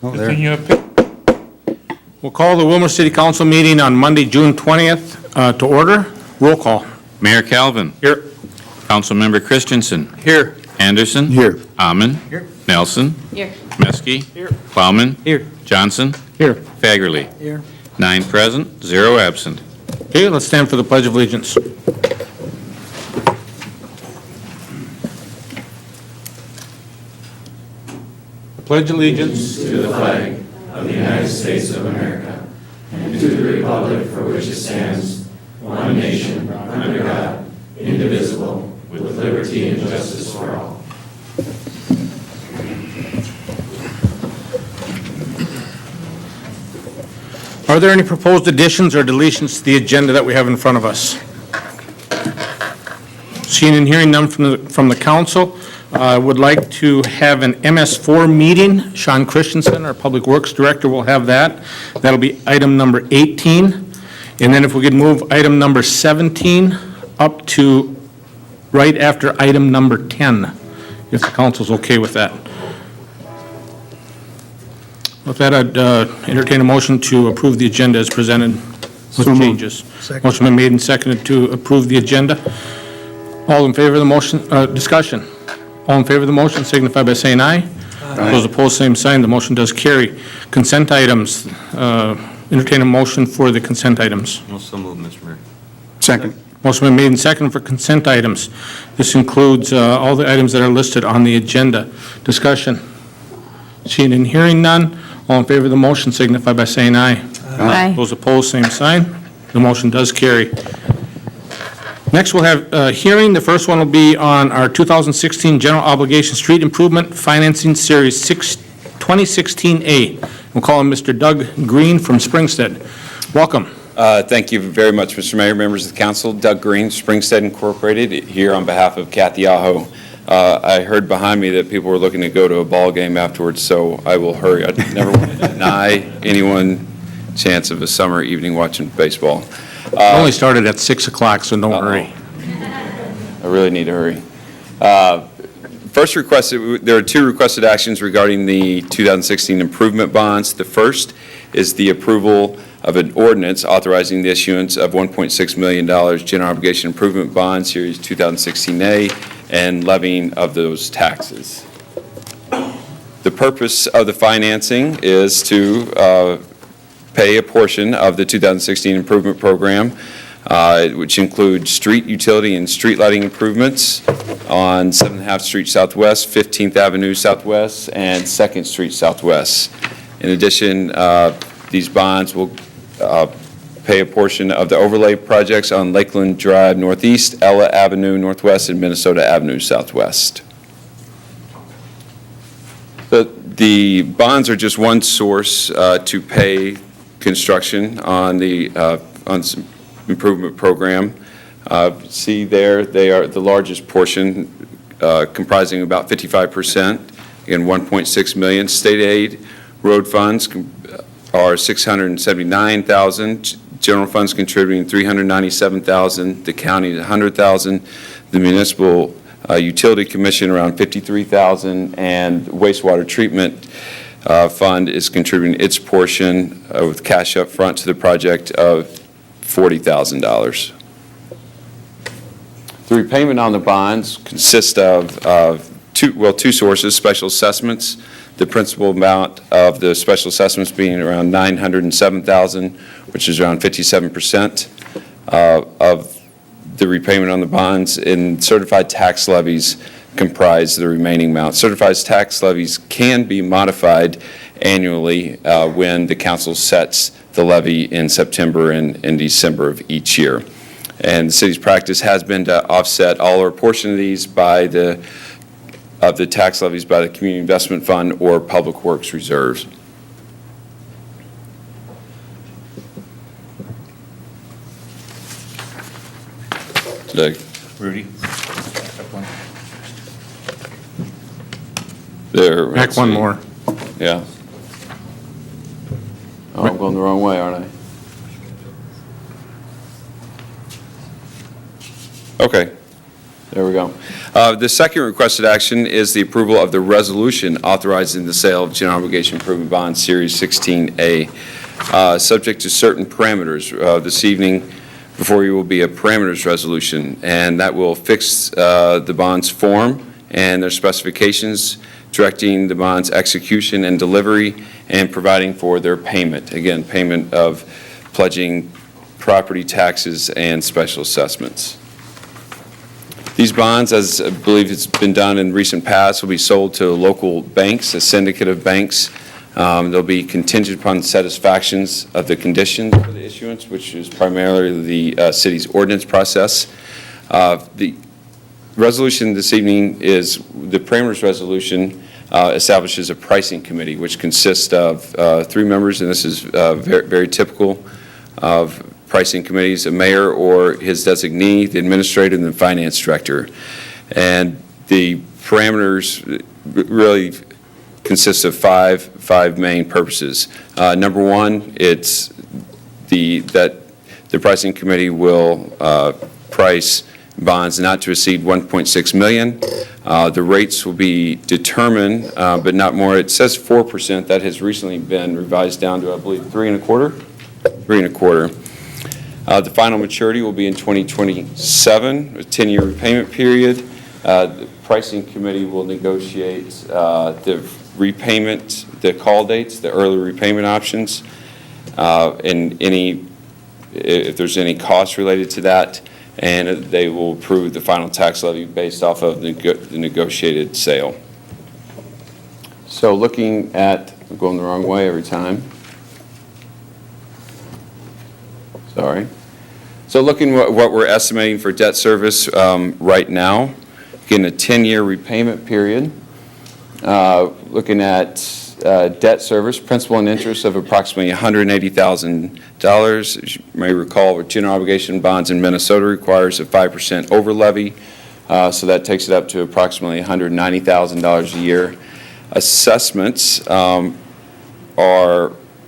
Continue. We'll call the Willmar City Council meeting on Monday, June 20th to order. Roll call. Mayor Calvin. Here. Councilmember Christensen. Here. Anderson. Here. Amon. Here. Nelson. Here. Meske. Here. Plowman. Here. Johnson. Here. Fagerly. Here. 9 present, 0 absent. Okay, let's stand for the Pledge of Allegiance. I pledge allegiance to the flag of the United States of America and to the republic for which it stands, one nation, under God, indivisible, with liberty and justice for all. Are there any proposed additions or deletions to the agenda that we have in front of us? Seeing and hearing none from the council, I would like to have an MS4 meeting. Sean Christensen, our Public Works Director, will have that. That'll be item number 18. And then if we could move item number 17 up to right after item number 10, if the council's okay with that. With that, I'd entertain a motion to approve the agenda as presented with changes. Motion been made and seconded to approve the agenda. All in favor of the motion, discussion. All in favor of the motion signify by saying aye. Those opposed, same sign. The motion does carry. Consent items. Entertain a motion for the consent items. Also move, Mr. Mayor. Second. Motion been made and seconded for consent items. This includes all the items that are listed on the agenda. Discussion. Seeing and hearing none. All in favor of the motion signify by saying aye. Aye. Those opposed, same sign. The motion does carry. Next, we'll have a hearing. The first one will be on our 2016 General Obligation Street Improvement Financing Series 2016A. We'll call him Mr. Doug Green from Springstead. Welcome. Thank you very much, Mr. Mayor, members of the council. Doug Green, Springstead Incorporated, here on behalf of Kathy Aho. I heard behind me that people were looking to go to a ball game afterwards, so I will hurry. I never want to deny anyone chance of a summer evening watching baseball. It only started at 6 o'clock, so don't hurry. I really need to hurry. First requested, there are 2 requested actions regarding the 2016 improvement bonds. The first is the approval of an ordinance authorizing the issuance of $1.6 million general obligation improvement bond series 2016A and levying of those taxes. The purpose of the financing is to pay a portion of the 2016 improvement program, which includes street utility and street lighting improvements on 7th Street Southwest, 15th Avenue Southwest, and 2nd Street Southwest. In addition, these bonds will pay a portion of the overlay projects on Lakeland Drive Northeast, Ella Avenue Northwest, and Minnesota Avenue Southwest. The bonds are just one source to pay construction on the improvement program. See there, they are the largest portion, comprising about 55%, again, $1.6 million. State aid road funds are $679,000. General funds contributing $397,000. The county $100,000. The municipal utility commission around $53,000, and wastewater treatment fund is contributing its portion with cash up front to the project of $40,000. The repayment on the bonds consists of two sources: special assessments. The principal amount of the special assessments being around $907,000, which is around 57% of the repayment on the bonds, and certified tax levies comprise the remaining amount. Certified tax levies can be modified annually when the council sets the levy in September and December of each year. And the city's practice has been to offset all or a portion of these by the tax levies by the Community Investment Fund or Public Works reserves. Doug. Rudy. There. Back one more. Yeah. Oh, I'm going the wrong way, aren't I? Okay. There we go. The second requested action is the approval of the resolution authorizing the sale of general obligation improvement bond Series 16A, subject to certain parameters. This evening, before you will be a parameters resolution, and that will fix the bond's form and their specifications, directing the bond's execution and delivery, and providing for their payment. Again, payment of pledging property taxes and special assessments. These bonds, as I believe it's been done in recent past, will be sold to local banks, a syndicate of banks. They'll be contingent upon the satisfactions of the conditions for the issuance, which is primarily the city's ordinance process. The resolution this evening is the parameters resolution establishes a pricing committee, which consists of 3 members, and this is very, very typical of pricing committees: a mayor or his designee, the administrator, and the finance director. And the parameters really consist of five main purposes. Number one, it's that the pricing committee will price bonds not to exceed $1.6 million. The rates will be determined, but not more. It says 4%. That has recently been revised down to, I believe, 3.25%. 3.25%. The final maturity will be in 2027, a 10-year repayment period. The pricing committee will negotiate the repayment, the call dates, the early repayment options, and if there's any costs related to that, and they will approve the final tax levy based off of the negotiated sale. So looking at, I'm going the wrong way every time. Sorry. So looking at what we're estimating for debt service right now, again, a 10-year repayment period, looking at debt service, principal and interest of approximately $180,000. As you may recall, general obligation bonds in Minnesota requires a 5% over levy, so that takes it up to approximately $190,000 a year. Assessments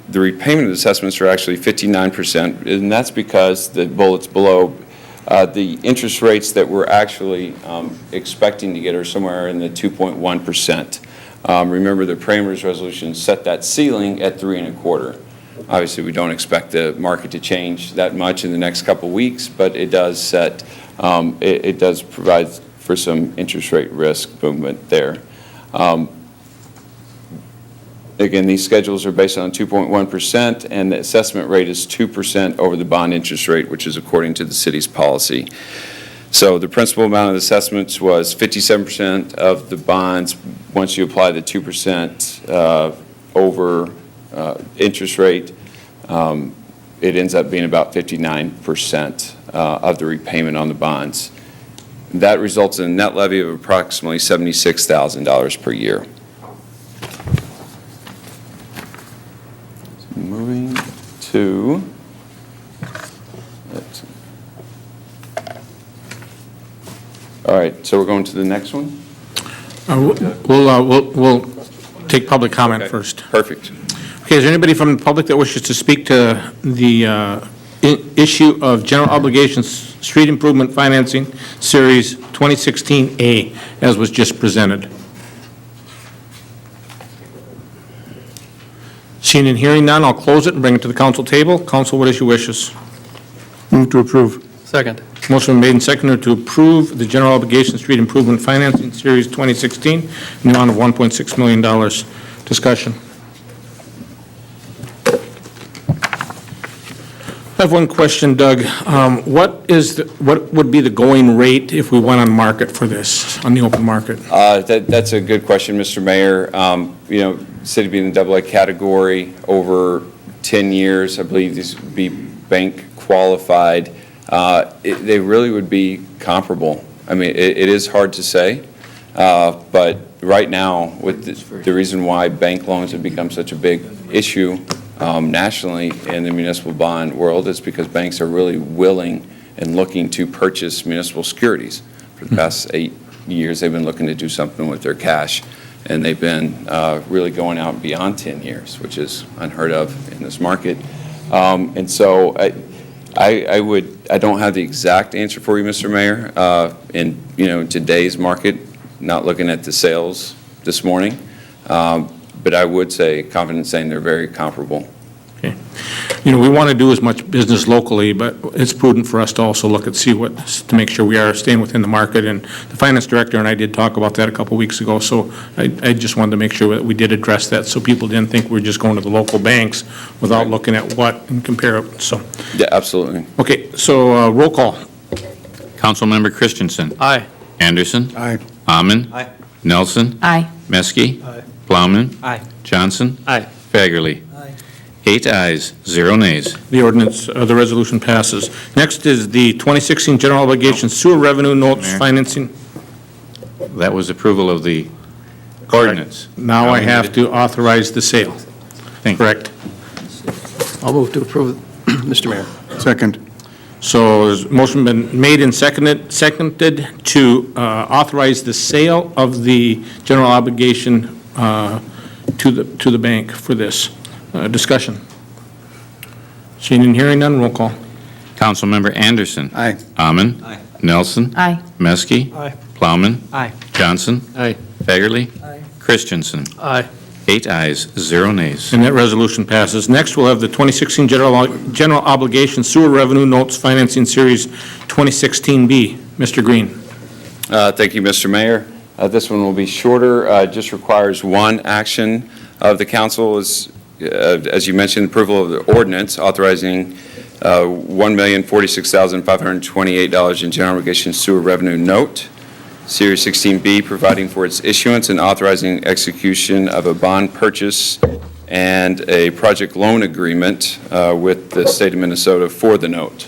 the repayment of the assessments are actually 59%, and that's because the bullets below, the interest rates that we're actually expecting to get are somewhere in the 2.1%. Remember, the parameters resolution set that ceiling at 3.25%. Obviously, we don't expect the market to change that much in the next couple of weeks, but it does set, it does provide for some interest rate risk movement there. Again, these schedules are based on 2.1%, and the assessment rate is 2% over the bond interest rate, which is according to the city's policy. So the principal amount of the assessments was 57% of the bonds. Once you apply the 2% over interest rate, it ends up being about 59% of the repayment on the bonds. That results in a net levy of approximately $76,000 per year. Moving to, all right, so we're going to the next one? We'll take public comment Okay, first. Perfect. Okay, is there anybody from the public that wishes to speak to the issue of general obligations street improvement financing series 2016A as was just presented? Seeing and hearing none, I'll close it and bring it to the council table. Council, what is your wishes? Move to approve. Second. Motion made and seconded to approve the general obligation street improvement financing series 2016 in the amount of $1.6 million. Discussion. I have one question, Doug. What would be the going rate if we went on market for this, on the open market? That's a good question, Mr. Mayor. You know, city being in the AA category over 10 years, I believe these would be bank qualified. They really would be comparable. I mean, it is hard to say, but right now, with the reason why bank loans have become such a big issue nationally in the municipal bond world is because banks are really willing and looking to purchase municipal securities. For the past 8 years, they've been looking to do something with their cash, and they've been really going out beyond 10 years, which is unheard of in this market. And so I don't have the exact answer for you, Mr. Mayor. In, today's market, not looking at the sales this morning, but I would say, confident saying they're very comparable. Okay. We want to do as much business locally, but it's prudent for us to also look at, to make sure we are staying within the market. And the finance director and I did talk about that a couple weeks ago, so I just wanted to make sure that we did address that so people didn't think we're just going to the local banks without looking at what and compare it, so. Yeah, absolutely. Okay, so roll call. Councilmember Christensen. Aye. Anderson. Aye. Amman. Aye. Nelson. Aye. Meske. Aye. Plowman. Aye. Johnson. Aye. Fagerly. Aye. 8 ayes, 0 nays. The ordinance, the resolution passes. Next is the 2016 general obligation sewer revenue notes Mayor. financing. That was approval of the ordinance. Now I have to authorize the sale. Thank you. Correct? I'll move to approve, Mr. Mayor. Second. So there's motion been made and seconded to authorize the sale of the general obligation to the bank for this. Discussion. Seeing and hearing none, roll call. Councilmember Anderson. Aye. Amman. Aye. Nelson. Aye. Meske. Aye. Plowman. Aye. Johnson. Aye. Fagerly. Aye. Christensen. Aye. 8 ayes, 0 nays. And that resolution passes. Next, we'll have the 2016 general obligation sewer revenue notes financing series 2016B. Mr. Green. Thank you, Mr. Mayor. This one will be shorter, just requires one action of the council, as you mentioned, approval of the ordinance authorizing $1,046,528 in general obligation sewer revenue note, Series 16B, providing for its issuance and authorizing execution of a bond purchase and a project loan agreement with the state of Minnesota for the note.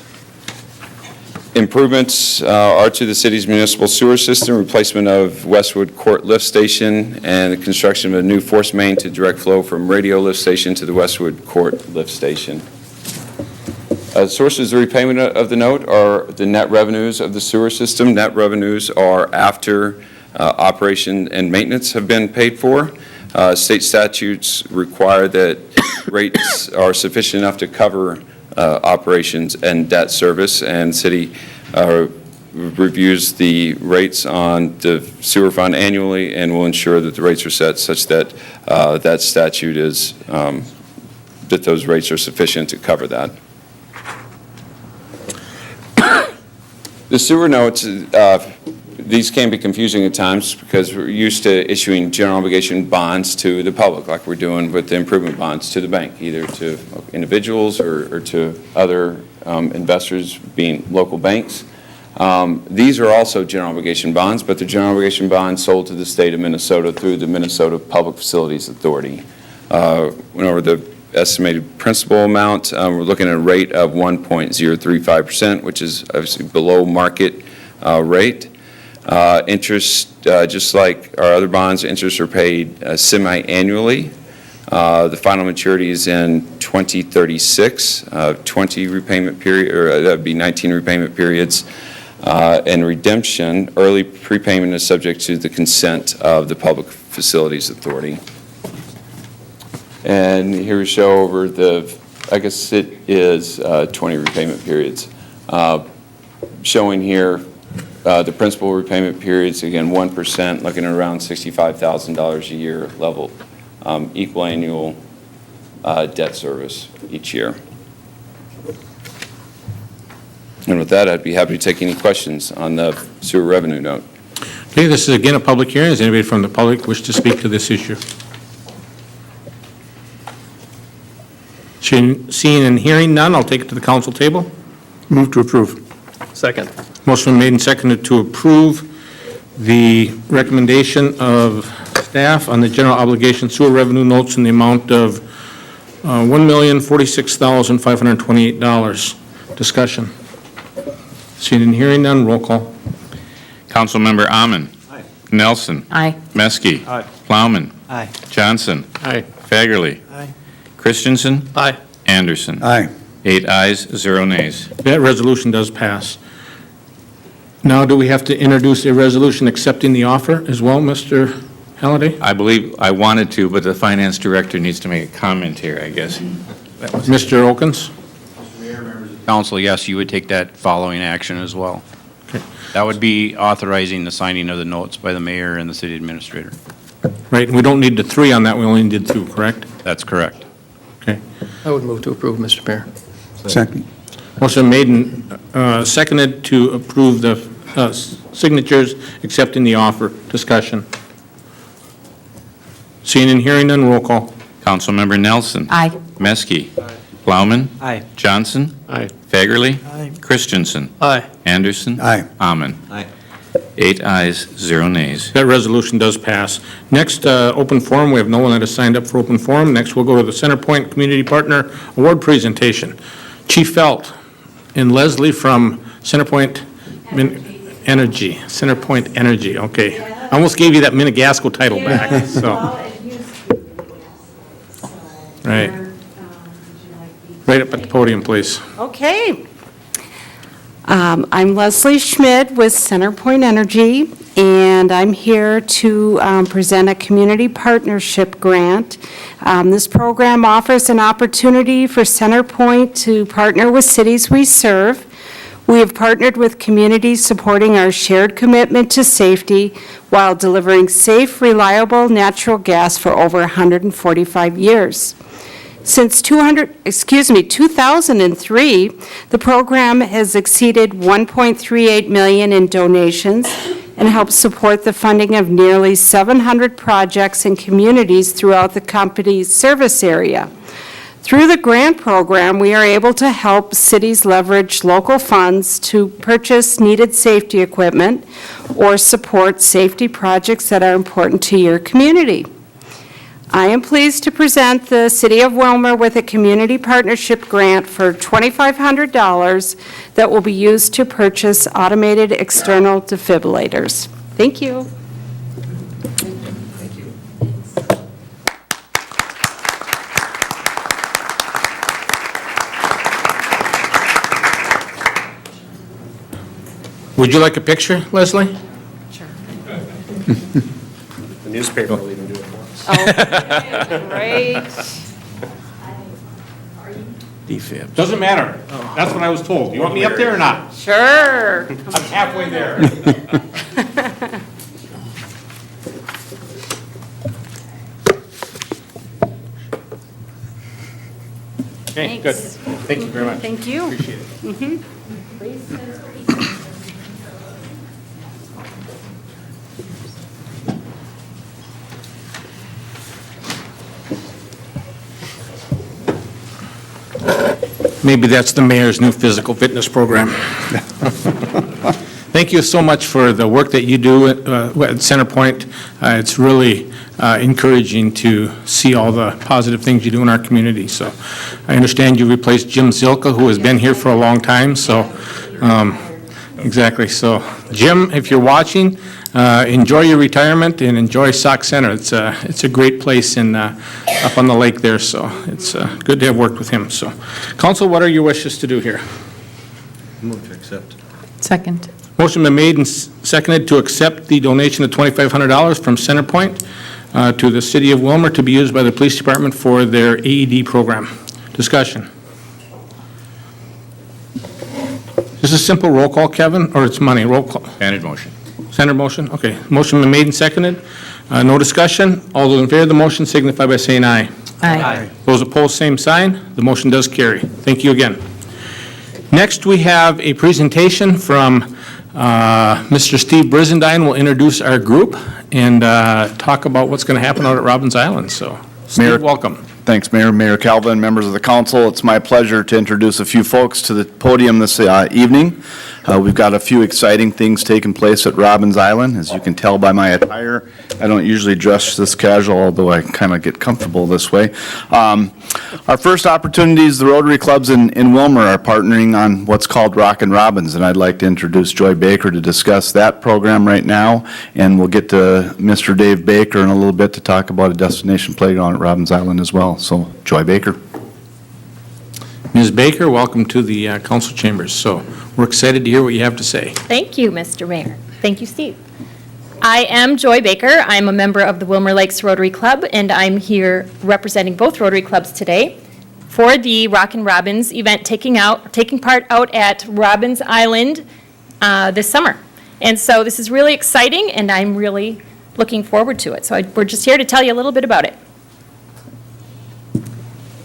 Improvements are to the city's municipal sewer system, replacement of Westwood Court Lift Station, and the construction of a new force main to direct flow from Radio Lift Station to the Westwood Court Lift Station. Sources of repayment of the note are the net revenues of the sewer system. Net revenues are after operation and maintenance have been paid for. State statutes require that rates are sufficient enough to cover operations and debt service, and city reviews the rates on the sewer fund annually and will ensure that the rates are set such that that statute is, that those rates are sufficient to cover that. The sewer notes, these can be confusing at times because we're used to issuing general obligation bonds to the public, like we're doing with the improvement bonds to the bank, either to individuals or to other investors, being local banks. These are also general obligation bonds, but they're general obligation bonds sold to the state of Minnesota through the Minnesota Public Facilities Authority. Went over the estimated principal amount. We're looking at a rate of 1.035%, which is obviously below market rate. Interest, just like our other bonds, interest are paid semi-annually. The final maturity is in 2036, 20 repayment period, or that would be 19 repayment periods. And redemption, early prepayment is subject to the consent of the Public Facilities Authority. And here we show over the, I guess it is 20 repayment periods. Showing here the principal repayment periods, again, 1%, looking at around $65,000 a year level, equal annual debt service each year. And with that, I'd be happy to take any questions on the sewer revenue note. Okay, this is again a public hearing. Does anybody from the public wish to speak to this issue? Seeing and hearing none, I'll take it to the council table. Move to approve. Second. Motion made and seconded to approve the recommendation of staff on the general obligation sewer revenue notes in the amount of $1,046,528. Discussion. Seeing and hearing none, roll call. Councilmember Amman. Aye. Nelson. Aye. Meske. Aye. Plowman. Aye. Johnson. Aye. Fagerly. Aye. Christensen. Aye. Anderson. Aye. 8 ayes, 0 nays. That resolution does pass. Now, do we have to introduce a resolution accepting the offer as well, Mr. Halliday? I believe I wanted to, but the finance director needs to make a comment here, I guess. Mr. Okens? Mr. Mayor, members of Council, yes, you would take that following action as well. Okay. That would be authorizing the signing of the notes by the mayor and the city administrator. Right, and we don't need the 3 on that, we only did 2, correct? That's correct. Okay. I would move to approve, Mr. Mayor. Second. Motion made and seconded to approve the signatures accepting the offer. Discussion. Seeing and hearing none, roll call. Councilmember Nelson. Aye. Meske. Plowman. Aye. Johnson. Aye. Fagerly. Christensen. Aye. Anderson. Aye. Amon. Aye. 8 ayes, 0 nays. That resolution does pass. Next, open forum. We have no one that has signed up for open forum. Next, we'll go to the CenterPoint Community Partner Award presentation. Chief Felt and Leslie from CenterPoint Energy. CenterPoint Energy, okay. I almost gave you that Minigasco title back, so. Right. Right up at the podium, please. Okay. I'm Leslie Schmidt with CenterPoint Energy, and I'm here to present a community partnership grant. This program offers an opportunity for CenterPoint to partner with cities we serve. We have partnered with communities supporting our shared commitment to safety while delivering safe, reliable natural gas for over 145 years. Since 2003, the program has exceeded $1.38 million in donations and helps support the funding of nearly 700 projects in communities throughout the company's service area. Through the grant program, we are able to help cities leverage local funds to purchase needed safety equipment or support safety projects that are important to your community. I am pleased to present the City of Willmar with a community partnership grant for $2,500 that will be used to purchase automated external defibrillators. Thank you. Would you like a picture, Leslie? The newspaper will even do it for us. Oh, great. Defib. Doesn't matter. That's what I was told. You want me up there or not? Sure. I'm halfway there. Okay, good. Thanks. Thank you very much. Thank you. Appreciate it. Maybe that's the mayor's new physical fitness program. Thank you so much for the work that you do at CenterPoint. It's really encouraging to see all the positive things you do in our community. So I understand you replaced Jim Zilka, who has been here for a long time, so, exactly. So, Jim, if you're watching, enjoy your retirement and enjoy Sauk Center. It's a great place up on the lake there, so it's good to have worked with him. So, Council, what are your wishes to do here? Move to accept. Second. Motion been made and seconded to accept the donation of $2,500 from CenterPoint to the City of Willmar to be used by the Police Department for their AED program. Discussion. Is this a simple roll call, Kevin, or it's money? Roll call. Standard motion. Standard motion? Okay. Motion been made and seconded. No discussion. All those in favor of the motion signify by saying aye. Aye. Those opposed, same sign. The motion does carry. Thank you again. Next, we have a presentation from Mr. Steve Brizendine will introduce our group and talk about what's going to happen out at Robbins Island. So, Steve, welcome. Thanks, Mayor. Mayor Calvin, members of the council. It's my pleasure to introduce a few folks to the podium this evening. We've got a few exciting things taking place at Robbins Island. As you can tell by my attire, I don't usually dress this casual, although I kind of get comfortable this way. Our first opportunity is the Rotary Clubs in Willmar are partnering on what's called Rockin' Robbins, and I'd like to introduce Joy Baker to discuss that program right now, and we'll get to Mr. Dave Baker in a little bit to talk about a destination playground at Robbins Island as well. So, Joy Baker. Ms. Baker, welcome to the council chambers. So, we're excited to hear what you have to say. Thank you, Mr. Mayor. Thank you, Steve. I am Joy Baker. I'm a member of the Willmar Lakes Rotary Club, and I'm here representing both Rotary Clubs today. for the Rockin' Robins event taking part out at Robins Island this summer. And so this is really exciting, and I'm really looking forward to it. So we're just here to tell you a little bit about it.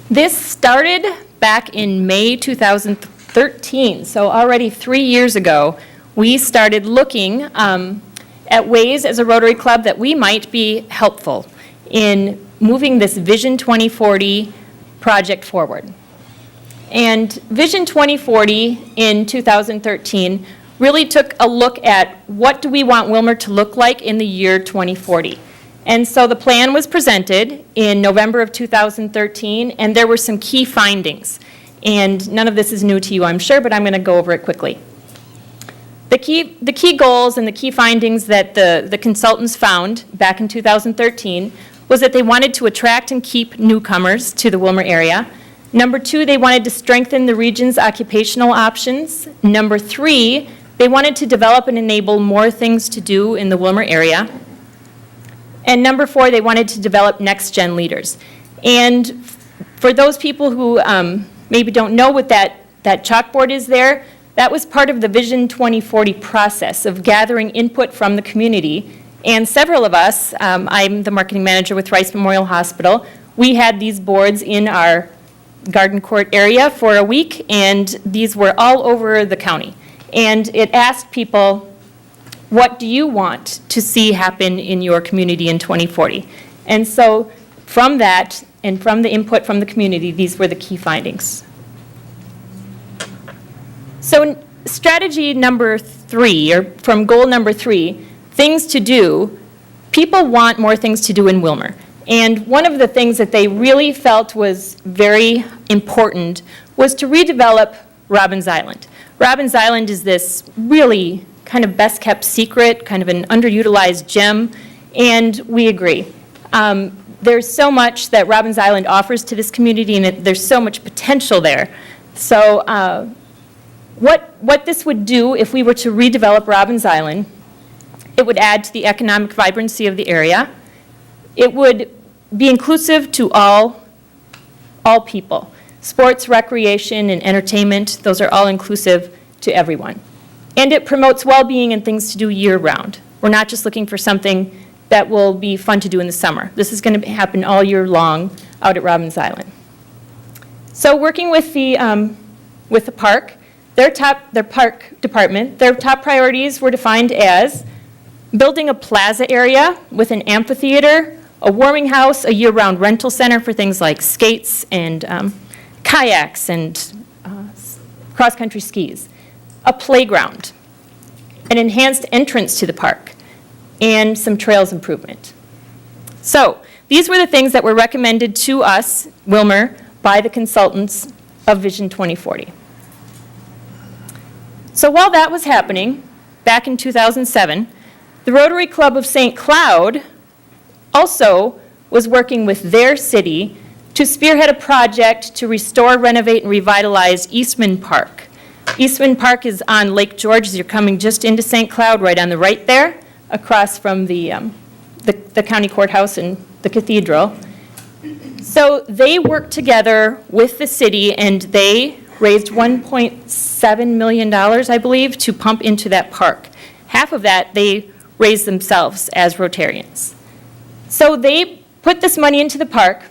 This started back in May 2013, so already 3 years ago, we started looking at ways as a Rotary Club that we might be helpful in moving this Vision 2040 project forward. And Vision 2040 in 2013 really took a look at what do we want Willmar to look like in the year 2040. And so the plan was presented in November of 2013, and there were some key findings. And none of this is new to you, I'm sure, but I'm going to go over it quickly. The key goals and the key findings that the consultants found back in 2013 was that they wanted to attract and keep newcomers to the Willmar area. Number 2, they wanted to strengthen the region's occupational options. Number 3, they wanted to develop and enable more things to do in the Willmar area. And number 4, they wanted to develop next-gen leaders. And for those people who maybe don't know what that chalkboard is there, that was part of the Vision 2040 process of gathering input from the community. And several of us, I'm the marketing manager with Rice Memorial Hospital, we had these boards in our garden court area for a week, and these were all over the county. And it asked people, what do you want to see happen in your community in 2040? And so from that, and from the input from the community, these were the key findings. So strategy number 3, or from goal number 3, things to do, people want more things to do in Willmar. And one of the things that they really felt was very important was to redevelop Robins Island. Robins Island is this really kind of best-kept secret, kind of an underutilized gem, and we agree. There's so much that Robins Island offers to this community, and there's so much potential there. So what this would do if we were to redevelop Robins Island, it would add to the economic vibrancy of the area. It would be inclusive to all people. Sports, recreation, and entertainment, those are all inclusive to everyone. And it promotes well-being and things to do year-round. We're not just looking for something that will be fun to do in the summer. This is going to happen all year long out at Robins Island. So working with the park, their park department, their top priorities were defined as building a plaza area with an amphitheater, a warming house, a year-round rental center for things like skates and kayaks and cross-country skis, a playground, an enhanced entrance to the park, and some trails improvement. So these were the things that were recommended to us, Willmar, by the consultants of Vision 2040. So while that was happening, back in 2007, the Rotary Club of St. Cloud also was working with their city to spearhead a project to restore, renovate, and revitalize Eastman Park. Eastman Park is on Lake George as you're coming just into St. Cloud, right on the right there, across from the county courthouse and the cathedral. So they worked together with the city, and they raised $1.7 million, I believe, to pump into that park. Half of that they raised themselves as Rotarians. So they put this money into the park.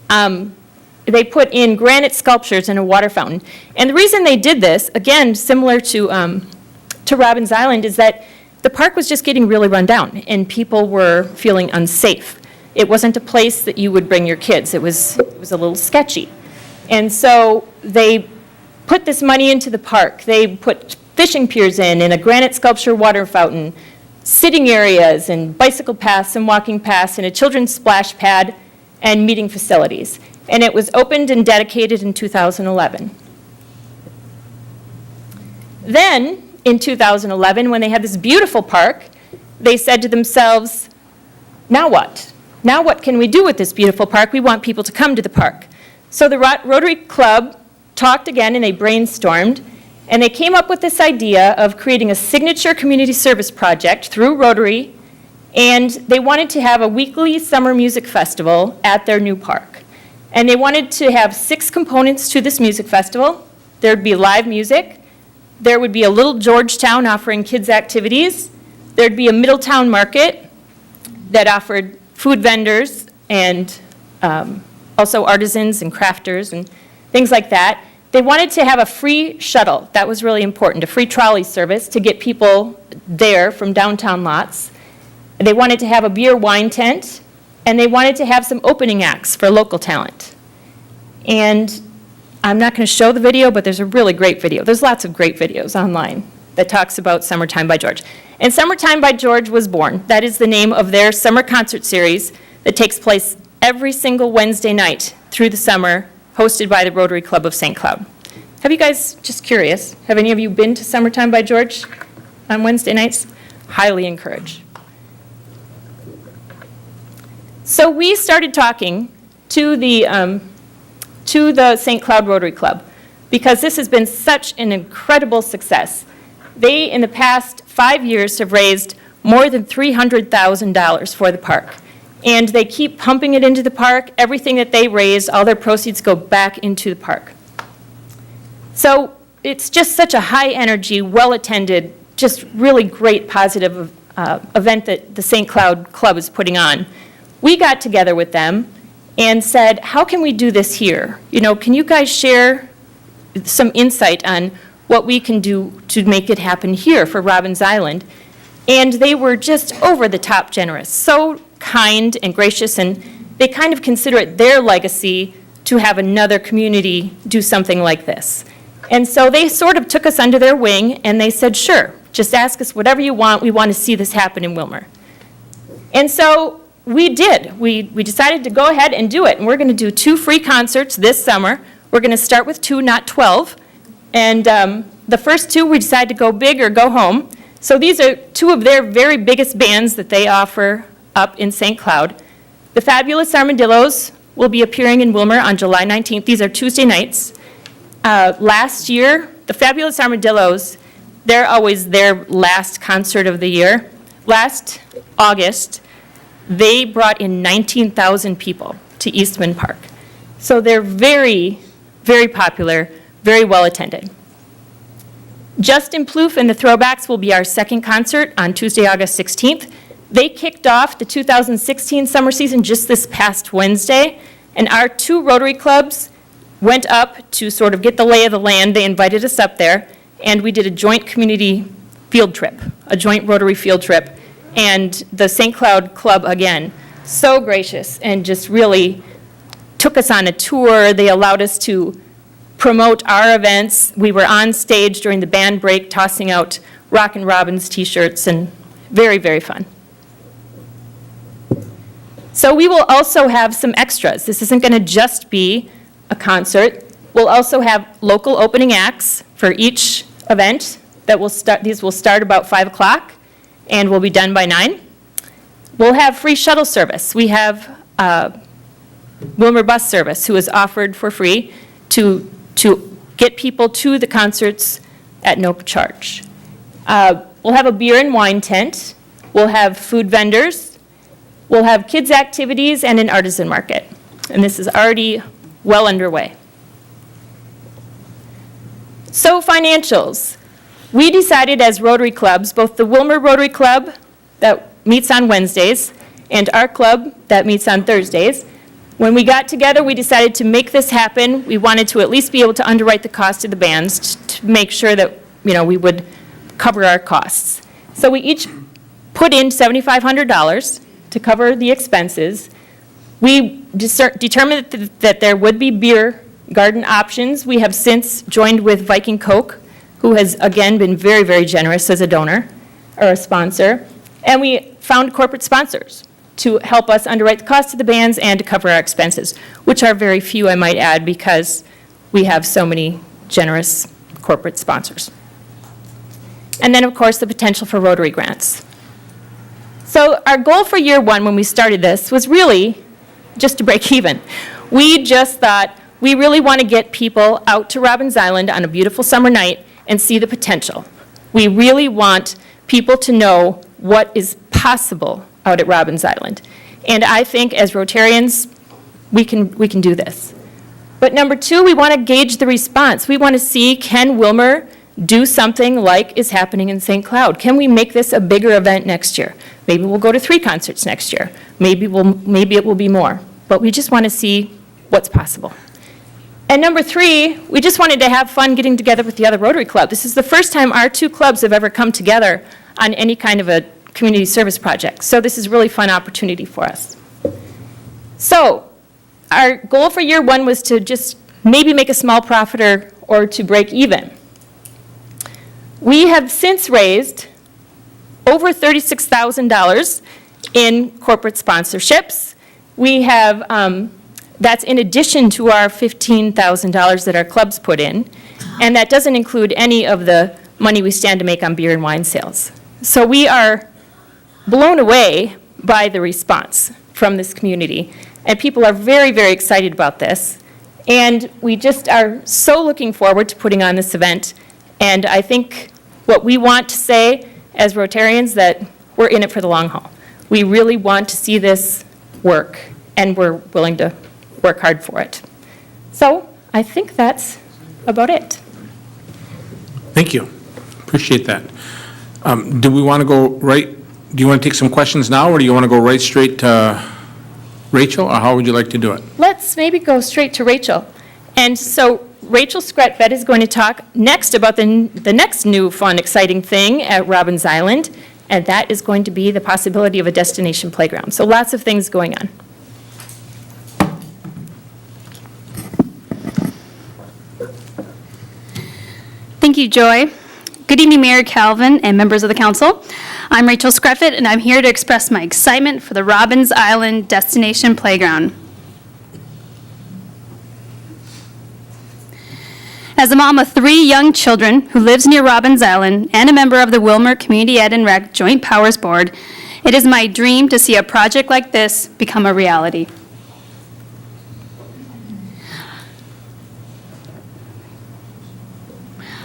They put in granite sculptures and a water fountain. And the reason they did this, again, similar to Robins Island, is that the park was just getting really run down, and people were feeling unsafe. It wasn't a place that you would bring your kids. It was a little sketchy. And so they put this money into the park. They put fishing piers in, and a granite sculpture water fountain, sitting areas, and bicycle paths and walking paths, and a children's splash pad, and meeting facilities. And it was opened and dedicated in 2011. Then, in 2011, when they had this beautiful park, they said to themselves, now what? Now what can we do with this beautiful park? We want people to come to the park. So the Rotary Club talked again, and they brainstormed, and they came up with this idea of creating a signature community service project through Rotary, and they wanted to have a weekly summer music festival at their new park. And they wanted to have 6 components to this music festival. There'd be live music. There would be a little Georgetown offering kids' activities. There'd be a Middletown market that offered food vendors and also artisans and crafters and things like that. They wanted to have a free shuttle. That was really important, a free trolley service to get people there from downtown lots. They wanted to have a beer wine tent, and they wanted to have some opening acts for local talent. And I'm not going to show the video, but there's a really great video. There's lots of great videos online that talks about Summertime by George. And Summertime by George was born. That is the name of their summer concert series that takes place every single Wednesday night through the summer, hosted by the Rotary Club of St. Cloud. Have you guys, just curious, have any of you been to Summertime by George on Wednesday nights? Highly encourage. So we started talking to the St. Cloud Rotary Club because this has been such an incredible success. They, in the past 5 years, have raised more than $300,000 for the park. And they keep pumping it into the park. Everything that they raise, all their proceeds go back into the park. So it's just such a high-energy, well-attended, just really great positive event that the St. Cloud Club is putting on. We got together with them and said, how can we do this here? You know, can you guys share some insight on what we can do to make it happen here for Robbins Island? And they were just over the top generous, so kind and gracious, and they kind of consider it their legacy to have another community do something like this. And so they sort of took us under their wing, and they said, sure, just ask us whatever you want. We want to see this happen in Willmar. And so we did. We decided to go ahead and do it, and we're going to do 2 free concerts this summer. We're going to start with 2, not 12. And the first 2, we decided to go big or go home. So these are 2 of their very biggest bands that they offer up in St. Cloud. The Fabulous Armadillos will be appearing in Willmar on July 19th. These are Tuesday nights. Last year, the Fabulous Armadillos, they're always their last concert of the year. Last August, they brought in 19,000 people to Eastman Park. So they're very, very popular, very well attended. Justin Plouffe and the Throwbacks will be our second concert on Tuesday, August 16th. They kicked off the 2016 summer season just this past Wednesday, and our 2 Rotary clubs went up to sort of get the lay of the land. They invited us up there, and we did a joint community field trip, a joint Rotary field trip, and the St. Cloud Club, again, so gracious and just really took us on a tour. They allowed us to promote our events. We were on stage during the band break tossing out Rockin' Robbins t-shirts, and very, very fun. So we will also have some extras. This isn't going to just be a concert. We'll also have local opening acts for each event that will start. These will start about 5 o'clock and will be done by 9. We'll have free shuttle service. We have Willmar bus service who is offered for free to get people to the concerts at no charge. We'll have a beer and wine tent. We'll have food vendors. We'll have kids' activities and an artisan market. And this is already well underway. So financials. We decided as Rotary clubs, both the Willmar Rotary Club that meets on Wednesdays and our club that meets on Thursdays, when we got together, we decided to make this happen. We wanted to at least be able to underwrite the cost of the bands to make sure that, you know, we would cover our costs. So we each put in $7,500 to cover the expenses. We determined that there would be beer garden options. We have since joined with Viking Coke, who has, again, been very, very generous as a donor or a sponsor. And we found corporate sponsors to help us underwrite the cost of the bands and to cover our expenses, which are very few, I might add, because we have so many generous corporate sponsors. And then, of course, the potential for Rotary grants. So our goal for year 1 when we started this was really just to break even. We just thought we really want to get people out to Robbins Island on a beautiful summer night and see the potential. We really want people to know what is possible out at Robbins Island. And I think as Rotarians, we can do this. But number two, we want to gauge the response. We want to see, can Willmar do something like is happening in St. Cloud? Can we make this a bigger event next year? Maybe we'll go to 3 concerts next year. Maybe it will be more. But we just want to see what's possible. And number three, we just wanted to have fun getting together with the other Rotary Club. This is the first time our 2 clubs have ever come together on any kind of a community service project. So this is a really fun opportunity for us. So our goal for year 1 was to just maybe make a small profit or to break even. We have since raised over $36,000 in corporate sponsorships. We have, that's in addition to our $15,000 that our clubs put in, and that doesn't include any of the money we stand to make on beer and wine sales. So we are blown away by the response from this community, and people are very, very excited about this. And we just are so looking forward to putting on this event, and I think what we want to say as Rotarians, that we're in it for the long haul. We really want to see this work, and we're willing to work hard for it. So I think that's about it. Thank you. Appreciate that. Do we want to go right, do you want to take some questions now, or do you want to go right straight to Rachel, or how would you like to do it? Let's maybe go straight to Rachel. And so Rachel Skretvedt is going to talk next about the next new, fun, exciting thing at Robbins Island, and that is going to be the possibility of a destination playground. So lots of things going on. Thank you, Joy. Good evening, Mayor Calvin and members of the council. I'm Rachel Skretvedt, and I'm here to express my excitement for the Robbins Island Destination Playground. As a mom of 3 young children who lives near Robbins Island and a member of the Willmar Community Ed and Rec Joint Powers Board, it is my dream to see a project like this become a reality.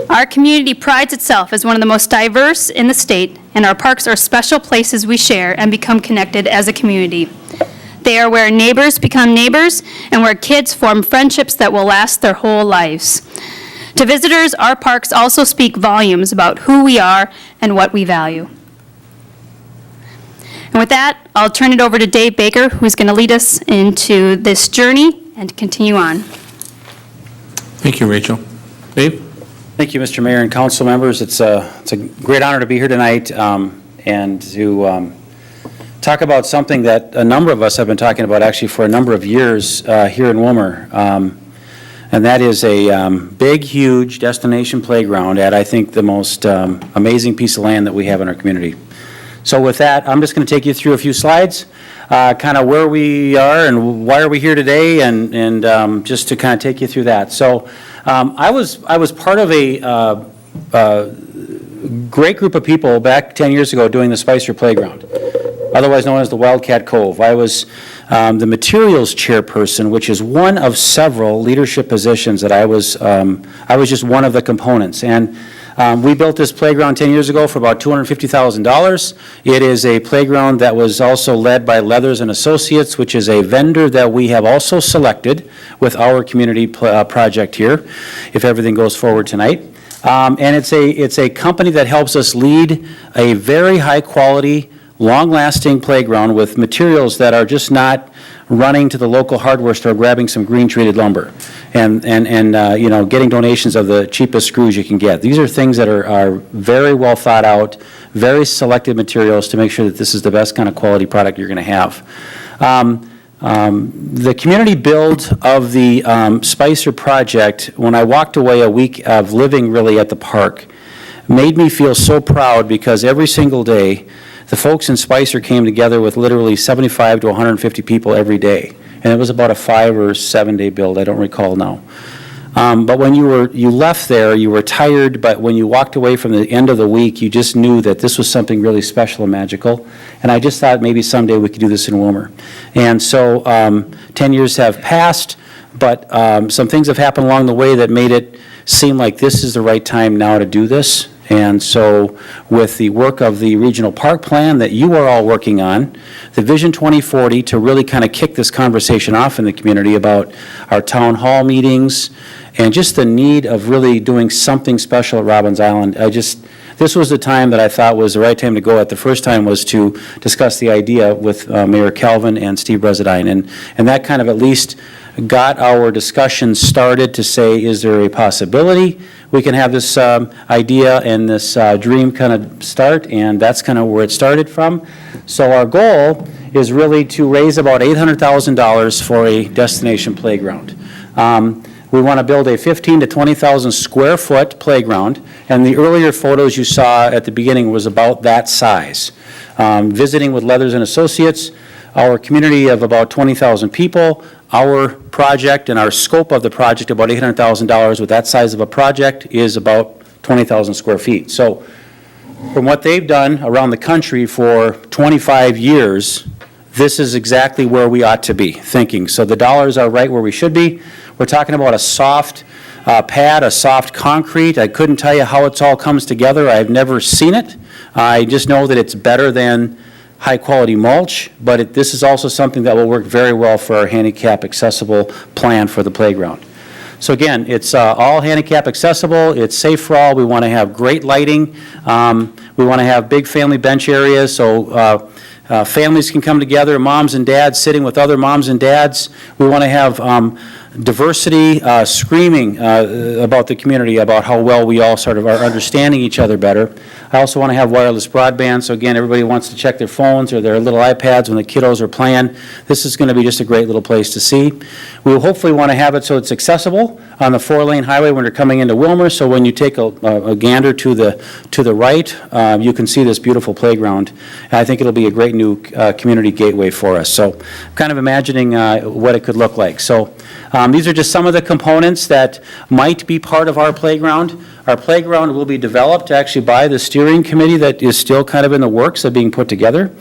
Our community prides itself as one of the most diverse in the state, and our parks are special places we share and become connected as a community. They are where neighbors become neighbors and where kids form friendships that will last their whole lives. To visitors, our parks also speak volumes about who we are and what we value. And with that, I'll turn it over to Dave Baker, who's going to lead us into this journey and continue on. Thank you, Rachel. Dave? Thank you, Mr. Mayor and council members. It's a great honor to be here tonight and to talk about something that a number of us have been talking about actually for a number of years here in Willmar. And that is a big, huge destination playground at, I think, the most amazing piece of land that we have in our community. So with that, I'm just going to take you through a few slides, kind of where we are and why are we here today, and just to kind of take you through that. So I was part of a great group of people back 10 years ago doing the Spicer Playground, otherwise known as the Wildcat Cove. I was the materials chairperson, which is one of several leadership positions that I was just one of the components. And we built this playground 10 years ago for about $250,000. It is a playground that was also led by Leathers and Associates, which is a vendor that we have also selected with our community project here, if everything goes forward tonight. And it's a company that helps us lead a very high-quality, long-lasting playground with materials that are just not running to the local hardware store, grabbing some green-treated lumber, and you know, getting donations of the cheapest screws you can get. These are things that are very well thought out, very selected materials to make sure that this is the best kind of quality product you're going to have. The community build of the Spicer project, when I walked away a week of living really at the park, made me feel so proud, because every single day the folks in Spicer came together with literally 75 to 150 people every day. And it was about a 5 or 7 day build, I don't recall now. But when you left there, you were tired, but when you walked away from the end of the week, you just knew that this was something really special and magical. And I just thought maybe someday we could do this in Willmar. And so 10 years have passed, but some things have happened along the way that made it seem like this is the right time now to do this. And so with the work of the regional park plan that you are all working on, the Vision 2040 to really kind of kick this conversation off in the community about our town hall meetings and just the need of really doing something special at Robbins Island. This was the time that I thought was the right time to go at. The first time was to discuss the idea with Mayor Calvin and Steve Bressadine. And that kind of at least got our discussion started to say, is there a possibility we can have this idea and this dream kind of start? And that's kind of where it started from. So our goal is really to raise about $800,000 for a destination playground. We want to build a 15 to 20,000 square foot playground, and the earlier photos you saw at the beginning was about that size. Visiting with Leathers and Associates, our community of about 20,000 people, our project and our scope of the project, about $800,000 with that size of a project, is about 20,000 square feet. So from what they've done around the country for 25 years, this is exactly where we ought to be thinking. So the dollars are right where we should be. We're talking about a soft pad, a soft concrete. I couldn't tell you how it all comes together. I've never seen it. I just know that it's better than high-quality mulch, but this is also something that will work very well for our handicap accessible plan for the playground. So again, it's all handicap accessible, it's safe for all. We want to have great lighting. We want to have big family bench areas so families can come together, moms and dads sitting with other moms and dads. We want to have diversity, screaming about the community, about how well we all sort of are understanding each other better. I also want to have wireless broadband, so again, everybody wants to check their phones or their little iPads when the kiddos are playing. This is going to be just a great little place to see. We will hopefully want to have it so it's accessible on the 4-lane highway when you're coming into Willmar, so when you take a gander to the right, you can see this beautiful playground. And I think it'll be a great new community gateway for us. So I'm kind of imagining what it could look like. So these are just some of the components that might be part of our playground. Our playground will be developed actually by the steering committee that is still kind of in the works of being put together,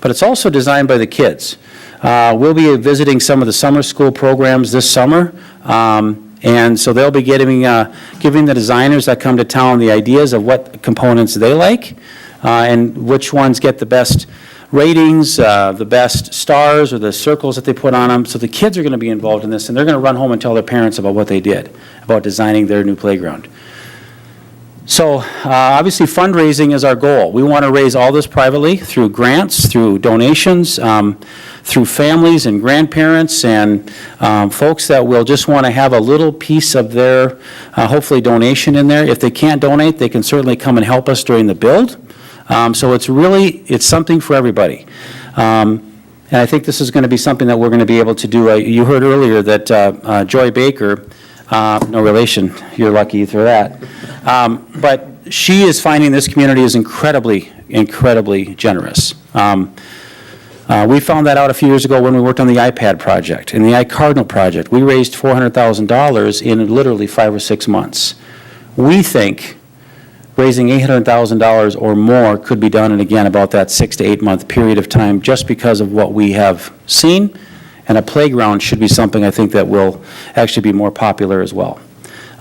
but it's also designed by the kids. We'll be visiting some of the summer school programs this summer, and so they'll be giving the designers that come to town the ideas of what components they like and which ones get the best ratings, the best stars or the circles that they put on them. So the kids are going to be involved in this, and they're going to run home and tell their parents about what they did, about designing their new playground. So obviously fundraising is our goal. We want to raise all this privately through grants, through donations, through families and grandparents and folks that will just want to have a little piece of their, hopefully, donation in there. If they can't donate, they can certainly come and help us during the build. So it's something for everybody. And I think this is going to be something that we're going to be able to do. You heard earlier that Joy Baker, no relation, you're lucky for that. But she is finding this community is incredibly, incredibly generous. We found that out a few years ago when we worked on the iPad project and the iCardinal project. We raised $400,000 in literally 5 or 6 months. We think raising $800,000 or more could be done in, again, about that 6 to 8 month period of time just because of what we have seen. And a playground should be something I think that will actually be more popular as well.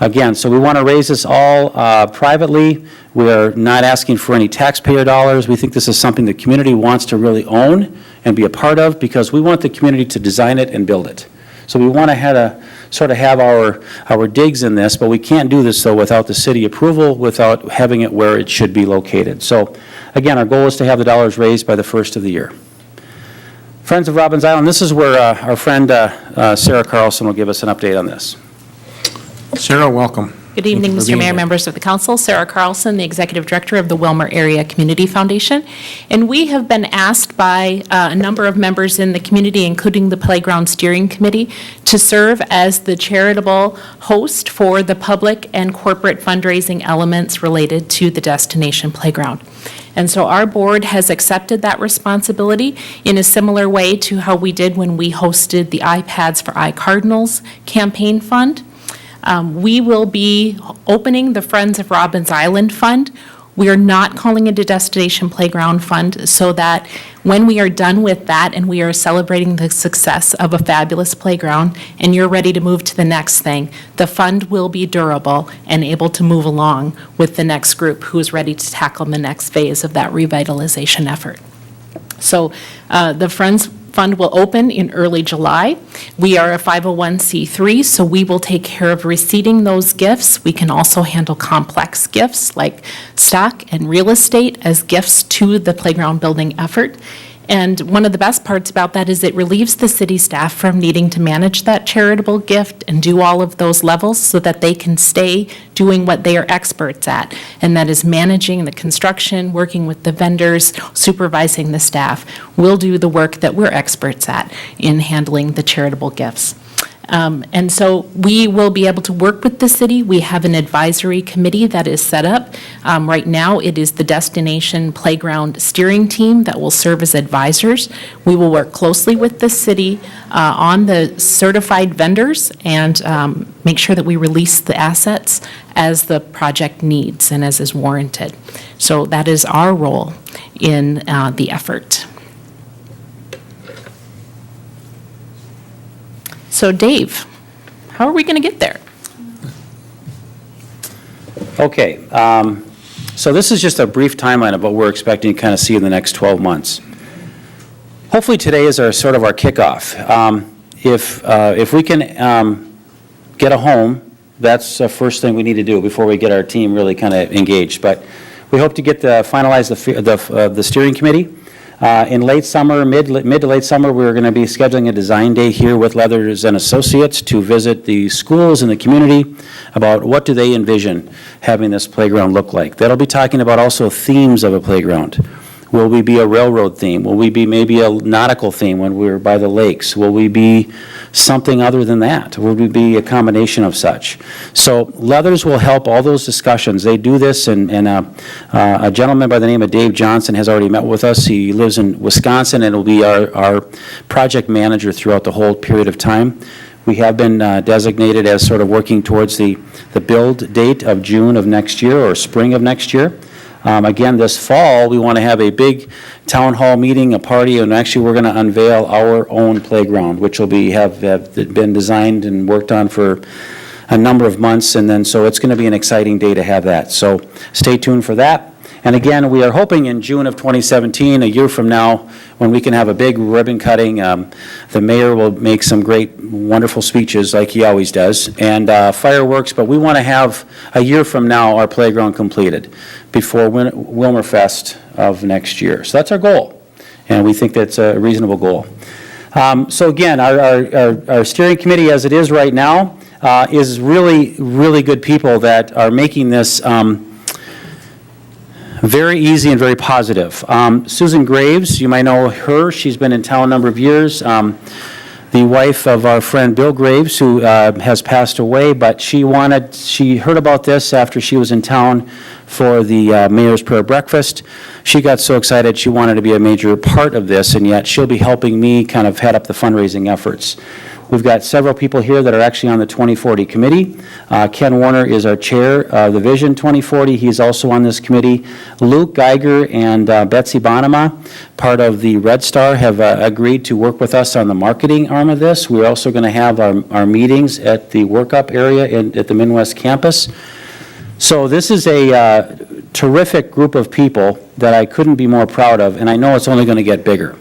Again, so we want to raise this all privately. We're not asking for any taxpayer dollars. We think this is something the community wants to really own and be a part of because we want the community to design it and build it. So we want to sort of have our digs in this, but we can't do this, though, without the city approval, without having it where it should be located. So, again, our goal is to have the dollars raised by the first of the year. Friends of Robbins Island, this is where our friend Sarah Carlson will give us an update on this. Sarah, welcome. Good evening, Thank you for Mr. being Mayor, here. members of the council. Sarah Carlson, the Executive Director of the Willmar Area Community Foundation. And we have been asked by a number of members in the community, including the Playground Steering Committee, to serve as the charitable host for the public and corporate fundraising elements related to the Destination Playground. And so our board has accepted that responsibility in a similar way to how we did when we hosted the iPads for iCardinals campaign fund. We will be opening the Friends of Robbins Island Fund, We are not calling it a destination playground fund, so that when we are done with that and we are celebrating the success of a fabulous playground and you're ready to move to the next thing, the fund will be durable and able to move along with the next group who is ready to tackle the next phase of that revitalization effort. So the Friends Fund will open in early July. We are a 501c3, so we will take care of receiving those gifts. We can also handle complex gifts like stock and real estate as gifts to the playground building effort. And one of the best parts about that is it relieves the city staff from needing to manage that charitable gift and do all of those levels so that they can stay doing what they are experts at, and that is managing the construction, working with the vendors, supervising the staff. We'll do the work that we're experts at in handling the charitable gifts. And so we will be able to work with the city. We have an advisory committee that is set up. Right now, it is the Destination Playground Steering Team that will serve as advisors. We will work closely with the city on the certified vendors and make sure that we release the assets as the project needs and as is warranted. So that is our role in the effort. So Dave, how are we going to get there? Okay, so this is just a brief timeline of what we're expecting to kind of see in the next 12 months. Hopefully today is our sort of our kickoff. If we can get a home, that's the first thing we need to do before we get our team really kind of engaged. But we hope to finalize the steering committee. In late summer, mid to late summer, we're going to be scheduling a design day here with Leathers and Associates to visit the schools in the community about what do they envision having this playground look like. That'll be talking about also themes of a playground. Will we be a railroad theme? Will we be maybe a nautical theme when we're by the lakes? Will we be something other than that? Will we be a combination of such? So Leathers will help all those discussions. They do this, and a gentleman by the name of Dave Johnson has already met with us. He lives in Wisconsin and will be our project manager throughout the whole period of time. We have been designated as sort of working towards the build date of June of next year or spring of next year. Again, this fall, we want to have a big town hall meeting, a party, and actually we're going to unveil our own playground, which will have been designed and worked on for a number of months, and then so it's going to be an exciting day to have that. So stay tuned for that. And again, we are hoping in June of 2017, a year from now, when we can have a big ribbon cutting, the mayor will make some great, wonderful speeches like he always does, and fireworks, but we want to have, a year from now, our playground completed before Willmar Fest of next year. So that's our goal, and we think that's a reasonable goal. So again, our steering committee as it is right now is really, really good people that are making this very easy and very positive. Susan Graves, you might know her. She's been in town a number of years. The wife of our friend Bill Graves, who has passed away, but she heard about this after she was in town for the Mayor's Prayer Breakfast. She got so excited she wanted to be a major part of this, and yet she'll be helping me kind of head up the fundraising efforts. We've got several people here that are actually on the 2040 committee. Ken Warner is our chair of the Vision 2040. He's also on this committee. Luke Geiger and Betsy Bonema, part of the Red Star, have agreed to work with us on the marketing arm of this. We're also going to have our meetings at the workup area at the Midwest campus. So this is a terrific group of people that I couldn't be more proud of, and I know it's only going to get bigger.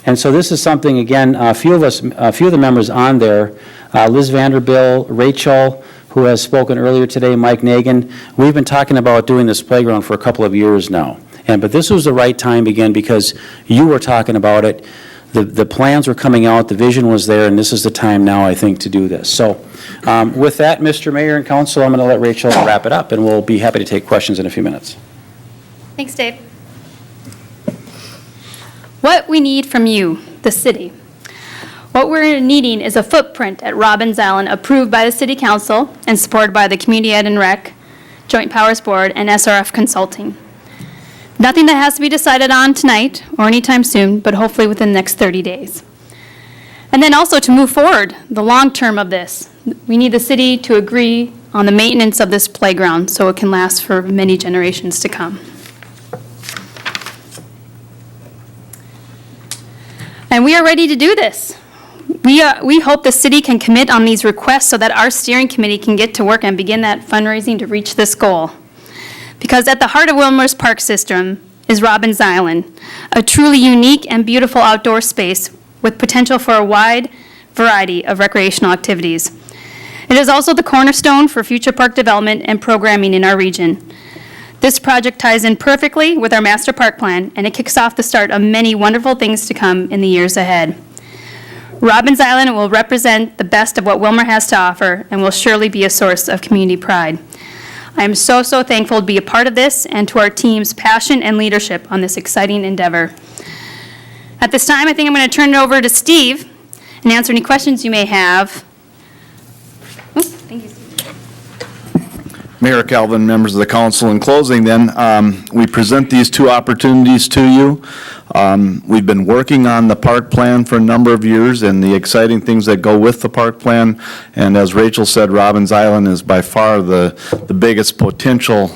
And so this is something, again, a few of the members on there, Liz Vanderbilt, Rachel, who has spoken earlier today, Mike Nagan, we've been talking about doing this playground for a couple of years now. But this was the right time again because you were talking about it. The plans were coming out, the vision was there, and this is the time now, I think, to do this. So with that, Mr. Mayor and Council, I'm going to let Rachel wrap it up, and we'll be happy to take questions in a few minutes. Thanks, Dave. What we need from you, the city. What we're needing is a footprint at Robbins Island approved by the City Council and supported by the Community Ed and Rec, Joint Powers Board, and SRF Consulting. Nothing that has to be decided on tonight or anytime soon, but hopefully within the next 30 days. And then also to move forward, the long term of this. We need the city to agree on the maintenance of this playground so it can last for many generations to come. And we are ready to do this. We hope the city can commit on these requests so that our steering committee can get to work and begin that fundraising to reach this goal. Because at the heart of Willmar's park system is Robbins Island, a truly unique and beautiful outdoor space with potential for a wide variety of recreational activities. It is also the cornerstone for future park development and programming in our region. This project ties in perfectly with our master park plan, and it kicks off the start of many wonderful things to come in the years ahead. Robbins Island will represent the best of what Willmar has to offer and will surely be a source of community pride. I am so thankful to be a part of this and to our team's passion and leadership on this exciting endeavor. At this time, I think I'm going to turn it over to Steve and answer any questions you may have. Oh, thank you, Steve. Mayor Calvin, members of the council, in closing then, we present these two opportunities to you. We've been working on the park plan for a number of years and the exciting things that go with the park plan. And as Rachel said, Robbins Island is by far the biggest potential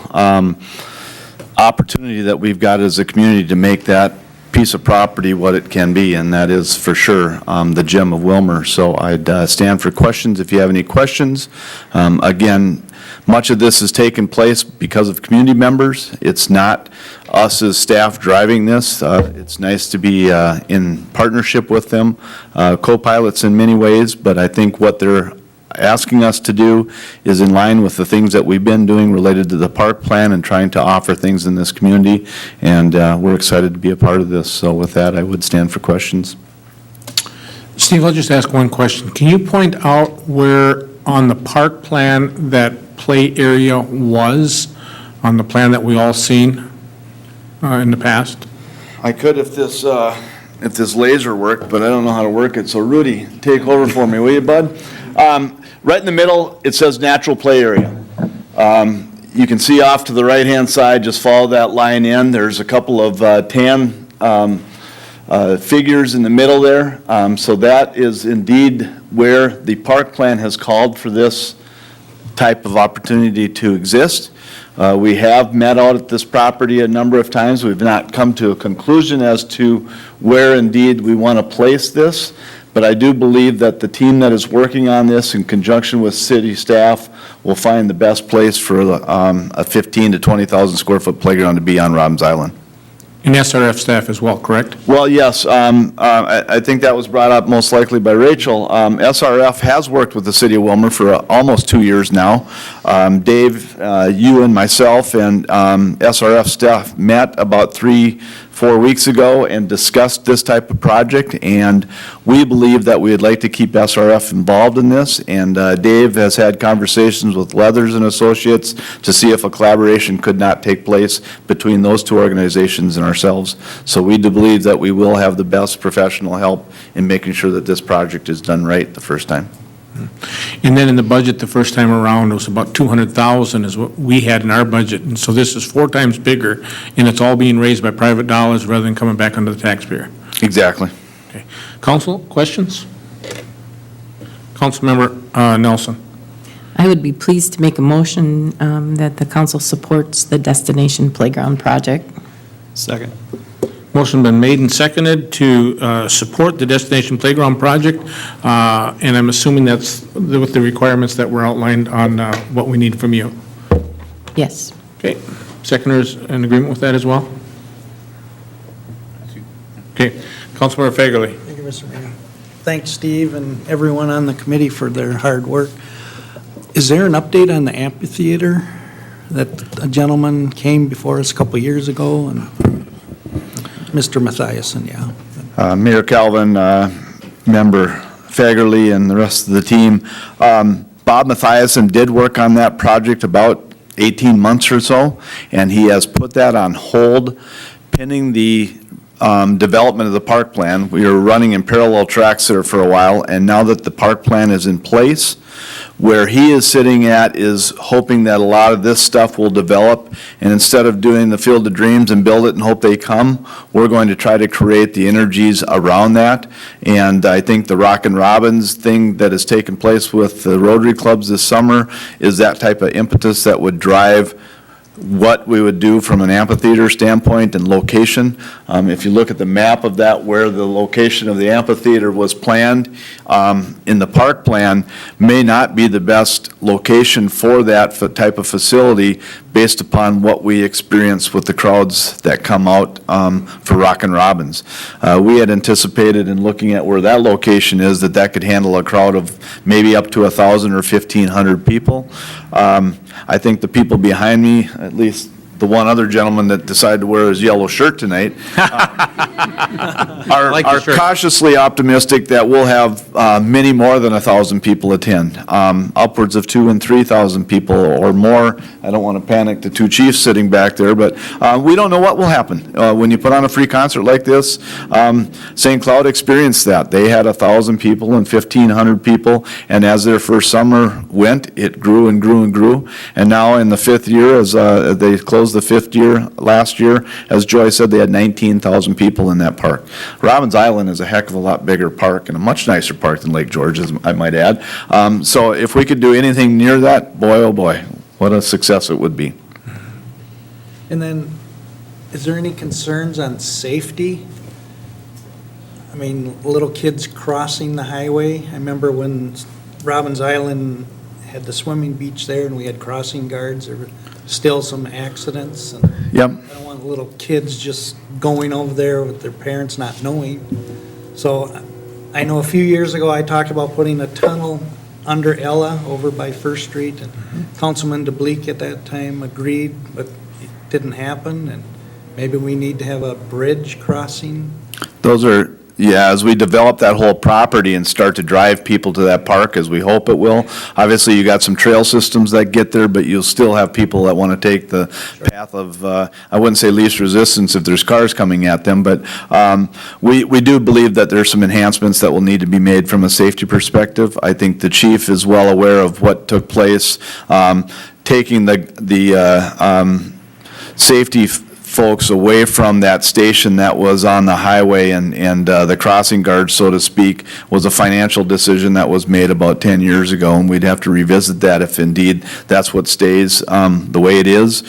opportunity that we've got as a community to make that piece of property what it can be, and that is for sure the gem of Willmar. So I'd stand for questions if you have any questions. Again, much of this has taken place because of community members. It's not us as staff driving this. It's nice to be in partnership with them, co-pilots in many ways, but I think what they're asking us to do is in line with the things that we've been doing related to the park plan and trying to offer things in this community, and we're excited to be a part of this. So with that, I would stand for questions. Steve, I'll just ask one question. Can you point out where on the park plan that play area was on the plan that we all seen in the past? I could if this laser worked, but I don't know how to work it. So Rudy, take over for me, will you, bud? Right in the middle, it says natural play area. You can see off to the right-hand side, just follow that line in. There's a couple of tan figures in the middle there. So that is indeed where the park plan has called for this type of opportunity to exist. We have met out at this property a number of times. We've not come to a conclusion as to where indeed we want to place this, but I do believe that the team that is working on this in conjunction with city staff will find the best place for a 15 to 20,000 square foot playground to be on Robbins Island. And SRF staff as well, correct? Well, yes. I think that was brought up most likely by Rachel. SRF has worked with the city of Willmar for almost 2 years now. Dave, you and myself and SRF staff met about 3-4 weeks ago and discussed this type of project, and we believe that we would like to keep SRF involved in this, and Dave has had conversations with Leathers and Associates to see if a collaboration could not take place between those two organizations and ourselves. So we do believe that we will have the best professional help in making sure that this project is done right the first time. And then in the budget the first time around, it was about 200,000 is what we had in our budget. And so this is 4 times bigger, and it's all being raised by private dollars rather than coming back under the taxpayer. Exactly. Okay. Council, questions? Councilmember Nelson. I would be pleased to make a motion that the council supports the Destination Playground project. Second. Motion been made and seconded to support the Destination Playground project, and I'm assuming that's with the requirements that were outlined on what we need from you. Yes. Okay. Seconders in agreement with that as well? Okay. Councilmember Fagerly. Thank you, Mr. Mayor. Thanks, Steve, and everyone on the committee for their hard work. Is there an update on the amphitheater that a gentleman came before us a couple years ago? And Mr. Mathiasen, yeah. Mayor Calvin, Member Fagerly, and the rest of the team. Bob Mathiasen did work on that project about 18 months or so, and he has put that on hold pending the development of the park plan. We were running in parallel tracks there for a while, and now that the park plan is in place, Where he is sitting at is hoping that a lot of this stuff will develop, and instead of doing the Field of Dreams and build it and hope they come, we're going to try to create the energies around that. And I think the Rockin' Robins thing that has taken place with the Rotary Clubs this summer is that type of impetus that would drive what we would do from an amphitheater standpoint and location. If you look at the map of that, where the location of the amphitheater was planned, in the park plan, may not be the best location for that type of facility based upon what we experience with the crowds that come out for Rockin' Robins. We had anticipated in looking at where that location is that could handle a crowd of maybe up to 1,000 or 1,500 people. I think the people behind me, at least the one other gentleman that decided to wear his yellow shirt tonight, are cautiously optimistic that we'll have many more than 1,000 people attend, upwards of 2,000 and 3,000 people or more. I don't want to panic the two chiefs sitting back there, but we don't know what will happen. When you put on a free concert like this, St. Cloud experienced that. They had 1,000 people and 1,500 people, and as their first summer went, it grew and grew and grew. And now in the fifth year, as they closed the fifth year last year, as Joy said, they had 19,000 people in that park. Robbins Island is a heck of a lot bigger park and a much nicer park than Lake George, as I might add. So if we could do anything near that, boy, oh boy, what a success it would be. And then, is there any concerns on safety? I mean, little kids crossing the highway. I remember when Robbins Island had the swimming beach there and we had crossing guards, there were still some accidents. And Yep. I don't want little kids just going over there with their parents not knowing. So I know a few years ago I talked about putting a tunnel under Ella over by First Street, and Councilman DeBleek at that time agreed, but it didn't happen, and maybe we need to have a bridge crossing. Those are, yeah, as we develop that whole property and start to drive people to that park, as we hope it will, obviously you got some trail systems that get there, but you'll still have people that want to take the path of, I wouldn't say least resistance if there's cars coming at them, but we do believe that there's some enhancements that will need to be made from a safety perspective. I think the chief is well aware of what took place, taking the safety folks away from that station that was on the highway and the crossing guard, so to speak, was a financial decision that was made about 10 years ago, and we'd have to revisit that if indeed that's what stays the way it is.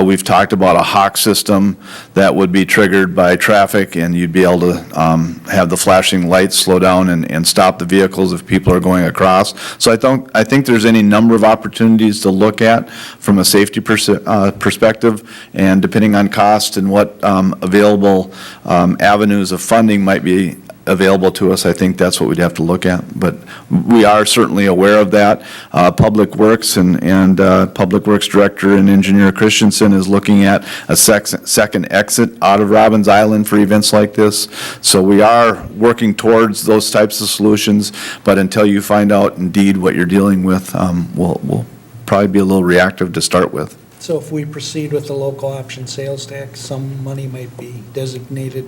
We've talked about a hawk system that would be triggered by traffic, and you'd be able to have the flashing lights slow down and stop the vehicles if people are going across. So I think there's any number of opportunities to look at from a safety perspective, and depending on cost and what available avenues of funding might be available to us, I think that's what we'd have to look at. But we are certainly aware of that. Public Works and Public Works Director and Engineer Christensen is looking at a second exit out of Robbins Island for events like this. So we are working towards those types of solutions, but until you find out indeed what you're dealing with, we'll probably be a little reactive to start with. So if we proceed with the local option sales tax, some money might be designated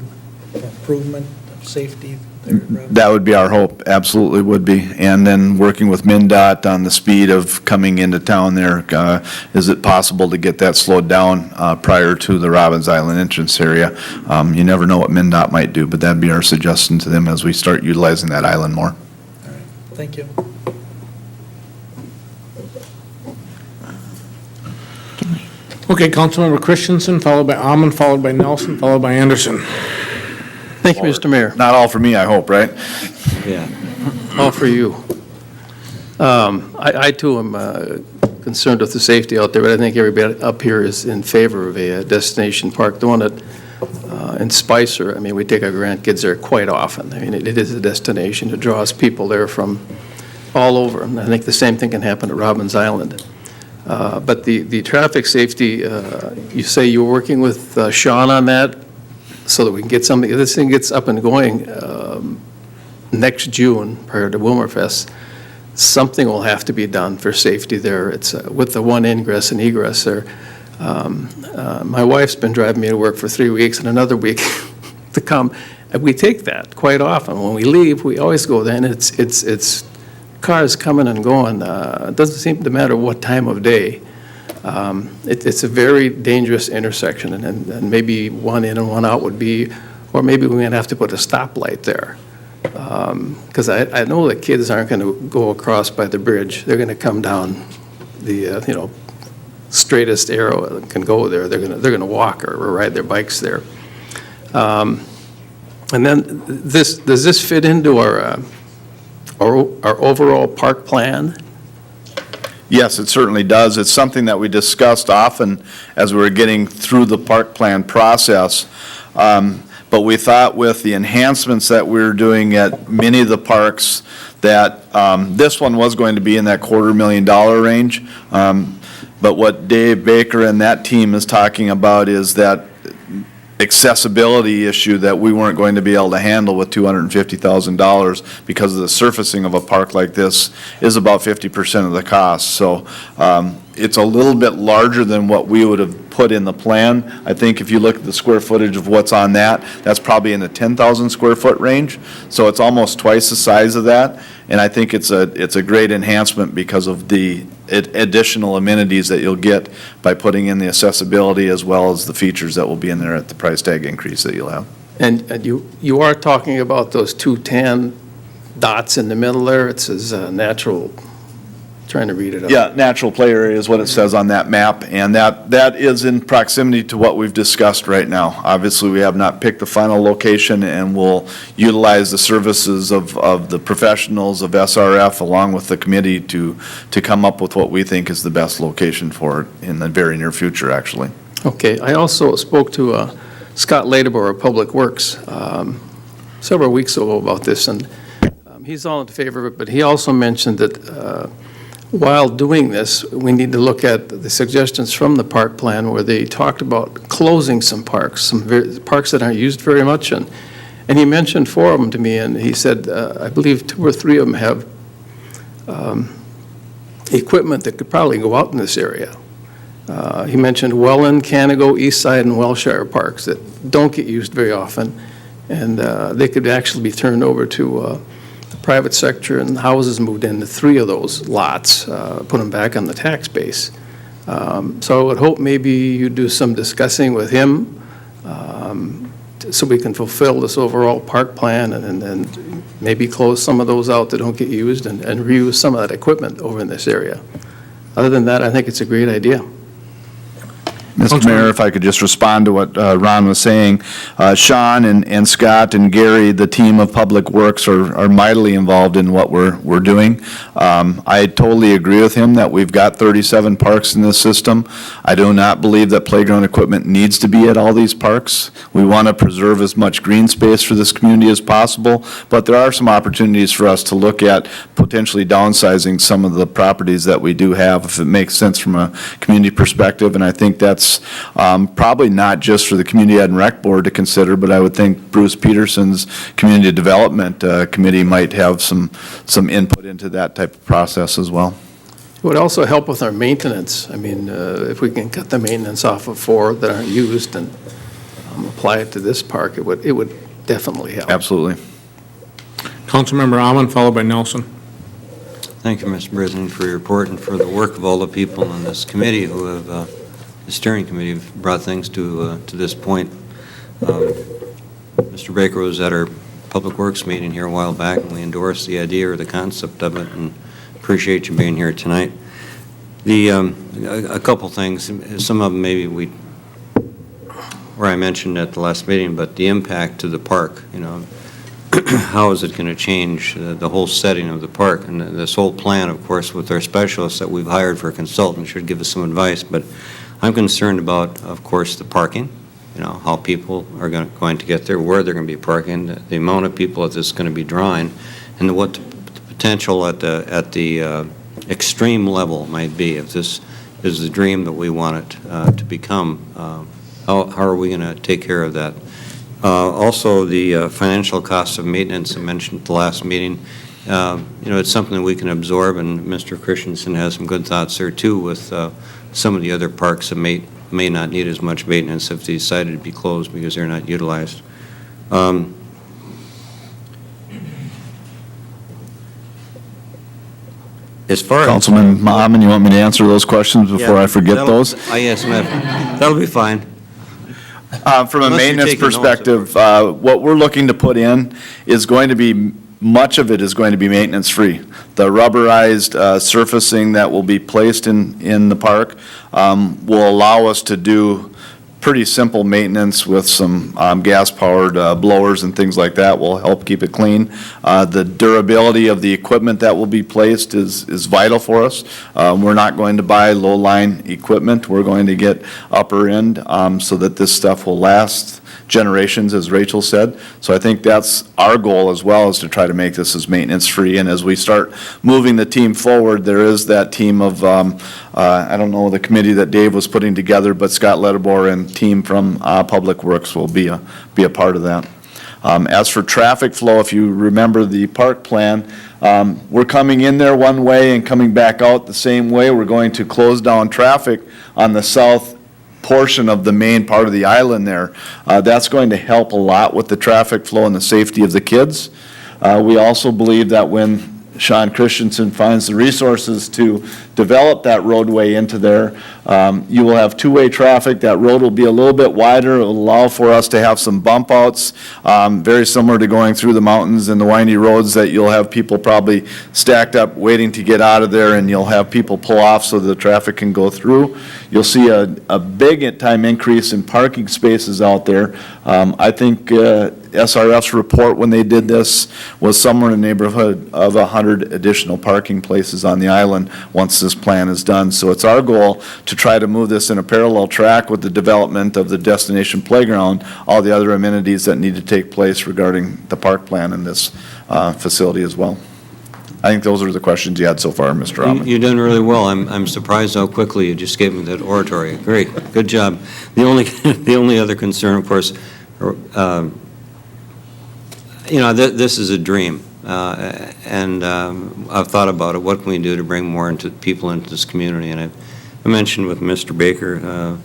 for improvement of safety there at Robbins? That would be our hope, absolutely would be. And then working with MnDOT on the speed of coming into town there, is it possible to get that slowed down prior to the Robbins Island entrance area? You never know what MnDOT might do, but that'd be our suggestion to them as we start utilizing that island more. All right, thank you. Okay, Councilmember Christensen, followed by Amon, followed by Nelson, followed by Anderson. Thank you, Mr. Mayor. Not all for me, I hope, right? Yeah. All for you. I too am concerned with the safety out there, but I think everybody up here is in favor of a destination park. The one in Spicer, I mean, we take our grandkids there quite often. I mean, it is a destination. It draws people there from all over. And I think the same thing can happen at Robbins Island. But the traffic safety, you say you're working with Sean on that so that we can get something, if this thing gets up and going next June prior to Willmar Fest, something will have to be done for safety there. It's with the one ingress and egress there. My wife's been driving me to work for 3 weeks and another week to come. And we take that quite often. When we leave, we always go then. It's cars coming and going. It doesn't seem to matter what time of day. It's a very dangerous intersection, and maybe one in and one out would be, or maybe we're going to have to put a stoplight there. Because I know that kids aren't going to go across by the bridge. They're going to come down the, straightest arrow that can go there. They're going to walk or ride their bikes there. And then does this fit into our overall park plan? Yes, it certainly does. It's something that we discussed often as we were getting through the park plan process. But we thought with the enhancements that we were doing at many of the parks, that this one was going to be in that $250,000 range. But what Dave Baker and that team is talking about is that accessibility issue that we weren't going to be able to handle with $250,000 because of the surfacing of a park like this is about 50% of the cost. So it's a little bit larger than what we would have put in the plan. I think if you look at the square footage of what's on that, that's probably in the 10,000 square foot range. So it's almost twice the size of that. And I think it's a great enhancement because of the additional amenities that you'll get by putting in the accessibility as well as the features that will be in there at the price tag increase that you'll have. And you are talking about those two tan dots in the middle there. It says natural, trying to read it up. Yeah, natural play area is what it says on that map, and that is in proximity to what we've discussed right now. Obviously, we have not picked the final location, and we'll utilize the services of the professionals of SRF along with the committee to come up with what we think is the best location for it in the very near future, actually. Okay, I also spoke to Scott Ladebor of Public Works several weeks ago about this, and he's all in favor of it, but he also mentioned that while doing this, we need to look at the suggestions from the park plan where they talked about closing some parks parks that aren't used very much, and he mentioned 4 of them to me, and he said, I believe 2 or 3 of them have equipment that could probably go out in this area. He mentioned Welland, Canago, Eastside, and Welshire parks that don't get used very often, and they could actually be turned over to the private sector, and houses moved into 3 of those lots, put them back on the tax base. So I would hope maybe you do some discussing with him so we can fulfill this overall park plan and maybe close some of those out that don't get used and reuse some of that equipment over in this area. Other than that, I think it's a great idea. Mr. Mayor, if I could just respond to what Ron was saying. Sean and Scott and Gary, the team of Public Works, are mightily involved in what we're doing. I totally agree with him that we've got 37 parks in this system. I do not believe that playground equipment needs to be at all these parks. We want to preserve as much green space for this community as possible, but there are some opportunities for us to look at potentially downsizing some of the properties that we do have, if it makes sense from a community perspective, and I think that's probably not just for the Community Ed and Rec Board to consider, but I would think Bruce Peterson's Community Development Committee might have some input into that type of process as well. It would also help with our maintenance. I mean, if we can cut the maintenance off of 4 that aren't used and apply it to this park, it would definitely help. Absolutely. Councilmember Allen, followed by Nelson. Thank you, Mr. President, for your report and for the work of all the people in this committee who have, the steering committee, have brought things to this point. Mr. Baker was at our Public Works meeting here a while back, and we endorsed the idea or the concept of it, and appreciate you being here tonight. A couple things, some of them maybe I mentioned at the last meeting, but the impact to the park, how is it going to change the whole setting of the park? And this whole plan, of course, with our specialists that we've hired for a consultant should give us some advice, but I'm concerned about, of course, the parking, how people are going to get there, where they're going to be parking, the amount of people that this is going to be drawing, and what the potential at the extreme level might be. If this is the dream that we want it to become, how are we going to take care of that? Also, the financial costs of maintenance I mentioned at the last meeting. It's something that we can absorb, and Mr. Christensen has some good thoughts there too with some of the other parks that may not need as much maintenance if they decided to be closed because they're not utilized. As far as... Councilman Mohammed, you want me to answer those questions before I forget those? Yes, ma'am. That'll be fine. From a Unless you're maintenance taking notes, perspective, what we're looking to put in is going to be, much of it is going to be maintenance-free. The rubberized surfacing that will be placed in the park will allow us to do pretty simple maintenance with some gas-powered blowers and things like that will help keep it clean. The durability of the equipment that will be placed is vital for us. We're not going to buy low-line equipment. We're going to get upper end so that this stuff will last generations, as Rachel said. So I think that's our goal as well, is to try to make this as maintenance-free. And as we start moving the team forward, there is that team of, I don't know the committee that Dave was putting together, but Scott Ledebor and team from Public Works will be a part of that. As for traffic flow, if you remember the park plan, we're coming in there one way and coming back out the same way. We're going to close down traffic on the south portion of the main part of the island there. That's going to help a lot with the traffic flow and the safety of the kids. We also believe that when Sean Christensen finds the resources to develop that roadway into there, you will have two-way traffic. That road will be a little bit wider. It will allow for us to have some bump outs, very similar to going through the mountains and the windy roads, that you'll have people probably stacked up waiting to get out of there, and you'll have people pull off so the traffic can go through. You'll see a big time increase in parking spaces out there. I think SRF's report when they did this was somewhere in the neighborhood of 100 additional parking places on the island once this plan is done. So it's our goal to try to move this in a parallel track with the development of the destination playground, all the other amenities that need to take place regarding the park plan in this facility as well. I think those are the questions you had so far, Mr. Rahman. You've done really well. I'm surprised how quickly you just gave me that oratory. Great, good job. The only other concern, of course, this is a dream, and I've thought about it. What can we do to bring more people into this community? And I mentioned with Mr. Baker,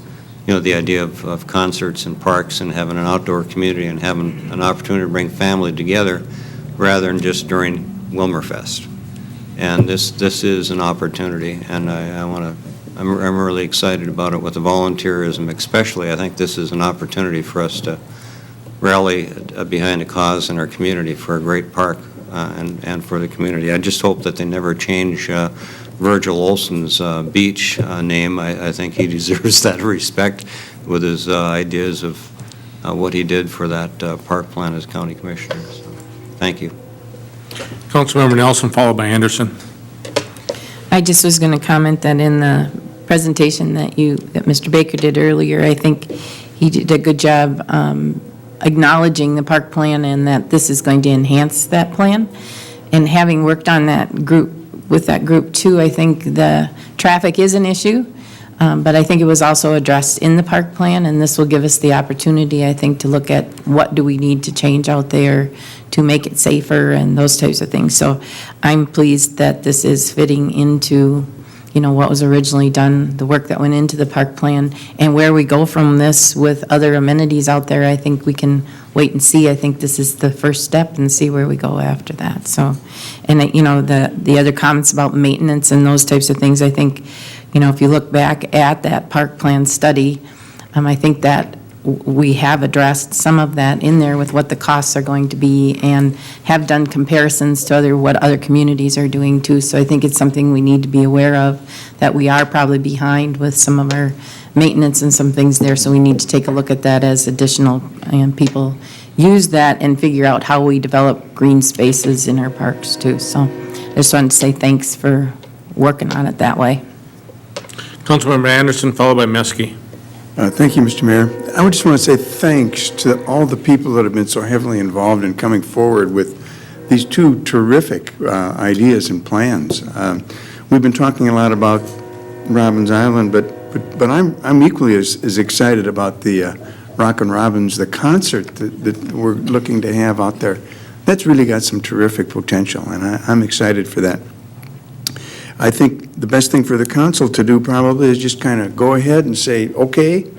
the idea of concerts and parks and having an outdoor community and having an opportunity to bring family together rather than just during Willmar Fest. And this is an opportunity, and I'm really excited about it with the volunteerism especially. I think this is an opportunity for us to rally behind a cause in our community for a great park and for the community. I just hope that they never change Virgil Olson's beach name. I think he deserves that respect with his ideas of what he did for that park plan as county commissioner. So, thank you. Councilmember Nelson, followed by Anderson. I just was going to comment that in the presentation that Mr. Baker did earlier, I think he did a good job acknowledging the park plan and that this is going to enhance that plan. And having worked on that group, with that group too, I think the traffic is an issue, but I think it was also addressed in the park plan, and this will give us the opportunity, I think, to look at what do we need to change out there to make it safer and those types of things. So I'm pleased that this is fitting into what was originally done, the work that went into the park plan, and where we go from this with other amenities out there. I think we can wait and see. I think this is the first step and see where we go after that. So, and the other comments about maintenance and those types of things, I think, if you look back at that park plan study, I think that we have addressed some of that in there with what the costs are going to be and have done comparisons to what other communities are doing too. So I think it's something we need to be aware of, that we are probably behind with some of our maintenance and some things there. So we need to take a look at that as additional, and people use that and figure out how we develop green spaces in our parks too. So I just wanted to say thanks for working on it that way. Councilmember Anderson, followed by Meske. Thank you, Mr. Mayor. I just want to say thanks to all the people that have been so heavily involved in coming forward with these two terrific ideas and plans. We've been talking a lot about Robbins Island, but I'm equally as excited about the Rockin' Robbins, the concert that we're looking to have out there. That's really got some terrific potential, and I'm excited for that. I think the best thing for the council to do probably is just kind of go ahead and say, okay,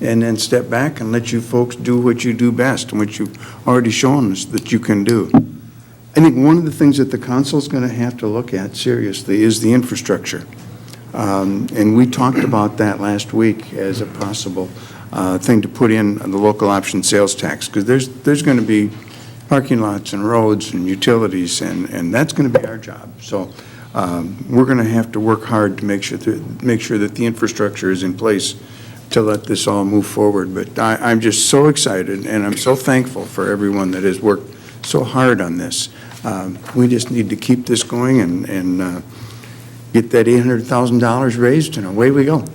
and then step back and let you folks do what you do best and what you've already shown us that you can do. I think one of the things that the council's going to have to look at seriously is the infrastructure. And we talked about that last week as a possible thing to put in the local option sales tax, because there's going to be parking lots and roads and utilities, and that's going to be our job. So we're going to have to work hard to make sure that the infrastructure is in place to let this all move forward. But I'm just so excited, and I'm so thankful for everyone that has worked so hard on this. We just need to keep this going and get that $800,000 raised, and away we go.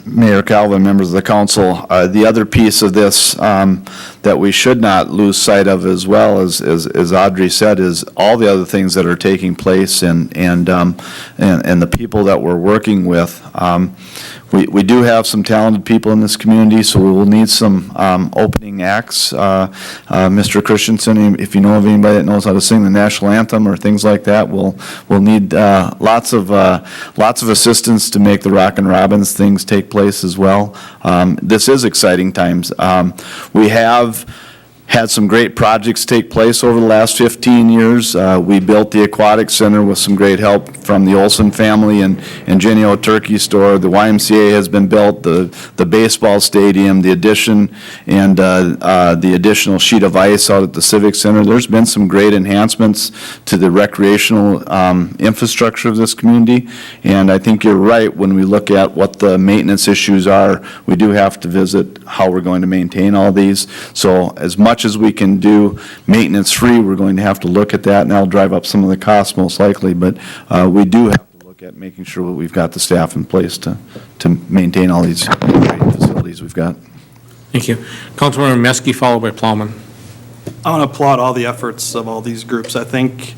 Mayor Calvin, members of the council, the other piece of this that we should not lose sight of as well, as Audrey said, is all the other things that are taking place and the people that we're working with. We do have some talented people in this community, so we will need some opening acts. Mr. Christensen, if you know of anybody that knows how to sing the national anthem or things like that, we'll need lots of assistance to make the Rockin' Robins things take place as well. This is exciting times. We have had some great projects take place over the last 15 years. We built the Aquatic Center with some great help from the Olson family and Jenny O Turkey Store. The YMCA has been built, the baseball stadium, the addition, and the additional sheet of ice out at the Civic Center. There's been some great enhancements to the recreational infrastructure of this community, and I think you're right when we look at what the maintenance issues are. We do have to visit how we're going to maintain all these. So as much as we can do maintenance-free, we're going to have to look at that, and that'll drive up some of the costs most likely. But we do have to look at making sure that we've got the staff in place to maintain all these great facilities we've got. Thank you. Councilmember Meske, followed by Plowman. I want to applaud all the efforts of all these groups. I think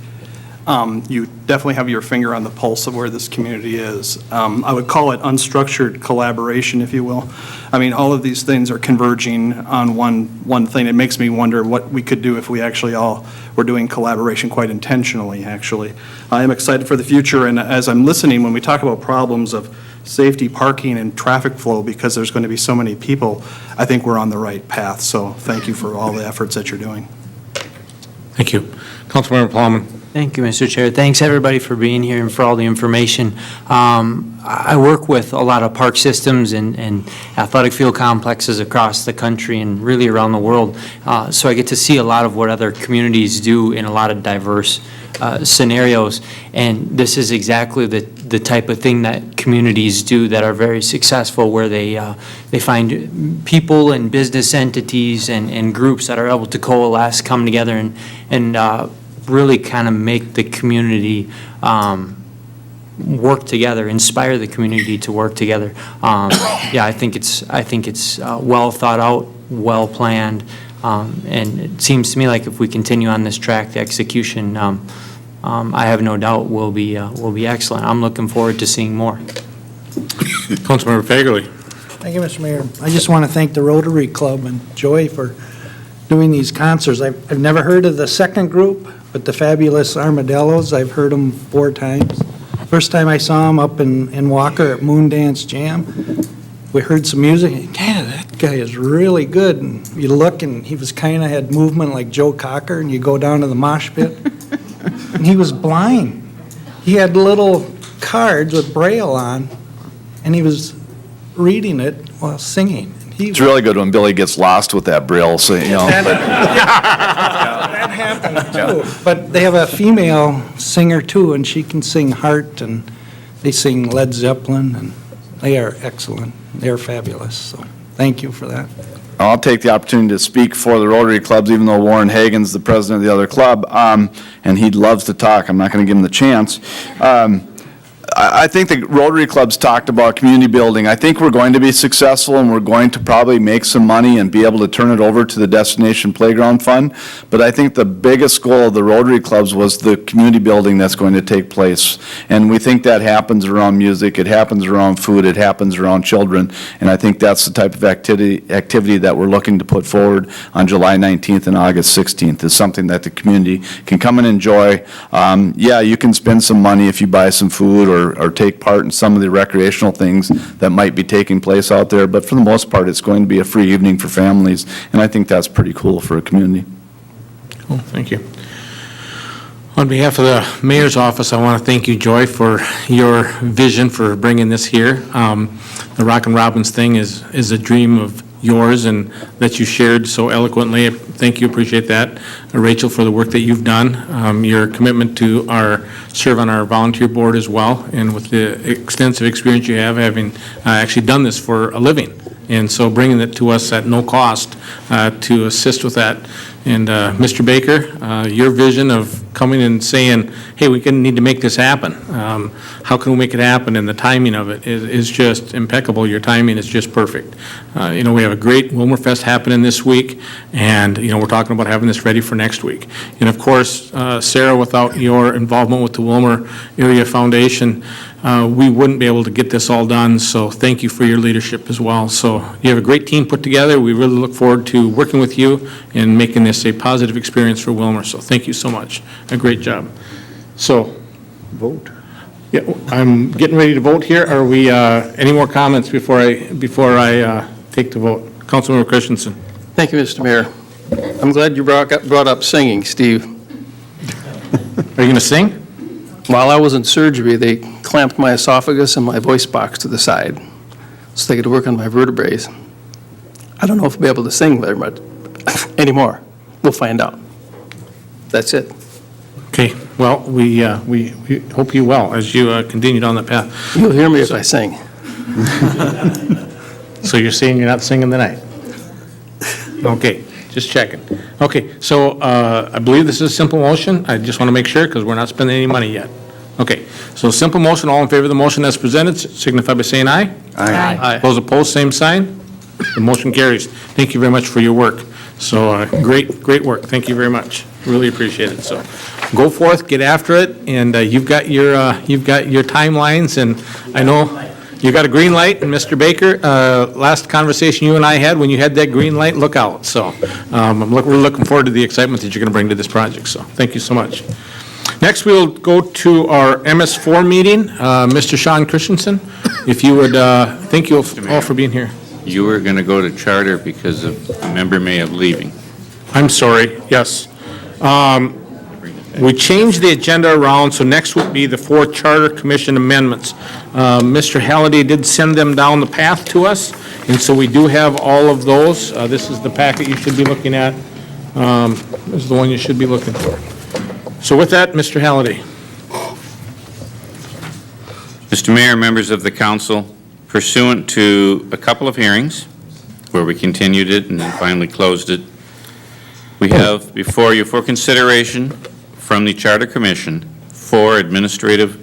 you definitely have your finger on the pulse of where this community is. I would call it unstructured collaboration, if you will. I mean, all of these things are converging on one thing. It makes me wonder what we could do if we actually all were doing collaboration quite intentionally, actually. I am excited for the future, and as I'm listening, when we talk about problems of safety, parking, and traffic flow, because there's going to be so many people, I think we're on the right path. So thank you for all the efforts that you're doing. Thank you. Councilmember Plowman. Thank you, Mr. Chair. Thanks, everybody, for being here and for all the information. I work with a lot of park systems and athletic field complexes across the country and really around the world, so I get to see a lot of what other communities do in a lot of diverse scenarios, and this is exactly the type of thing that communities do that are very successful, where they find people and business entities and groups that are able to coalesce, come together, and really kind of make the community work together, inspire the community to work together. Yeah, I think it's well thought out, well planned, and it seems to me like if we continue on this track, the execution, I have no doubt will be excellent. I'm looking forward to seeing more. Councilmember Fagerly. Thank you, Mr. Mayor. I just want to thank the Rotary Club and Joy for doing these concerts. I've never heard of the second group, but the Fabulous Armadillos, I've heard them 4 times. First time I saw them up in Walker at Moondance Jam, we heard some music, and yeah, that guy is really good. And you look, and he was kind of had movement like Joe Cocker, and you go down to the mosh pit, and he was blind. He had little cards with Braille on, and he was reading it while singing. It's really good when Billy gets lost with that Braille, so, you know. That happens too. But they have a female singer too, and she can sing Heart, and they sing Led Zeppelin, and they are excellent. They're fabulous. So thank you for that. I'll take the opportunity to speak for the Rotary clubs, even though Warren Hagan's the president of the other club, and he loves to talk. I'm not going to give him the chance. I think the Rotary clubs talked about community building. I think we're going to be successful, and we're going to probably make some money and be able to turn it over to the Destination Playground Fund. But I think the biggest goal of the Rotary clubs was the community building that's going to take place. And we think that happens around music, it happens around food, it happens around children. And I think that's the type of activity that we're looking to put forward on July 19th and August 16th, is something that the community can come and enjoy. Yeah, you can spend some money if you buy some food or take part in some of the recreational things that might be taking place out there, but for the most part, it's going to be a free evening for families, and I think that's pretty cool for a community. Oh, thank you. On behalf of the mayor's office, I want to thank you, Joy, for your vision for bringing this here. The Rockin' Robbins thing is a dream of yours and that you shared so eloquently. Thank you, appreciate that. Rachel, for the work that you've done, your commitment to serve on our volunteer board as well, and with the extensive experience you have, having actually done this for a living. And so bringing it to us at no cost to assist with that. And Mr. Baker, your vision of coming and saying, hey, we need to make this happen. How can we make it happen? And the timing of it is just impeccable. Your timing is just perfect. We have a great Willmar Fest happening this week, and, we're talking about having this ready for next week. And of course, Sarah, without your involvement with the Willmar Area Foundation, we wouldn't be able to get this all done, so thank you for your leadership as well. So you have a great team put together. We really look forward to working with you and making this a positive experience for Willmar, so thank you so much. A great job. So, Vote. yeah, I'm getting ready to vote here. Are we, any more comments before I take the vote? Councilmember Christensen. Thank you, Mr. Mayor. I'm glad you brought up singing, Steve. Are you going to sing? While I was in surgery, they clamped my esophagus and my voice box to the side so they could work on my vertebrae. I don't know if I'll be able to sing very much anymore. We'll find out. That's it. Okay, well, we hope you well as you continue down that path. You'll hear me if I sing. So you're saying you're not singing tonight? Okay, just checking. Okay, so I believe this is a simple motion. I just want to make sure because we're not spending any money yet. Okay, so simple motion, all in favor of the motion as presented, signify by saying aye. Aye. Those opposed, same sign. The motion carries. Thank you very much for your work. So great work. Thank you very much. Really appreciate it. So go forth, get after it, and you've got your timelines, and I know you got a green light. And Mr. Baker, last conversation you and I had, when you had that green light, look out. So we're looking forward to the excitement that you're going to bring to this project. So thank you so much. Next, we'll go to our MS4 meeting. Mr. Sean Christensen, if you would, thank you all for being here. You were going to go to charter because of a member may have leaving. I'm sorry, yes. We changed the agenda around, so next would be the 4 Charter Commission amendments. Mr. Halliday did send them down the path to us, and so we do have all of those. This is the packet you should be looking at. This is the one you should be looking for. So with that, Mr. Halliday. Mr. Mayor, members of the council, pursuant to a couple of hearings where we continued it and then finally closed it, we have before you for consideration from the Charter Commission 4 administrative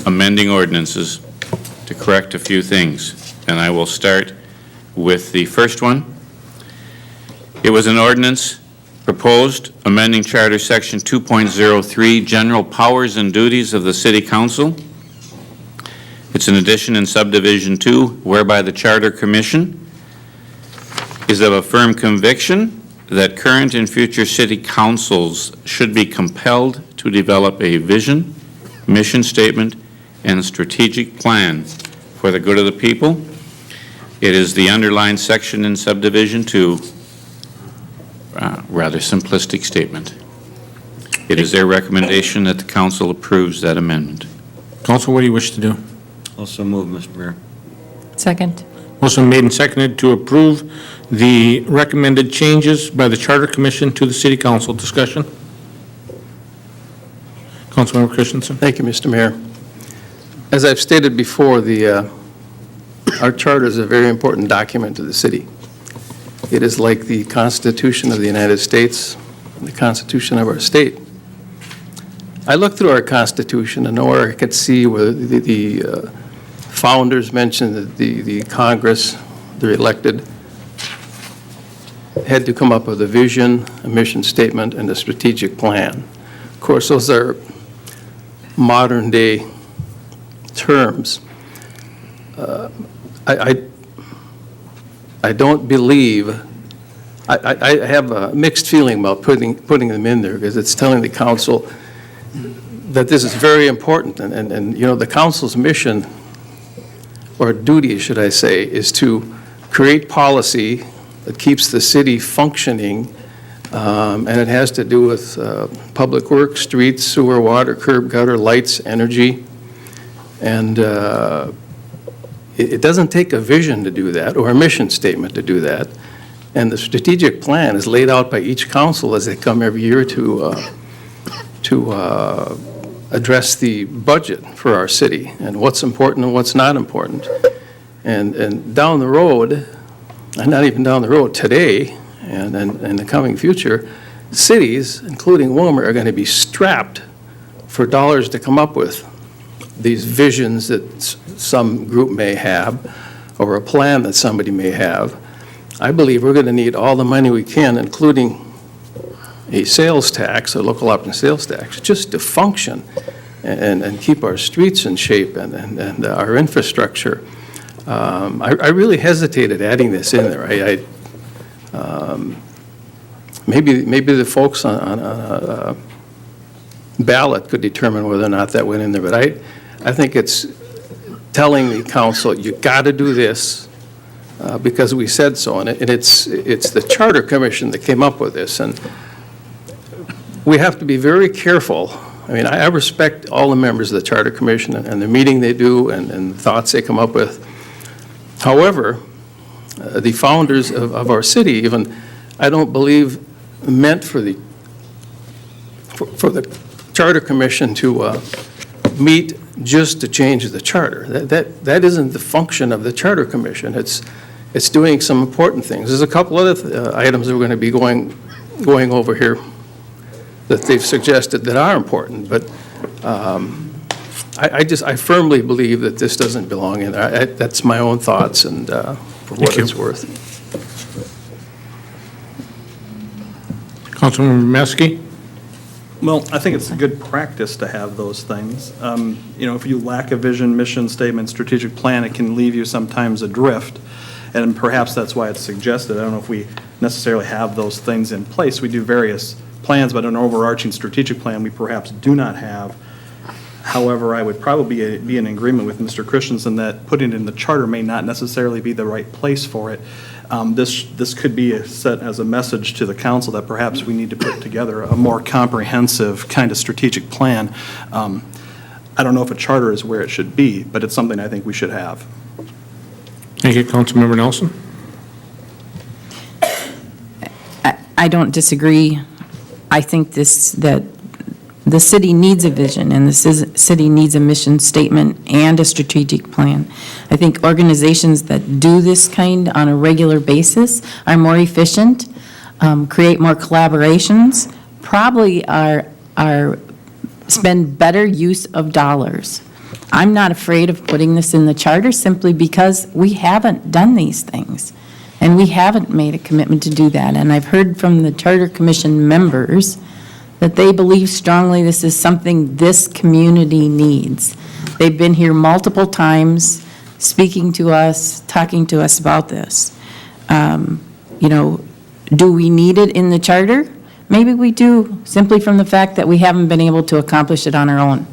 amending ordinances to correct a few things. And I will start with the first one. It was an ordinance proposed amending Charter Section 2.03, General Powers and Duties of the City Council. It's an addition in Subdivision 2, whereby the Charter Commission is of a firm conviction that current and future city councils should be compelled to develop a vision, mission statement, and strategic plan for the good of the people. It is the underlined section in Subdivision 2, rather simplistic statement. It is their recommendation that the council approves that amendment. Council, what do you wish to do? Also move, Mr. Mayor. Second. Motion made and seconded to approve the recommended changes by the Charter Commission to the City Council. Discussion? Councilmember Christensen. Thank you, Mr. Mayor. As I've stated before, our charter is a very important document to the city. It is like the Constitution of the United States and the Constitution of our state. I looked through our Constitution and nowhere I could see where the founders mentioned that the Congress, they're elected, had to come up with a vision, a mission statement, and a strategic plan. Of course, those are modern-day terms. I don't believe, I have a mixed feeling about putting them in there because it's telling the council that this is very important. And you know, the council's mission, or duty, should I say, is to create policy that keeps the city functioning and it has to do with public works, streets, sewer, water, curb, gutter, lights, energy. And it doesn't take a vision to do that, or a mission statement to do that. And the strategic plan is laid out by each council as they come every year to address the budget for our city and what's important and what's not important. And down the road, and not even down the road, today and in the coming future, cities, including Willmar, are going to be strapped for dollars to come up with these visions that some group may have, or a plan that somebody may have. I believe we're going to need all the money we can, including a sales tax, a local option sales tax, just to function and keep our streets in shape and our infrastructure. I really hesitated adding this in there. Maybe the folks on a ballot could determine whether or not that went in there, but I think it's telling the council, you got to do this because we said so, and it's the Charter Commission that came up with this, and we have to be very careful. I mean, I respect all the members of the Charter Commission and the meeting they do and the thoughts they come up with. However, the founders of our city even, I don't believe, meant for the Charter Commission to meet just to change the charter. That isn't the function of the Charter Commission. It's doing some important things. There's a couple other items that we're going to be going over here that they've suggested that are important, but I firmly believe that this doesn't belong in there. That's my own thoughts, and for what it's worth. Councilmember Maskey? Well, I think it's a good practice to have those things. If you lack a vision, mission statement, strategic plan, it can leave you sometimes adrift, and perhaps that's why it's suggested. I don't know if we necessarily have those things in place. We do various plans, but an overarching strategic plan we perhaps do not have. However, I would probably be in agreement with Mr. Christensen that putting it in the charter may not necessarily be the right place for it. This could be set as a message to the council that perhaps we need to put together a more comprehensive kind of strategic plan. I don't know if a charter is where it should be, but it's something I think we should have. Thank you, Councilmember Nelson. I don't disagree. I think that the city needs a vision, and the city needs a mission statement and a strategic plan. I think organizations that do this kind on a regular basis are more efficient, create more collaborations, probably are spend better use of dollars. I'm not afraid of putting this in the charter simply because we haven't done these things, and we haven't made a commitment to do that. And I've heard from the Charter Commission members that they believe strongly this is something this community needs. They've been here multiple times, speaking to us, talking to us about this. Do we need it in the charter? Maybe we do, simply from the fact that we haven't been able to accomplish it on our own.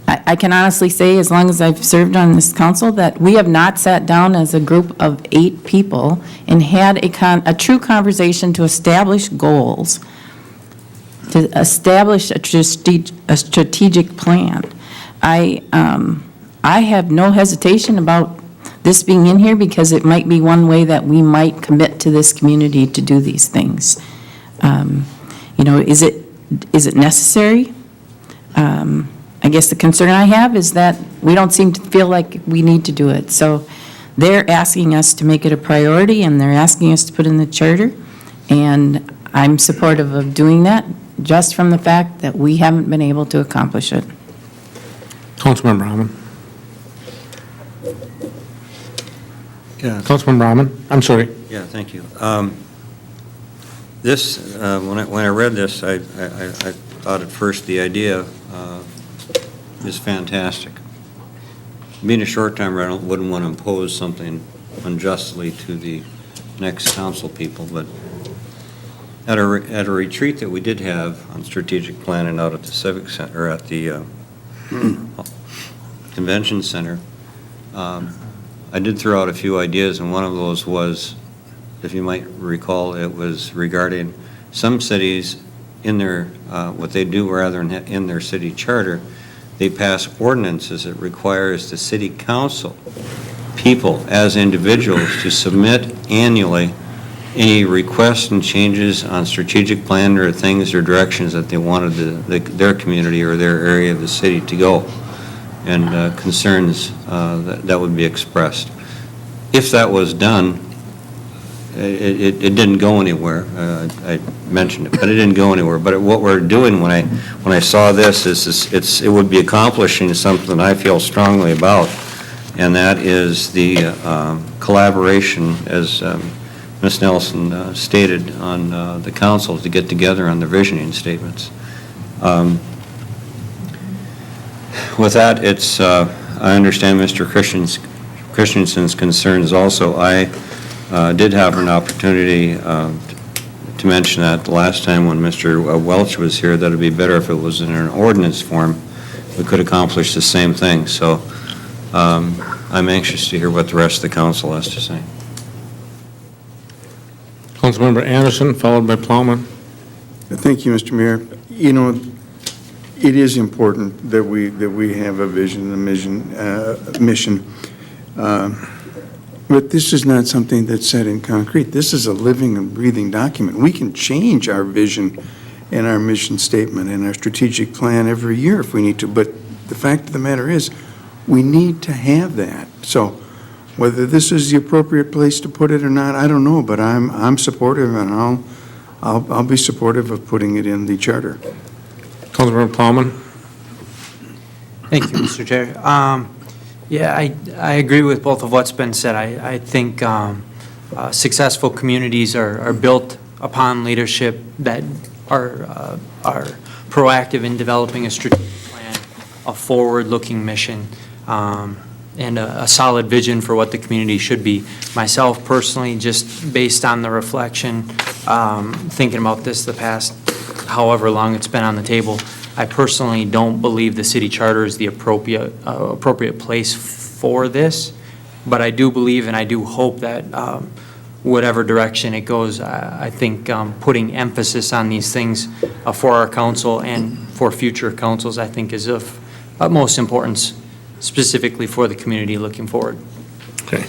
I can honestly say, as long as I've served on this council, that we have not sat down as a group of 8 people and had a true conversation to establish goals, to establish a strategic plan. I have no hesitation about this being in here because it might be one way that we might commit to this community to do these things. Is it necessary? I guess the concern I have is that we don't seem to feel like we need to do it. So they're asking us to make it a priority, and they're asking us to put in the charter, and I'm supportive of doing that, just from the fact that we haven't been able to accomplish it. Councilmember Rahman. Yeah. Councilmember Rahman, I'm sorry. Yeah, thank you. When I read this, I thought at first the idea is fantastic. Being a short-time rental, wouldn't want to impose something unjustly to the next council people, but at a retreat that we did have on strategic planning out at the Civic Center, or at the Convention Center, I did throw out a few ideas, and one of those was, if you might recall, it was regarding some cities, in their, what they do rather than in their city charter, they pass ordinances that requires the city council, people as individuals, to submit annually any requests and changes on strategic plan or things or directions that they wanted their community or their area of the city to go, and concerns that would be expressed. If that was done, it didn't go anywhere. I mentioned it, but it didn't go anywhere. But what we're doing when I saw this is it would be accomplishing something I feel strongly about, and that is the collaboration, as Ms. Nelson stated, on the council to get together on the visioning statements. With that, I understand Mr. Christensen's concerns also. I did have an opportunity to mention that the last time when Mr. Welch was here, that it'd be better if it was in an ordinance form. We could accomplish the same thing. So I'm anxious to hear what the rest of the council has to say. Councilmember Anderson, followed by Plowman. Thank you, Mr. Mayor. You know, it is important that we have a vision, a mission. But this is not something that's set in concrete. This is a living and breathing document. We can change our vision and our mission statement and our strategic plan every year if we need to. But the fact of the matter is, we need to have that. So whether this is the appropriate place to put it or not, I don't know. But I'm supportive, and I'll be supportive of putting it in the charter. Councilmember Plowman. Thank you, Mr. Chair. Yeah, I agree with both of what's been said. I think successful communities are built upon leadership that are proactive in developing a strategic plan, a forward-looking mission, and a solid vision for what the community should be. Myself personally, just based on the reflection, thinking about this the past however long it's been on the table, I personally don't believe the city charter is the appropriate place for this, but I do believe and I do hope that whatever direction it goes, I think putting emphasis on these things for our council and for future councils, I think is of utmost importance, specifically for the community looking forward. Okay.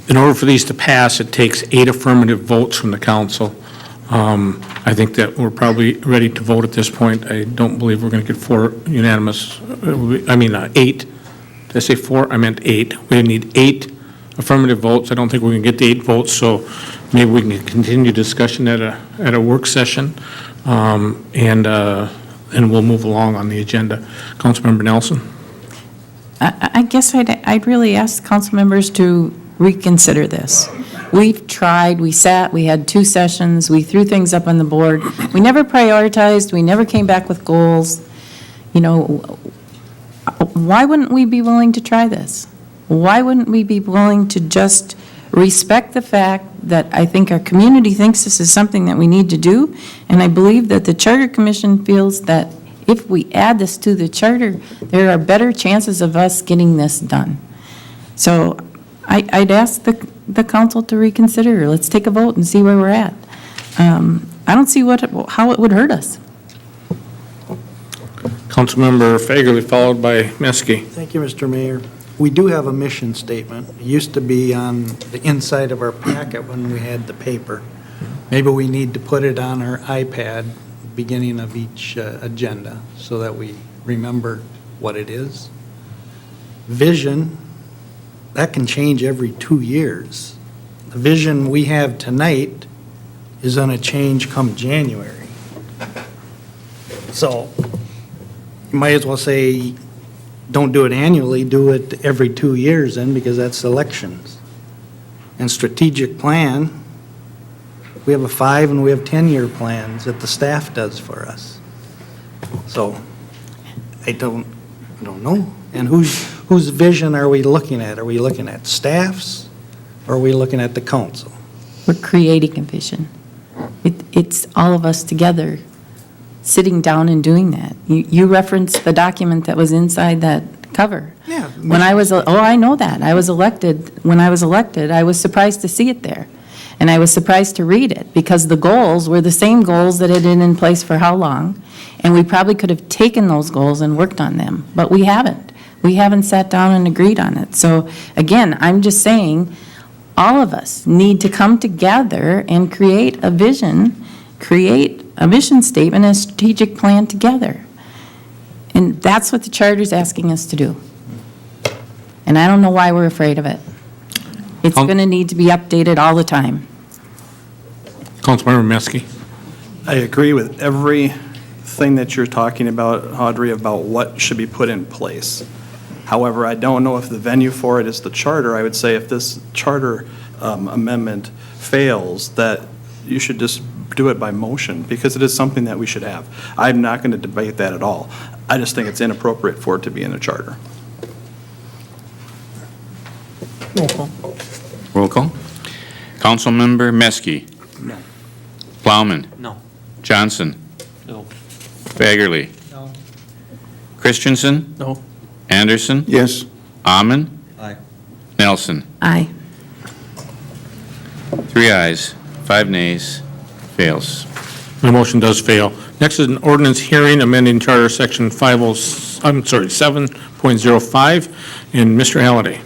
In order for these to pass, it takes 8 affirmative votes from the council. I think that we're probably ready to vote at this point. I don't believe we're going to get 4 unanimous, 8. Did I say 4? I meant 8. We need 8 affirmative votes. I don't think we're going to get the 8 votes, so maybe we can continue discussion at a work session, and we'll move along on the agenda. Councilmember Nelson? I guess I'd really ask council members to reconsider this. We've tried, we sat, we had 2 sessions, we threw things up on the board. We never prioritized, we never came back with goals. You know, why wouldn't we be willing to try this? Why wouldn't we be willing to just respect the fact that I think our community thinks this is something that we need to do, and I believe that the Charter Commission feels that if we add this to the charter, there are better chances of us getting this done. So I'd ask the council to reconsider. Let's take a vote and see where we're at. I don't see how it would hurt us. Councilmember Fagerly, followed by Meske. Thank you, Mr. Mayor. We do have a mission statement. It used to be on the inside of our packet when we had the paper. Maybe we need to put it on our iPad beginning of each agenda so that we remember what it is. Vision, that can change every 2 years. The vision we have tonight is going to change come January. So you might as well say, don't do it annually, do it every 2 years then, because that's elections. And strategic plan, we have a 5 and we have 10-year plans that the staff does for us. So I don't know. And whose vision are we looking at? Are we looking at staff's, or are we looking at the council? We're creating a vision. It's all of us together sitting down and doing that. You referenced the document that was inside that cover. Yeah. When I was, I know that. I was elected. When I was elected, I was surprised to see it there. And I was surprised to read it, because the goals were the same goals that had been in place for how long? And we probably could have taken those goals and worked on them, but we haven't. We haven't sat down and agreed on it. So again, I'm just saying, all of us need to come together and create a vision, create a mission statement, a strategic plan together. And that's what the charter's asking us to do. And I don't know why we're afraid of it. It's going to need to be updated all the time. Councilmember Meske. I agree with everything that you're talking about, Audrey, about what should be put in place. However, I don't know if the venue for it is the charter. I would say if this charter amendment fails, that you should just do it by motion, because it is something that we should have. I'm not going to debate that at all. I just think it's inappropriate for it to be in a charter. Roll call. Roll call. Councilmember Meske. No. Plowman. No. Johnson. No. Fagerly. No. Christensen. No. Anderson. Yes. Amon. Aye. Nelson. Aye. 3 ayes, 5 nays, fails. The motion does fail. Next is an ordinance hearing amending Charter Section 7.05. And Mr. Halliday.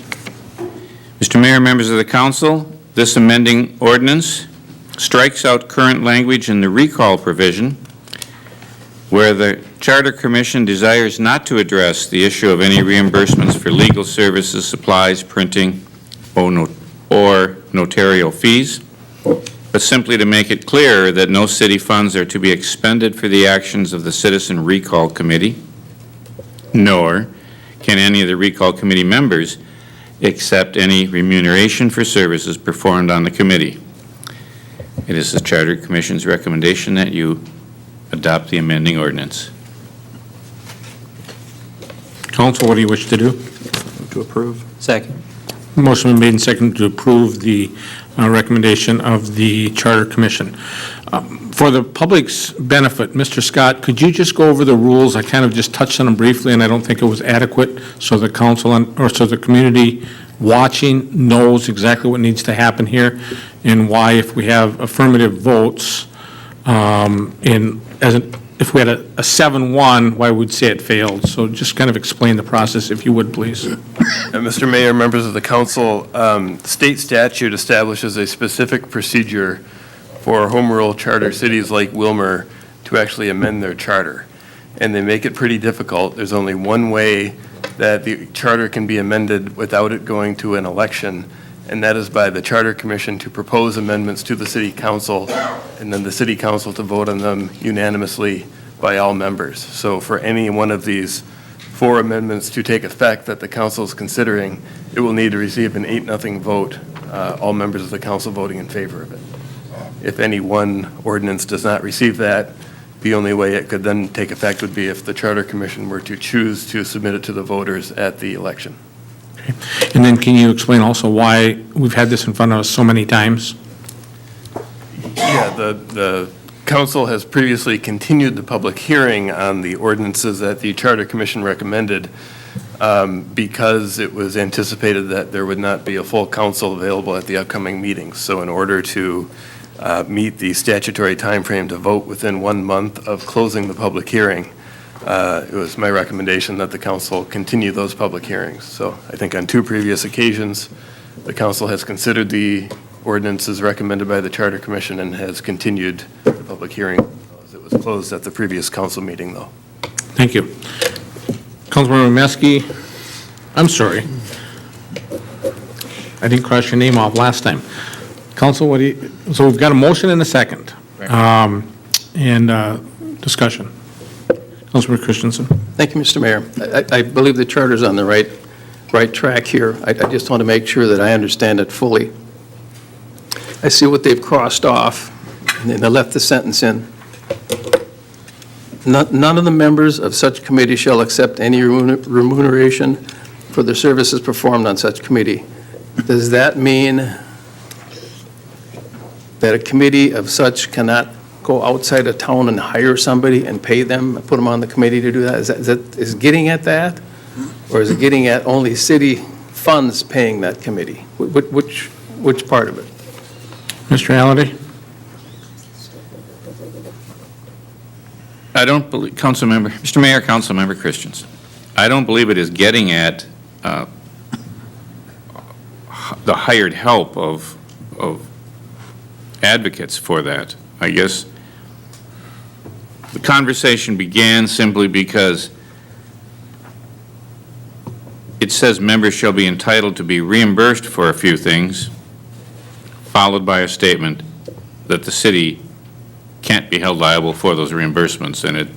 Mr. Mayor, members of the council, this amending ordinance strikes out current language in the recall provision where the Charter Commission desires not to address the issue of any reimbursements for legal services, supplies, printing, or notarial fees, but simply to make it clear that no city funds are to be expended for the actions of the Citizen Recall Committee, nor can any of the Recall Committee members accept any remuneration for services performed on the committee. It is the Charter Commission's recommendation that you adopt the amending ordinance. Council, what do you wish to do? To approve. Second. Motion been made and seconded to approve the recommendation of the Charter Commission. For the public's benefit, Mr. Scott, could you just go over the rules? I kind of just touched on them briefly, and I don't think it was adequate, so the council or so the community watching knows exactly what needs to happen here and why, if we have affirmative votes, if we had a 7-1, why we'd say it failed. So just kind of explain the process, if you would, please. Mr. Mayor, members of the council, state statute establishes a specific procedure for home rule charter cities like Willmar to actually amend their charter. And they make it pretty difficult. There's only one way that the charter can be amended without it going to an election, and that is by the Charter Commission to propose amendments to the City Council, and then the City Council to vote on them unanimously by all members. So for any one of these 4 amendments to take effect that the council is considering, it will need to receive an 8-0 vote, all members of the council voting in favor of it. If any one ordinance does not receive that, the only way it could then take effect would be if the Charter Commission were to choose to submit it to the voters at the election. Okay. And then can you explain also why we've had this in front of us so many times? Yeah, the council has previously continued the public hearing on the ordinances that the Charter Commission recommended because it was anticipated that there would not be a full council available at the upcoming meetings. So in order to meet the statutory timeframe to vote within 1 month of closing the public hearing, it was my recommendation that the council continue those public hearings. So I think on 2 previous occasions, the council has considered the ordinances recommended by the Charter Commission and has continued the public hearing as it was closed at the previous council meeting, though. Thank you. Councilmember Meske, I'm sorry. I didn't cross your name off last time. Council, what do you, so we've got a motion and a second. Discussion. Councilmember Christensen. Thank you, Mr. Mayor. I believe the charter's on the right track here. I just want to make sure that I understand it fully. I see what they've crossed off, and then they left the sentence in. None of the members of such committee shall accept any remuneration for the services performed on such committee. Does that mean that a committee of such cannot go outside of town and hire somebody and pay them, put them on the committee to do that? Is it getting at that? Or is it getting at only city funds paying that committee? Which part of it? Mr. Halliday? I don't believe, Mr. Mayor, Councilmember Christensen, I don't believe it is getting at the hired help of advocates for that. I guess the conversation began simply because it says members shall be entitled to be reimbursed for a few things, followed by a statement that the city can't be held liable for those reimbursements, and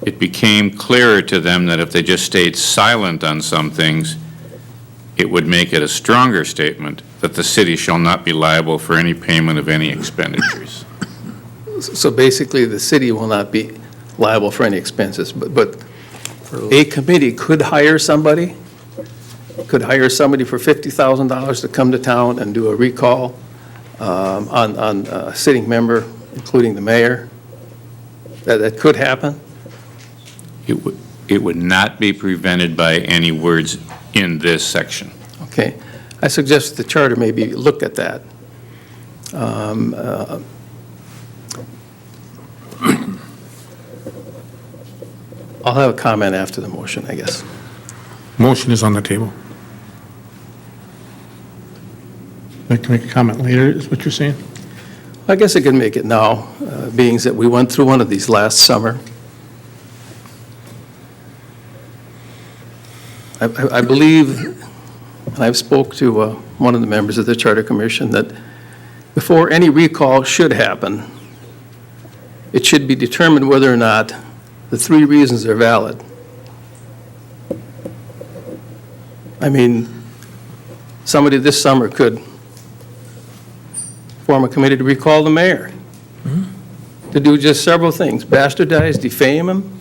it became clearer to them that if they just stayed silent on some things, it would make it a stronger statement that the city shall not be liable for any payment of any expenditures. So basically, the city will not be liable for any expenses, but a committee could hire somebody for $50,000 to come to town and do a recall on a sitting member, including the mayor. That could happen? It would not be prevented by any words in this section. Okay. I suggest the charter maybe look at that. I'll have a comment after the motion, I guess. Motion is on the table. Like to make a comment later, is what you're saying? I guess I can make it now, being that we went through one of these last summer. I believe, and I've spoke to one of the members of the Charter Commission, that before any recall should happen, it should be determined whether or not the three reasons are valid. I mean, somebody this summer could form a committee to recall the mayor, to do just several things: bastardize, defame him,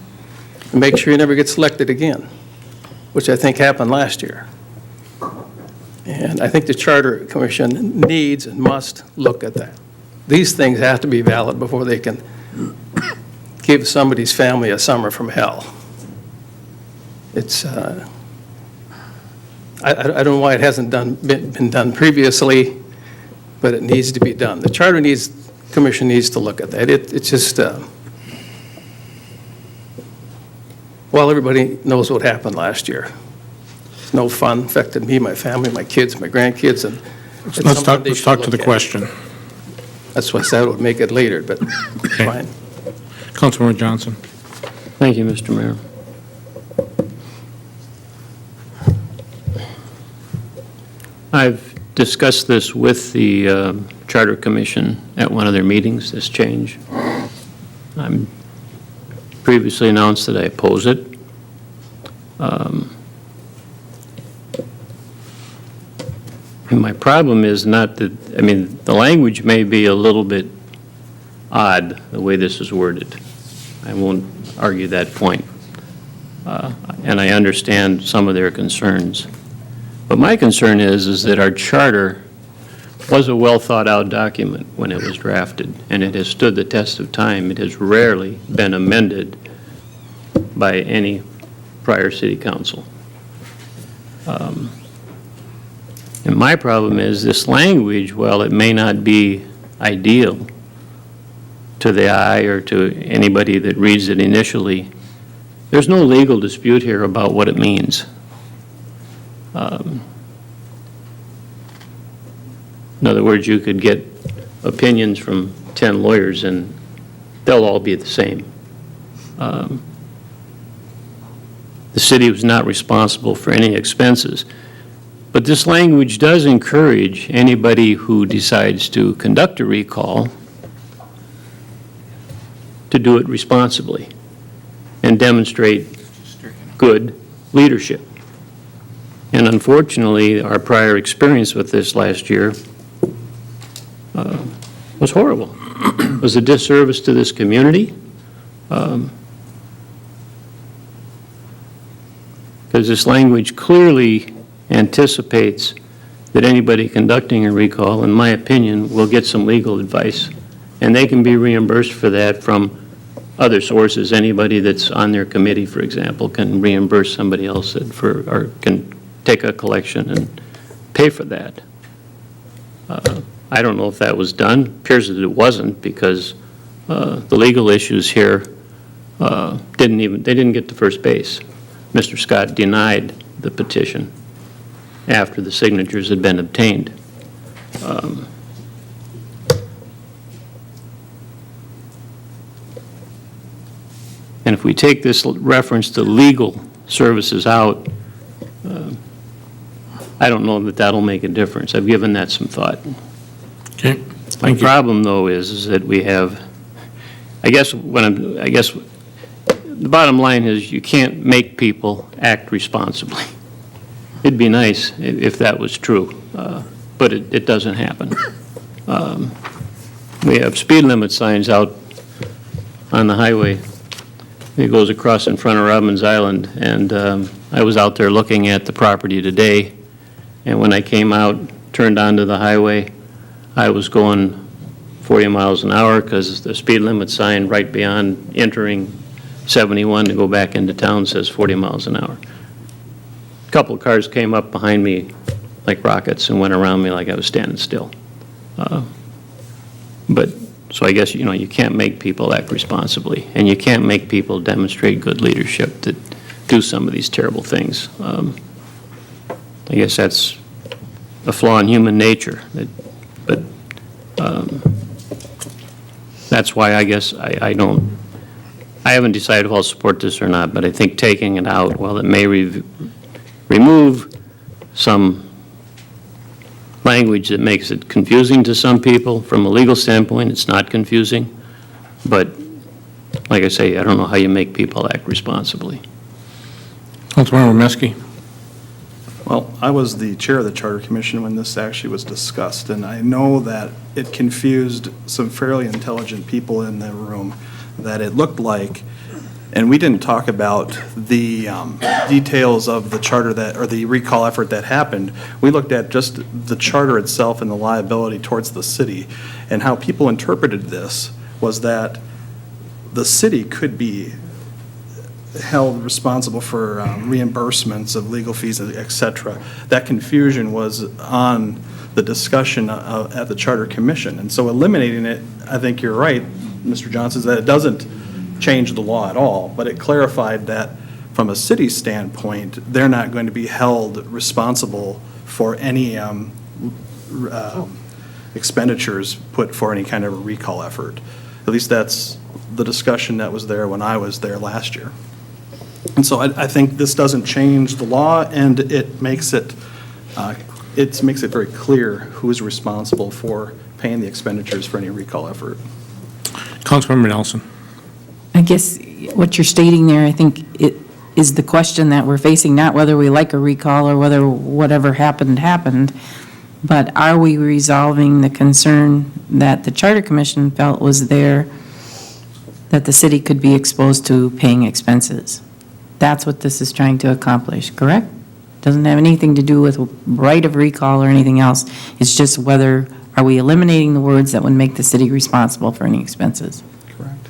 and make sure he never gets elected again, which I think happened last year. And I think the Charter Commission needs and must look at that. These things have to be valid before they can give somebody's family a summer from hell. It's, I don't know why it hasn't been done previously, but it needs to be done. The Charter Commission needs to look at that. It's just, well, everybody knows what happened last year. It's no fun, affected me, my family, my kids, my grandkids, and it's Let's something they talk should to the look at. question. That's why I said I would make it later, but Okay. fine. Councilmember Johnson. Thank you, Mr. Mayor. I've discussed this with the Charter Commission at one of their meetings, this change. I'm previously announced that I oppose it. And my problem is not that, I mean, the language may be a little bit odd, the way this is worded. I won't argue that point. And I understand some of their concerns. But my concern is that our charter was a well-thought-out document when it was drafted, and it has stood the test of time. It has rarely been amended by any prior city council. And my problem is this language, while it may not be ideal to the eye or to anybody that reads it initially, there's no legal dispute here about what it means. In other words, you could get opinions from 10 lawyers and they'll all be the same. The city was not responsible for any expenses. But this language does encourage anybody who decides to conduct a recall to do it responsibly and demonstrate good leadership. And unfortunately, our prior experience with this last year was horrible. It was a disservice to this community. Because this language clearly anticipates that anybody conducting a recall, in my opinion, will get some legal advice. And they can be reimbursed for that from other sources. Anybody that's on their committee, for example, can reimburse somebody else or can take a collection and pay for that. I don't know if that was done. Appears that it wasn't, because the legal issues here they didn't get to first base. Mr. Scott denied the petition after the signatures had been obtained. And if we take this reference to legal services out, I don't know that that'll make a difference. I've given that some thought. Okay. My problem, though, is that we have, I guess the bottom line is you can't make people act responsibly. It'd be nice if that was true, but it doesn't happen. We have speed limit signs out on the highway. It goes across in front of Robbins Island, and I was out there looking at the property today, and when I came out, turned onto the highway, I was going 40 miles an hour because the speed limit sign right beyond entering 71 to go back into town says 40 miles an hour. A couple of cars came up behind me like rockets and went around me like I was standing still. So I guess, you can't make people act responsibly, and you can't make people demonstrate good leadership to do some of these terrible things. I guess that's a flaw in human nature. But that's why I guess I haven't decided if I'll support this or not, but I think taking it out, while it may remove some language that makes it confusing to some people, from a legal standpoint, it's not confusing. But like I say, I don't know how you make people act responsibly. Councilmember Meske. Well, I was the chair of the Charter Commission when this actually was discussed, and I know that it confused some fairly intelligent people in the room, that it looked like, and we didn't talk about the details of the charter or the recall effort that happened. We looked at just the charter itself and the liability towards the city, and how people interpreted this was that the city could be held responsible for reimbursements of legal fees, et cetera. That confusion was on the discussion at the Charter Commission. And so eliminating it, I think you're right, Mr. Johnson, is that it doesn't change the law at all, but it clarified that from a city standpoint, they're not going to be held responsible for any expenditures put for any kind of a recall effort. At least that's the discussion that was there when I was there last year. And so I think this doesn't change the law, and it makes it very clear who is responsible for paying the expenditures for any recall effort. Councilmember Nelson. I guess what you're stating there, I think, it is the question that we're facing, not whether we like a recall or whether whatever happened, but are we resolving the concern that the Charter Commission felt was there, that the city could be exposed to paying expenses? That's what this is trying to accomplish, correct? Doesn't have anything to do with right of recall or anything else. It's just whether, are we eliminating the words that would make the city responsible for any expenses? Correct.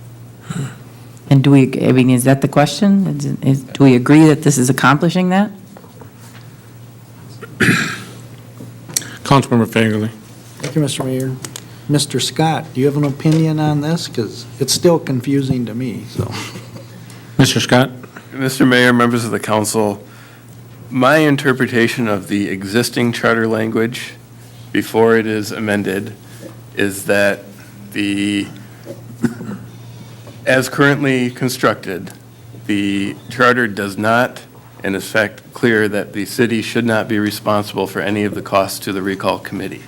And is that the question? Do we agree that this is accomplishing that? Councilmember Fagerly. Thank you, Mr. Mayor. Mr. Scott, do you have an opinion on this? Because it's still confusing to me, so. Mr. Scott. Mr. Mayor, members of the council, my interpretation of the existing charter language before it is amended is that as currently constructed, the charter does not, and is in fact clear that the city should not be responsible for any of the costs to the recall committee.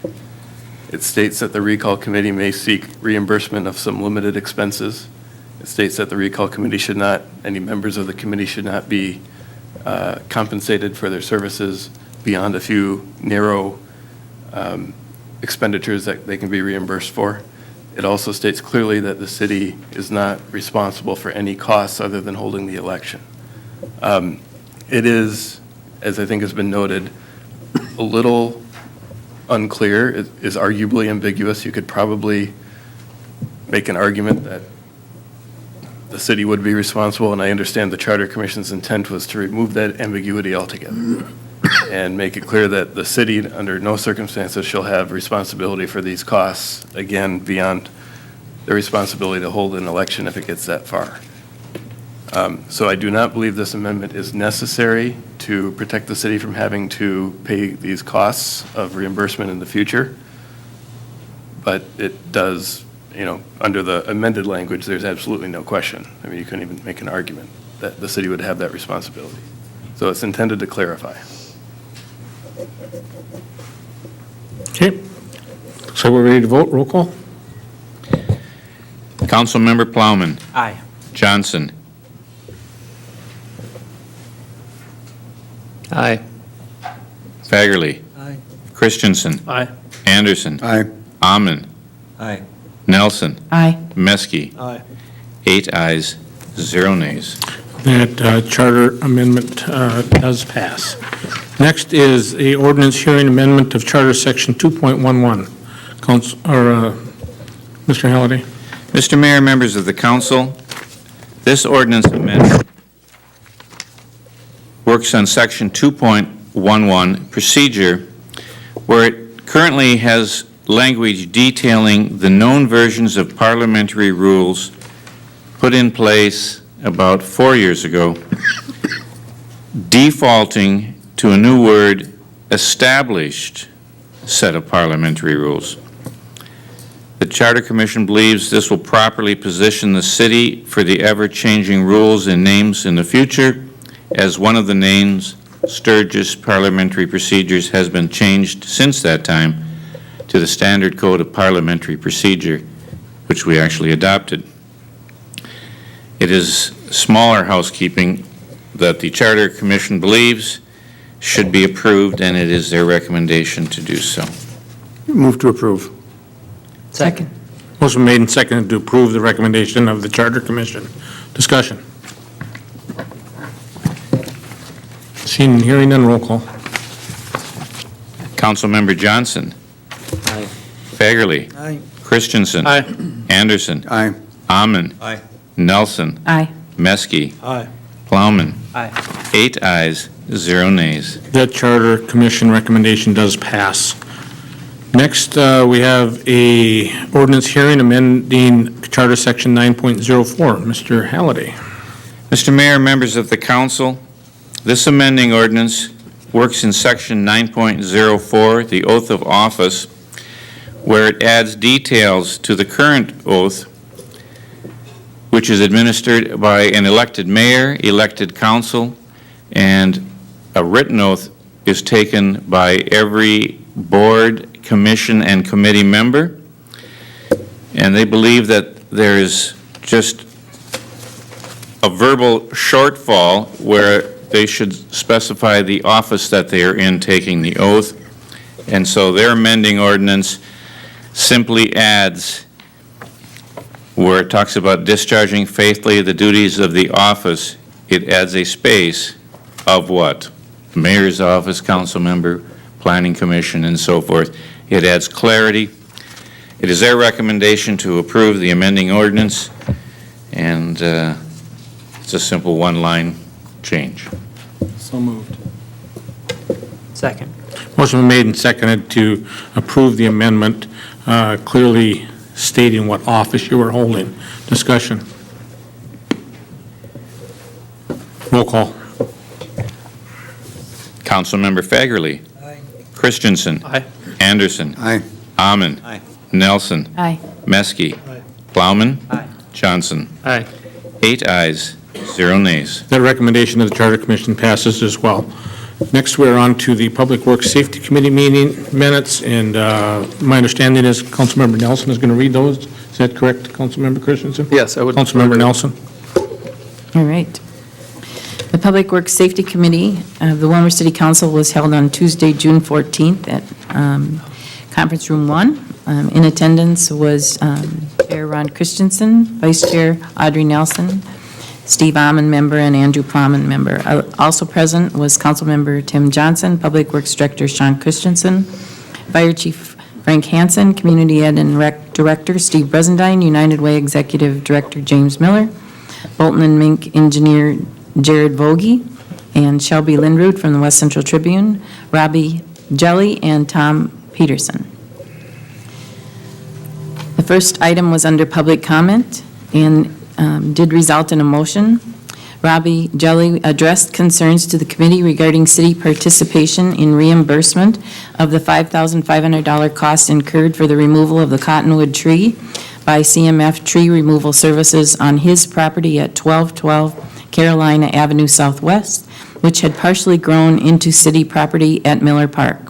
It states that the recall committee may seek reimbursement of some limited expenses. It states that the recall committee should not, any members of the committee should not be compensated for their services beyond a few narrow expenditures that they can be reimbursed for. It also states clearly that the city is not responsible for any costs other than holding the election. It is, as I think has been noted, a little unclear. It is arguably ambiguous. You could probably make an argument that the city would be responsible, and I understand the Charter Commission's intent was to remove that ambiguity altogether. and make it clear that the city, under no circumstances, shall have responsibility for these costs, again, beyond the responsibility to hold an election if it gets that far. So I do not believe this amendment is necessary to protect the city from having to pay these costs of reimbursement in the future. But it does, under the amended language, there's absolutely no question. I mean, you couldn't even make an argument that the city would have that responsibility. So it's intended to clarify. Okay. So we're ready to vote. Roll call? Councilmember Plowman. Aye. Johnson. Aye. Fagerly. Aye. Christensen. Aye. Anderson. Aye. Ammen. Aye. Nelson. Aye. Meskey. Aye. 8 ayes, 0 nays. That charter amendment does pass. Next is a ordinance hearing amendment of Charter Section 2.11. Mr. Halliday? Mr. Mayor, members of the council, this ordinance amendment works on Section 2.11 procedure, where it currently has language detailing the known versions of parliamentary rules put in place about 4 years ago, defaulting to a new word, established set of parliamentary rules. The Charter Commission believes this will properly position the city for the ever-changing rules and names in the future, as one of the names, Sturgis Parliamentary Procedures, has been changed since that time to the Standard Code of Parliamentary Procedure, which we actually adopted. It is smaller housekeeping that the Charter Commission believes should be approved, and it is their recommendation to do so. Move to approve. Second. Motion made and seconded to approve the recommendation of the Charter Commission. Discussion. Seeing and hearing none, roll call. Councilmember Johnson. Aye. Fagerly. Aye. Christensen. Aye. Anderson. Aye. Ammen. Aye. Nelson. Aye. Meskey. Aye. Plowman. Aye. 8 ayes, 0 nays. That Charter Commission recommendation does pass. Next, we have a ordinance hearing amending Charter Section 9.04. Mr. Halliday. Mr. Mayor, members of the council, this amending ordinance works in Section 9.04, the oath of office, where it adds details to the current oath, which is administered by an elected mayor, elected council, and a written oath is taken by every board, commission, and committee member. And they believe that there is just a verbal shortfall where they should specify the office that they are in taking the oath. And so their amending ordinance simply adds, where it talks about discharging faithfully the duties of the office, it adds a space of what? Mayor's office, council member, planning commission, and so forth. It adds clarity. It is their recommendation to approve the amending ordinance, and it's a simple one-line change. So moved. Second. Motion made and seconded to approve the amendment, clearly stating what office you are holding. Discussion. Roll call. Councilmember Fagerly. Aye. Christensen. Aye. Anderson. Aye. Ammen. Aye. Nelson. Aye. Meskey. Aye. Plowman. Aye. Johnson. Aye. 8 ayes, 0 nays. That recommendation of the Charter Commission passes as well. Next, we're on to the Public Works Safety Committee meeting minutes, and my understanding is Councilmember Nelson is going to read those. Is that correct, Councilmember Christensen? Yes, I would. Councilmember Nelson? All right. The Public Works Safety Committee of the Willmar City Council was held on Tuesday, June 14th at Conference Room 1. In attendance was Chair Ron Christensen, Vice Chair Audrey Nelson, Steve Ammen, member, and Andrew Plowman, member. Also present was Councilmember Tim Johnson, Public Works Director Sean Christensen, Fire Chief Frank Hansen, Community Ed and Rec Director Steve Bresendine, United Way Executive Director James Miller, Bolton and Mink Engineer Jared Vogie, and Shelby Lindroot from the West Central Tribune, Robbie Jelly, and Tom Peterson. The first item was under public comment and did result in a motion. Robbie Jelly addressed concerns to the committee regarding city participation in reimbursement of the $5,500 cost incurred for the removal of the cottonwood tree by CMF Tree Removal Services on his property at 1212 Carolina Avenue Southwest, which had partially grown into city property at Miller Park.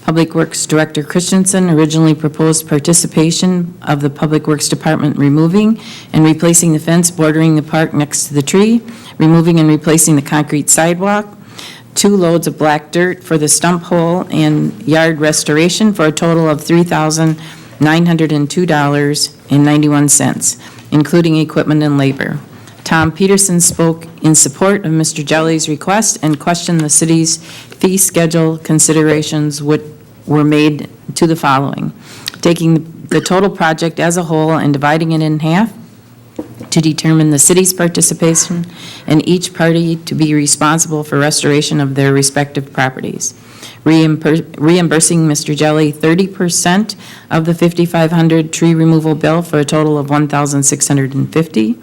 Public Works Director Christensen originally proposed participation of the Public Works Department removing and replacing the fence bordering the park next to the tree, removing and replacing the concrete sidewalk, 2 loads of black dirt for the stump hole and yard restoration for a total of $3,902.91, including equipment and labor. Tom Peterson spoke in support of Mr. Jelly's request and questioned the city's fee schedule considerations which were made to the following: taking the total project as a whole and dividing it in half to determine the city's participation and each party to be responsible for restoration of their respective properties. Reimbursing Mr. Jelly 30% of the $5,500 tree removal bill for a total of $1,650.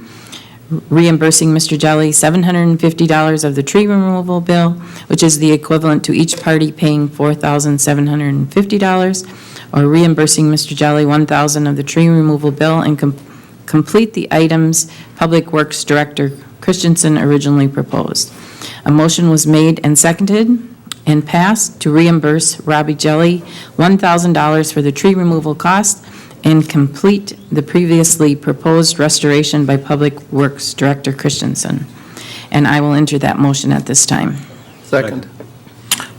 Reimbursing Mr. Jelly $750 of the tree removal bill, which is the equivalent to each party paying $4,750, or reimbursing Mr. Jelly $1,000 of the tree removal bill and complete the items Public Works Director Christensen originally proposed. A motion was made and seconded and passed to reimburse Robbie Jelly $1,000 for the tree removal cost and complete the previously proposed restoration by Public Works Director Christensen. And I will enter that motion at this time. Second.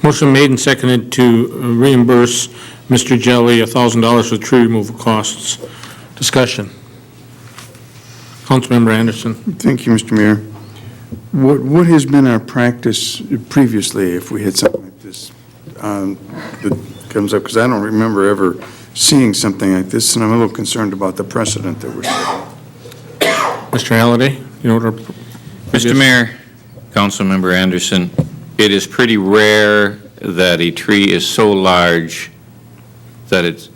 Motion made and seconded to reimburse Mr. Jelly $1,000 for tree removal costs. Discussion. Councilmember Anderson. Thank you, Mr. Mayor. What has been our practice previously if we had something like this that comes up? Because I don't remember ever seeing something like this, and I'm a little concerned about the precedent that we're setting. Mr. Halliday, you know what? Mr. Mayor, Councilmember Anderson, it is pretty rare that a tree is so large that it's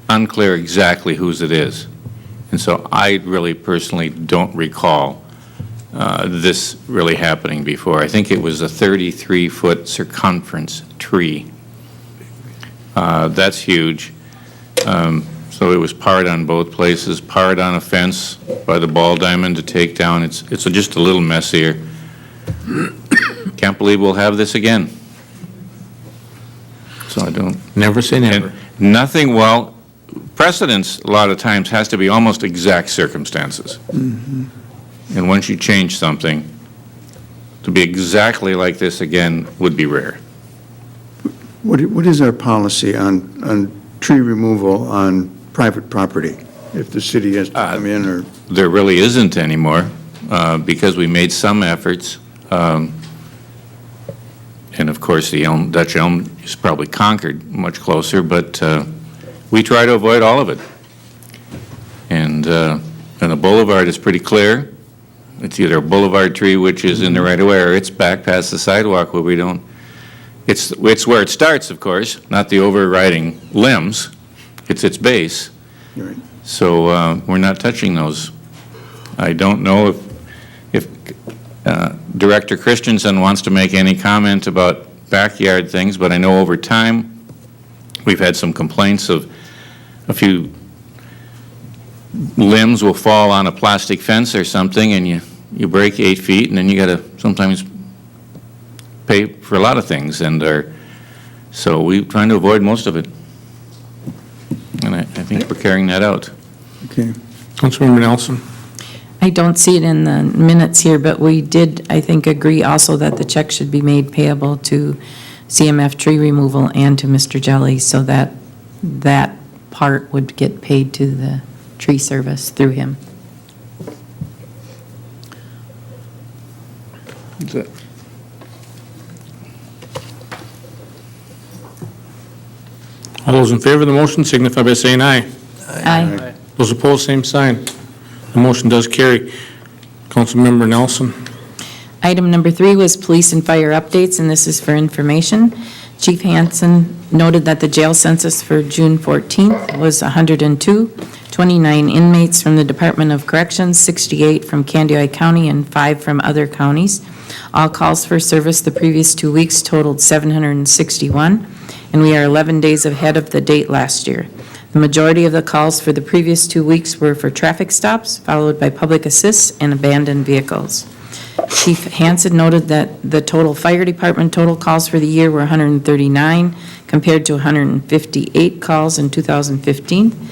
unclear exactly whose it is. And so I really personally don't recall this really happening before. I think it was a 33-foot circumference tree. That's huge. So it was parred on both places, parred on a fence by the ball diamond to take down. It's just a little messier. Can't believe we'll have this again. So I don't. Never say never. Nothing, well, precedence a lot of times has to be almost exact circumstances. Mm-hmm. And once you change something, to be exactly like this again would be rare. What is our policy on tree removal on private property, if the city has to come in or? There really isn't anymore, because we made some efforts. And of course, the Dutch elm is probably conquered much closer, but we try to avoid all of it. And the boulevard is pretty clear. It's either a boulevard tree, which is in the right of way, or it's back past the sidewalk where we don't. It's where it starts, of course, not the overriding limbs. It's its base. Right. So we're not touching those. I don't know if Director Christensen wants to make any comment about backyard things, but I know over time we've had some complaints of a few limbs will fall on a plastic fence or something, and you break 8 feet, and then you got to sometimes pay for a lot of things, and so we're trying to avoid most of it. And I think we're carrying that out. Okay. Councilmember Nelson. I don't see it in the minutes here, but we did, I think, agree also that the check should be made payable to CMF Tree Removal and to Mr. Jelly, so that that part would get paid to the tree service through him. That's it. All those in favor of the motion signify by saying aye. Aye. Those opposed, same sign. The motion does carry. Councilmember Nelson. Item number 3 was police and fire updates, and this is for information. Chief Hansen noted that the jail census for June 14th was 102, 29 inmates from the Department of Corrections, 68 from Candioi County, and 5 from other counties. All calls for service the previous 2 weeks totaled 761, and we are 11 days ahead of the date last year. The majority of the calls for the previous 2 weeks were for traffic stops, followed by public assists and abandoned vehicles. Chief Hansen noted that the total fire department total calls for the year were 139, compared to 158 calls in 2015,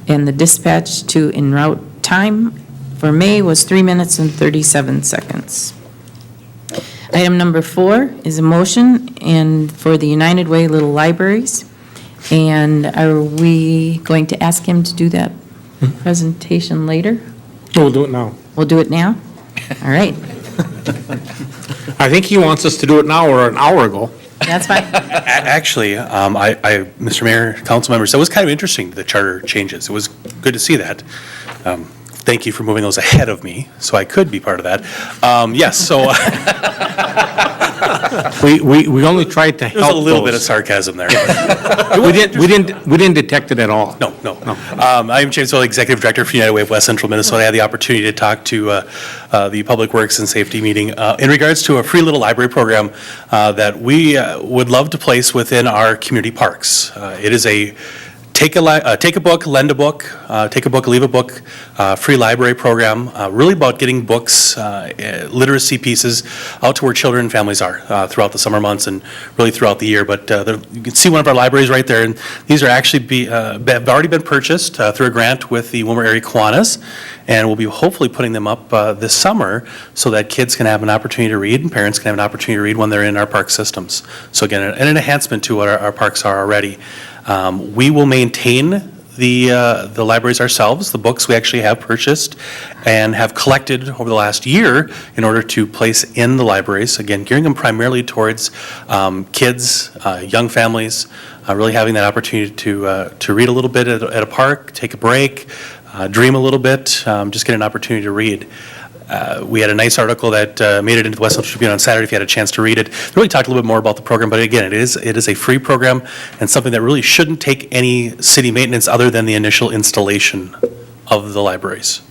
and the dispatch to en route time for May was 3 minutes and 37 seconds. Item number 4 is a motion and for the United Way Little Libraries. And are we going to ask him to do that presentation later? We'll do it now. We'll do it now? All right. I think he wants us to do it now or an hour ago. That's fine. Actually, Mr. Mayor, council members, that was kind of interesting, the charter changes. It was good to see that. Thank you for moving those ahead of me, so I could be part of that. Yes, so. We only tried to help There's a little those. bit of sarcasm there. We didn't detect it at all. No. I am James Soule, Executive Director for United Way of West Central Minnesota. I had the opportunity to talk to the Public Works and Safety meeting in regards to a free little library program that we would love to place within our community parks. It is a take a book, lend a book, take a book, leave a book, free library program, really about getting books, literacy pieces out to where children and families are throughout the summer months and really throughout the year. But you can see one of our libraries right there, and these are actually have already been purchased through a grant with the Willmar area Kiwanis, and we'll be hopefully putting them up this summer so that kids can have an opportunity to read and parents can have an opportunity to read when they're in our park systems. So again, an enhancement to what our parks are already. We will maintain the libraries ourselves. The books we actually have purchased and have collected over the last year in order to place in the libraries. Again, gearing them primarily towards kids, young families, really having that opportunity to read a little bit at a park, take a break, dream a little bit, just get an opportunity to read. We had a nice article that made it into the West Central Tribune on Saturday, if you had a chance to read it. It really talked a little bit more about the program, but again, it is a free program and something that really shouldn't take any city maintenance other than the initial installation of the libraries.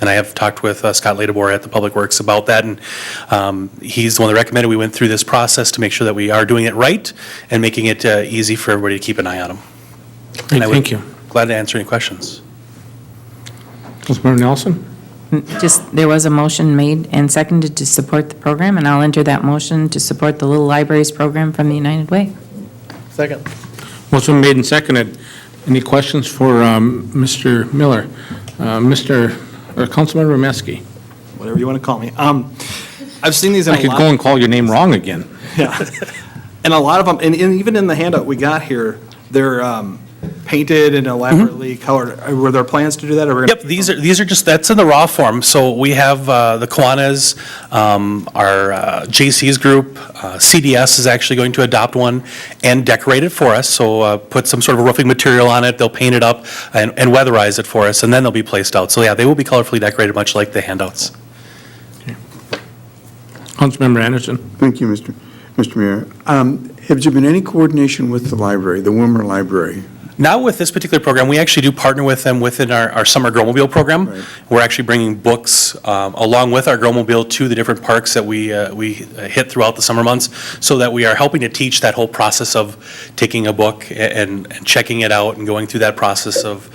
And I have talked with Scott Ladebor at the Public Works about that, and he's the one that recommended we went through this process to make sure that we are doing it right and making it easy for everybody to keep an eye on them. Thank you. Glad to answer any questions. Councilmember Nelson? There was a motion made and seconded to support the program, and I'll enter that motion to support the Little Libraries program from the United Way. Second. Motion made and seconded. Any questions for Mr. Miller? Councilmember Remeski? Whatever you want to call me. I've seen these in I could go and call your name wrong again. Yeah. And a lot of them, and even in the handout we got here, they're painted and elaborately colored. Were there plans to do that? Or Yep, these are just, that's in the raw form. So we have the Kiwanis, our JC's group, CDS is actually going to adopt one and decorate it for us. So put some sort of roofing material on it, they'll paint it up and weatherize it for us, and then they'll be placed out. So yeah, they will be colorfully decorated, much like the handouts. Councilmember Anderson? Thank you, Mr. Mayor. Has there been any coordination with the library, the Willmar Library? Not with this particular program. We actually do partner with them within our summer Growmobile program. Right. We're actually bringing books along with our Growmobile to the different parks that we hit throughout the summer months, so that we are helping to teach that whole process of taking a book and checking it out and going through that process of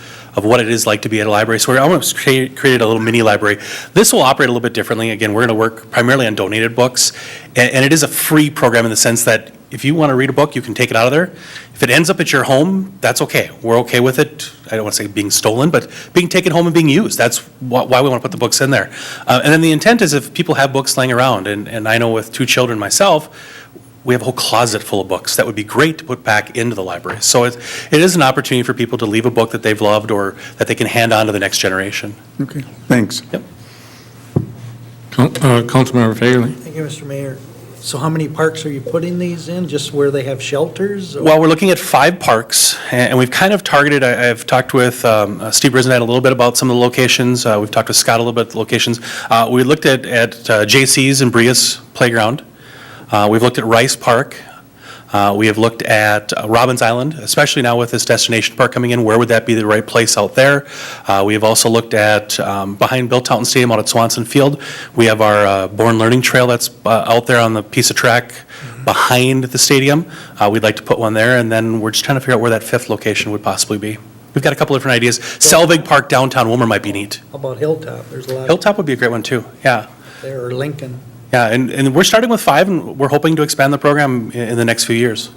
what it is like to be at a library. So we're almost created a little mini library. This will operate a little bit differently. Again, we're going to work primarily on donated books, and it is a free program in the sense that if you want to read a book, you can take it out of there. If it ends up at your home, that's okay. We're okay with it. I don't want to say being stolen, but being taken home and being used. That's why we want to put the books in there. And then the intent is if people have books laying around, and I know with 2 children myself, we have a whole closet full of books that would be great to put back into the library. So it is an opportunity for people to leave a book that they've loved or that they can hand on to the next generation. Okay, thanks. Yep. Councilmember Fagerly? Thank you, Mr. Mayor. So how many parks are you putting these in? Just where they have shelters? or- Well, we're looking at 5 parks, and we've kind of targeted, I've talked with Steve Brisnett a little bit about some of the locations. We've talked with Scott a little bit about the locations. We looked at J.C.'s and Bria's Playground. We've looked at Rice Park. We have looked at Robbins Island, especially now with this destination park coming in. Where would that be the right place out there? We have also looked at behind Bill Taunton Stadium out at Swanson Field. We have our Born Learning Trail that's out there on the piece of track behind the stadium. We'd like to put one there, and then we're just trying to figure out where that 5th location would possibly be. We've got a couple different ideas. Selvig Park downtown Willmar might be neat. How about Hilltop? There's a lot Hilltop would be a great one too, yeah. there, or Lincoln. Yeah, and we're starting with 5, and we're hoping to expand the program in the next few years.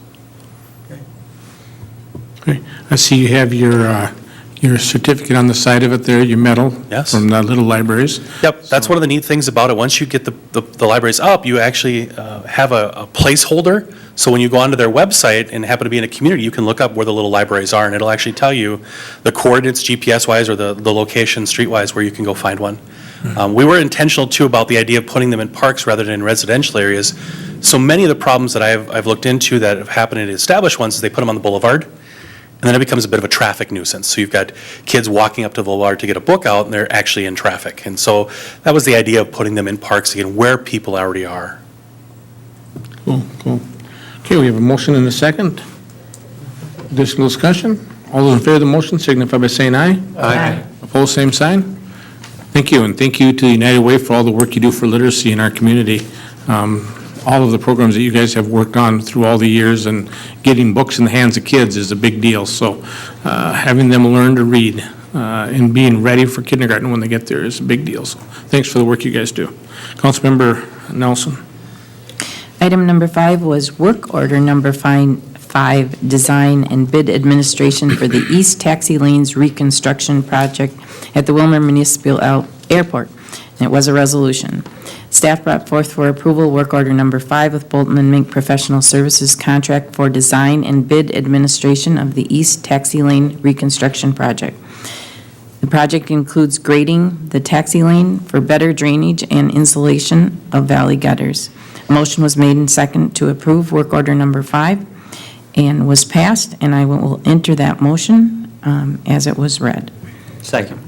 Okay. I see you have your certificate on the side of it there, your medal. Yes. From the Little Libraries. Yep, that's one of the neat things about it. Once you get the libraries up, you actually have a placeholder. So when you go onto their website and happen to be in a community, you can look up where the little libraries are, and it'll actually tell you the coordinates GPS-wise or the location street-wise where you can go find one. We were intentional, too, about the idea of putting them in parks rather than in residential areas. So many of the problems that I've looked into that have happened in established ones is they put them on the boulevard, and then it becomes a bit of a traffic nuisance. So you've got kids walking up to the boulevard to get a book out, and they're actually in traffic. And so that was the idea of putting them in parks, again, where people already are. Cool, cool. Okay, we have a motion and a second. Additional discussion? All those in favor of the motion signify by saying aye. Aye. Opposed, same sign. Thank you, and thank you to United Way for all the work you do for literacy in our community. All of the programs that you guys have worked on through all the years, and getting books in the hands of kids is a big deal. So having them learn to read and being ready for kindergarten when they get there is a big deal. So thanks for the work you guys do. Councilmember Nelson. Item number 5 was work order number 5, design and bid administration for the East Taxi Lanes Reconstruction Project at the Willmar Municipal Airport. And it was a resolution. Staff brought forth for approval work order number 5 with Bolton and Mink Professional Services contract for design and bid administration of the East Taxi Lane Reconstruction Project. The project includes grading the taxi lane for better drainage and insulation of valley gutters. A motion was made and second to approve work order number 5 and was passed, and I will enter that motion as it was read. Second.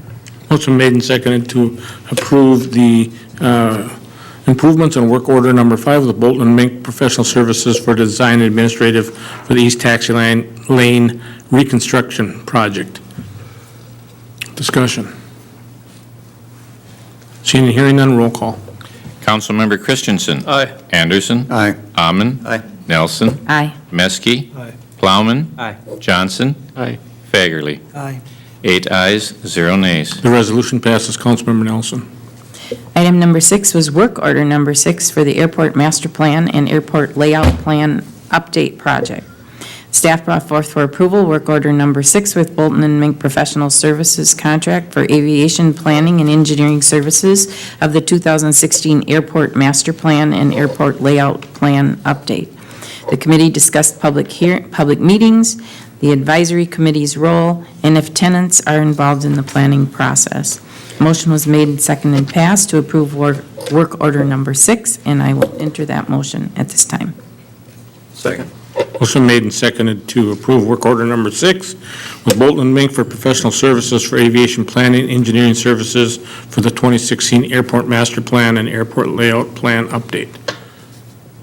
Motion made and seconded to approve the improvements on work order number 5 of the Bolton and Mink Professional Services for design and administrative for the East Taxi Lane Reconstruction Project. Discussion. Seeing and hearing none, roll call. Councilmember Christensen. Aye. Anderson. Aye. Amman. Aye. Nelson. Aye. Meske. Aye. Plowman. Aye. Johnson. Aye. Fagerly. Aye. 8 ayes, 0 nays. The resolution passes. Councilmember Nelson. Item number 6 was work order number 6 for the airport master plan and airport layout plan update project. Staff brought forth for approval work order number 6 with Bolton and Mink Professional Services contract for aviation planning and engineering services of the 2016 airport master plan and airport layout plan update. The committee discussed public meetings, the advisory committee's role, and if tenants are involved in the planning process. Motion was made and seconded and passed to approve work order number 6, and I will enter that motion at this time. Second. Motion made and seconded to approve work order number 6 with Bolton and Mink for professional services for aviation planning, engineering services for the 2016 Airport Master Plan and Airport Layout Plan update.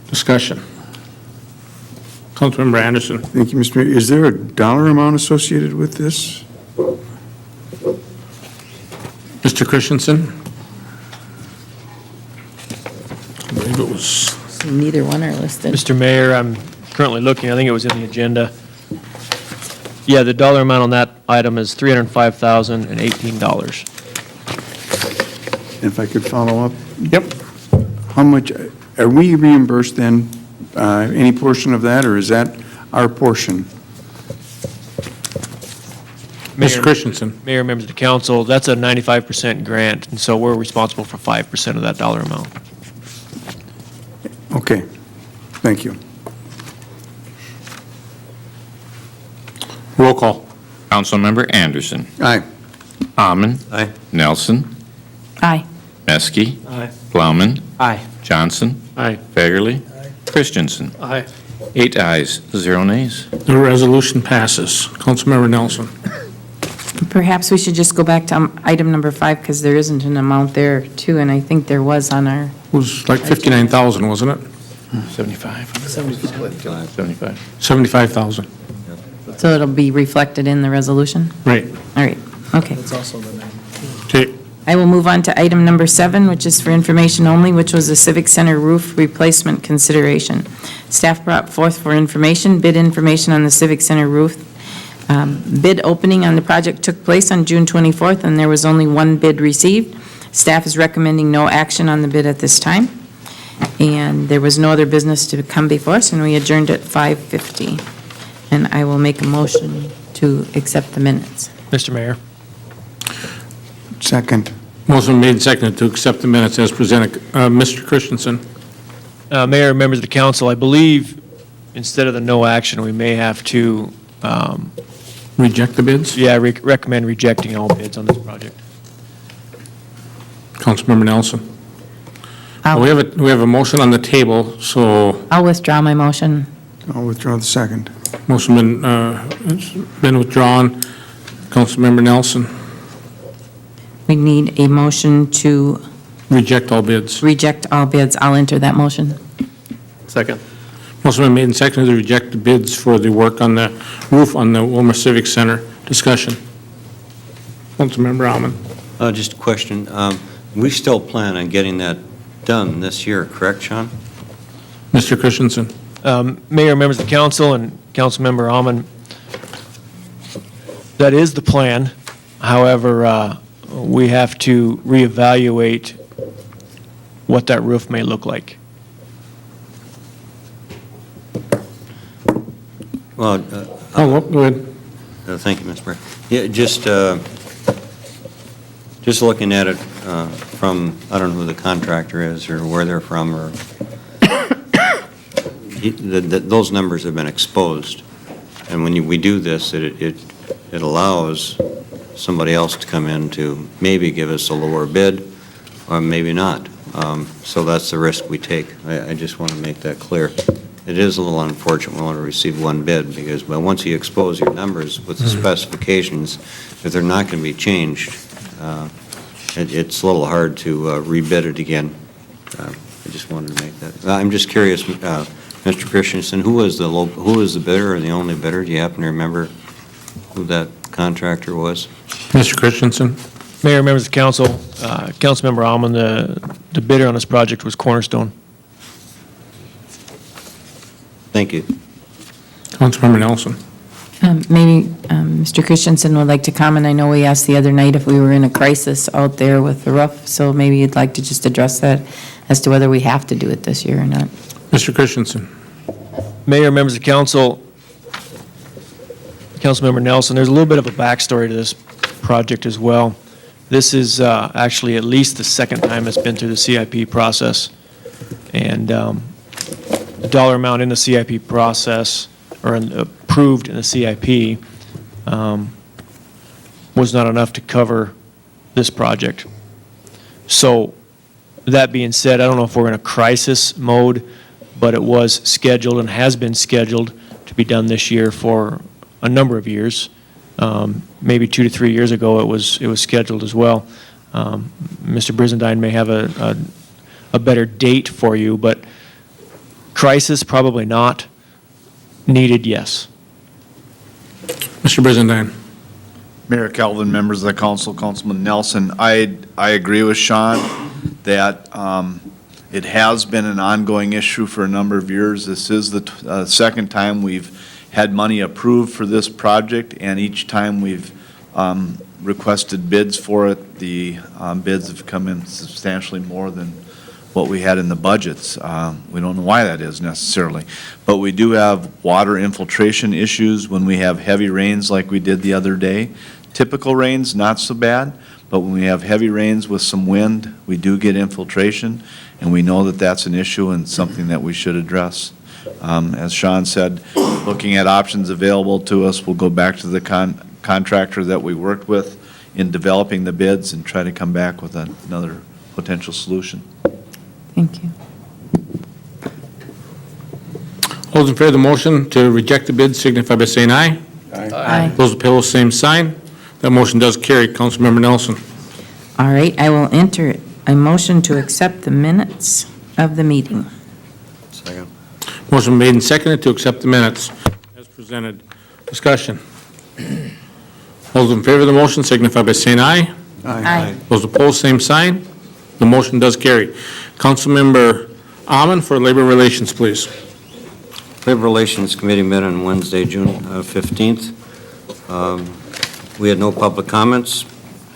Discussion. Councilmember Anderson. Thank you, Mr. Mayor. Is there a dollar amount associated with this? Mr. Christensen? I believe it was. Neither one are listed. Mr. Mayor, I'm currently looking, I think it was in the agenda. Yeah, the dollar amount on that item is $305,018. If I could follow up? Yep. How much, are we reimbursed then, any portion of that, or is that our portion? Mr. Christensen. Mayor, members of the council, that's a 95% grant, and so we're responsible for 5% of that dollar amount. Okay, thank you. Roll call. Councilmember Anderson. Aye. Amman. Aye. Nelson. Aye. Meske. Aye. Plowman. Aye. Johnson. Aye. Fagerly. Christensen. Aye. 8 ayes, 0 nays. The resolution passes. Councilmember Nelson. Perhaps we should just go back to item number 5, because there isn't an amount there, too, and I think there was on our... It was like 59,000, wasn't it? 75. 75. 75,000. So it'll be reflected in the resolution? Right. All right, okay. It's also the name. Okay. I will move on to item number 7, which is for information only, which was the Civic Center roof replacement consideration. Staff brought forth for information, bid information on the Civic Center roof. Bid opening on the project took place on June 24th, and there was only one bid received. Staff is recommending no action on the bid at this time. And there was no other business to come before us, and we adjourned at 5:50. And I will make a motion to accept the minutes. Mr. Mayor. Second. Motion made and seconded to accept the minutes as presented. Mr. Christensen. Mayor, members of the council, I believe instead of the no action, we may have to, Reject the bids? yeah, recommend rejecting all bids on this project. Councilmember Nelson. I'll- We have a motion on the table, so I'll withdraw my motion. I'll withdraw the second. motion it's been withdrawn. Councilmember Nelson. We need a motion to Reject all bids. reject all bids. I'll enter that motion. Second. Motion been made and seconded to reject the bids for the work on the roof on the Willmar Civic Center. Discussion. Councilmember Alman. Just a question. We still plan on getting that done this year, correct, Sean? Mr. Christensen. Mayor, members of the council, and Councilmember Alman, that is the plan. However, we have to reevaluate what that roof may look like. Well, Go ahead. thank you, Mr. Mayor. Yeah, just looking at it from, I don't know who the contractor is or where they're from, or those numbers have been exposed. And when we do this, it allows somebody else to come in to maybe give us a lower bid, or maybe not. So that's the risk we take. I just want to make that clear. It is a little unfortunate we only receive one bid, because once you expose your numbers with the specifications, if they're not going to be changed, it's a little hard to rebid it again. I just wanted to make that. I'm just curious, Mr. Christensen, who was the bidder or the only bidder? Do you happen to remember who that contractor was? Mr. Christensen. Mayor, members of the council, Councilmember Alman, the bidder on this project was Cornerstone. Thank you. Councilmember Nelson. Maybe Mr. Christensen would like to comment. I know we asked the other night if we were in a crisis out there with the roof, so maybe you'd like to just address that as to whether we have to do it this year or not. Mr. Christensen. Mayor, members of the council, Councilmember Nelson, there's a little bit of a backstory to this project as well. This is actually at least the second time it's been through the CIP process. And the dollar amount in the CIP process, or approved in the CIP, was not enough to cover this project. So that being said, I don't know if we're in a crisis mode, but it was scheduled and has been scheduled to be done this year for a number of years. Maybe 2 to 3 years ago, it was scheduled as well. Mr. Brizendine may have a better date for you, but crisis, probably not. Needed, yes. Mr. Brizendine. Mayor Calvin, members of the council, Councilman Nelson, I agree with Sean that it has been an ongoing issue for a number of years. This is the second time we've had money approved for this project, and each time we've requested bids for it, the bids have come in substantially more than what we had in the budgets. We don't know why that is necessarily, but we do have water infiltration issues when we have heavy rains like we did the other day. Typical rains, not so bad, but when we have heavy rains with some wind, we do get infiltration, and we know that that's an issue and something that we should address. As Sean said, looking at options available to us, we'll go back to the contractor that we worked with in developing the bids and try to come back with another potential solution. Thank you. Those in favor of the motion to reject the bid signify by saying aye. Aye. Those opposed, same sign. That motion does carry. Councilmember Nelson. All right, I will enter a motion to accept the minutes of the meeting. Second. Motion made and seconded to accept the minutes as presented. Discussion. Those in favor of the motion signify by saying aye. Aye. Those opposed, same sign. The motion does carry. Councilmember Amon for Labor Relations, please. Labor Relations Committee met on Wednesday, June 15th. We had no public comments.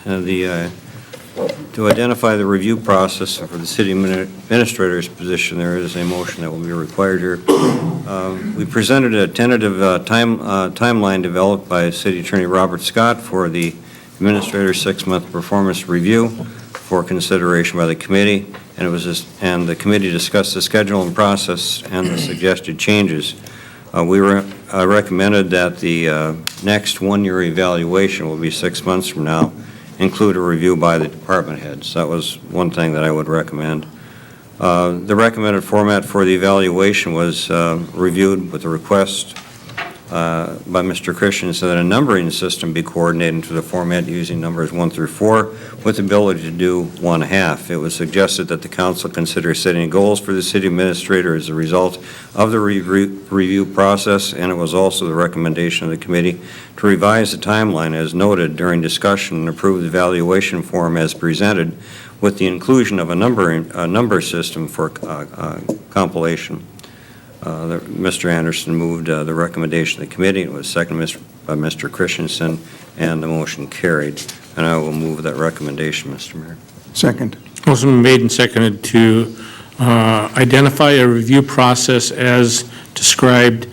To identify the review process for the city administrator's position, there is a motion that will be required here. We presented a tentative timeline developed by City Attorney Robert Scott for the administrator's 6-month performance review for consideration by the committee, and the committee discussed the schedule and process and the suggested changes. We recommended that the next one-year evaluation will be 6 months from now, include a review by the department heads. That was one thing that I would recommend. The recommended format for the evaluation was reviewed with a request by Mr. Christensen that a numbering system be coordinated into the format using numbers 1 through 4 with the ability to do 1/2. It was suggested that the council consider setting goals for the city administrator as a result of the review process, and it was also the recommendation of the committee to revise the timeline as noted during discussion and approve the evaluation form as presented with the inclusion of a number system for compilation. Mr. Anderson moved the recommendation of the committee. It was seconded by Mr. Christensen, and the motion carried. And I will move that recommendation, Mr. Mayor. Second. Motion made and seconded to identify a review process as described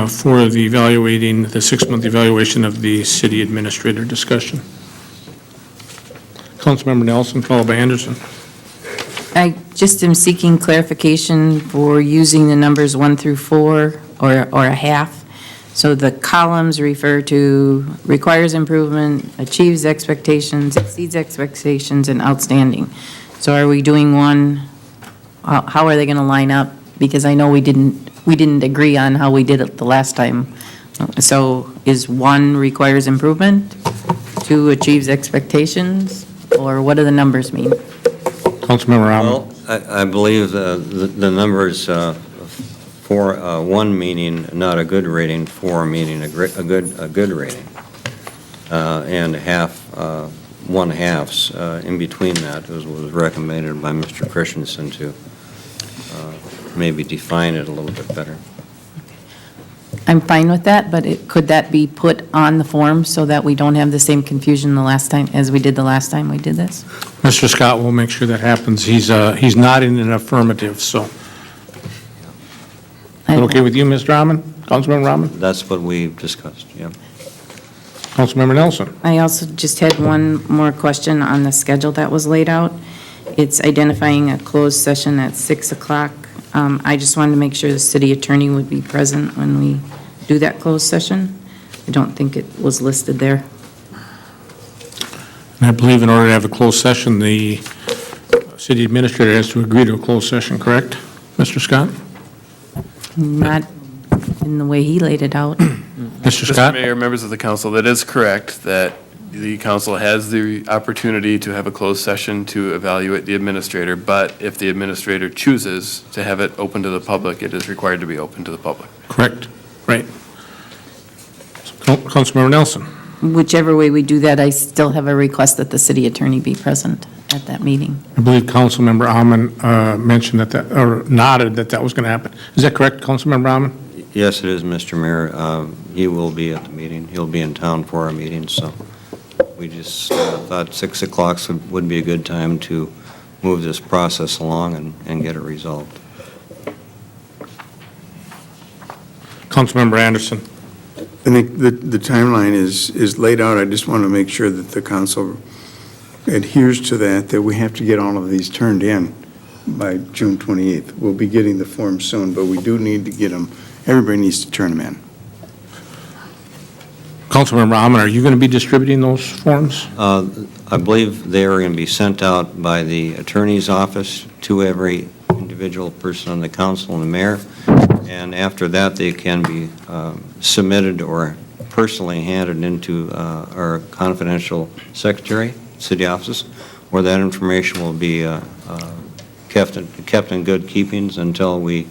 for the evaluating, the 6-month evaluation of the city administrator. Discussion. Councilmember Nelson, followed by Anderson. I just am seeking clarification for using the numbers 1 through 4 or a half. So the columns refer to requires improvement, achieves expectations, exceeds expectations, and outstanding. So are we doing one, how are they going to line up? Because I know we didn't agree on how we did it the last time. So is 1 requires improvement, 2 achieves expectations, or what do the numbers mean? Councilmember Amon. Well, I believe the numbers, 1 meaning not a good rating, 4 meaning a good rating, and 1/2s in between that was recommended by Mr. Christensen to maybe define it a little bit better. I'm fine with that, but could that be put on the form so that we don't have the same confusion the last time, as we did the last time we did this? Mr. Scott will make sure that happens. He's nodding in an affirmative, so. Is that okay with you, Mr. Rahman? Councilmember Rahman? That's what we discussed, yeah. Councilmember Nelson. I also just had one more question on the schedule that was laid out. It's identifying a closed session at 6 o'clock. I just wanted to make sure the city attorney would be present when we do that closed session. I don't think it was listed there. And I believe in order to have a closed session, the city administrator has to agree to a closed session, correct, Mr. Scott? Not in the way he laid it out. Mr. Scott? Mr. Mayor, members of the council, that is correct, that the council has the opportunity to have a closed session to evaluate the administrator, but if the administrator chooses to have it open to the public, it is required to be open to the public. Correct, right. Councilmember Nelson. Whichever way we do that, I still have a request that the city attorney be present at that meeting. I believe Councilmember Amon mentioned or nodded that was going to happen. Is that correct, Councilmember Amon? Yes, it is, Mr. Mayor. He will be at the meeting. He'll be in town for our meeting, so we just thought 6 o'clock would be a good time to move this process along and get it resolved. Councilmember Anderson. I think the timeline is laid out. I just want to make sure that the council adheres to that we have to get all of these turned in by June 28th. We'll be getting the forms soon, but we do need to get them. Everybody needs to turn them in. Councilmember Amon, are you going to be distributing those forms? I believe they are going to be sent out by the attorney's office to every individual person on the council and the mayor. And after that, they can be submitted or personally handed into our confidential secretary, city office, where that information will be kept in good keepings until we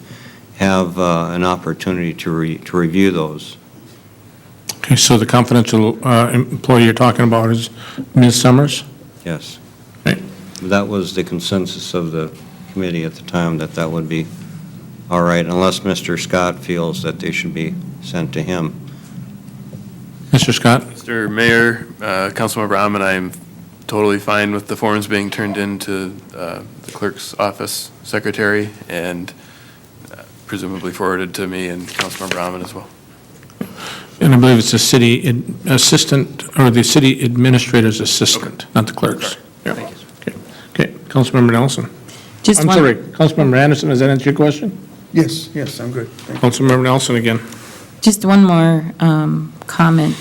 have an opportunity to review those. Okay, so the confidential employee you're talking about is Ms. Summers? Yes. Right. That was the consensus of the committee at the time, that that would be all right, unless Mr. Scott feels that they should be sent to him. Mr. Scott? Mr. Mayor, Councilmember Brahman, I am totally fine with the forms being turned into the clerk's office secretary and presumably forwarded to me and Councilmember Brahman as well. And I believe it's the city assistant, or the city administrator's assistant, not the clerk's. Yeah. Okay, Councilmember Nelson. Just I'm one- sorry, Councilmember Anderson, does that answer your question? Yes, yes, I'm good. Thank you. Councilmember Nelson again. Just one more comment.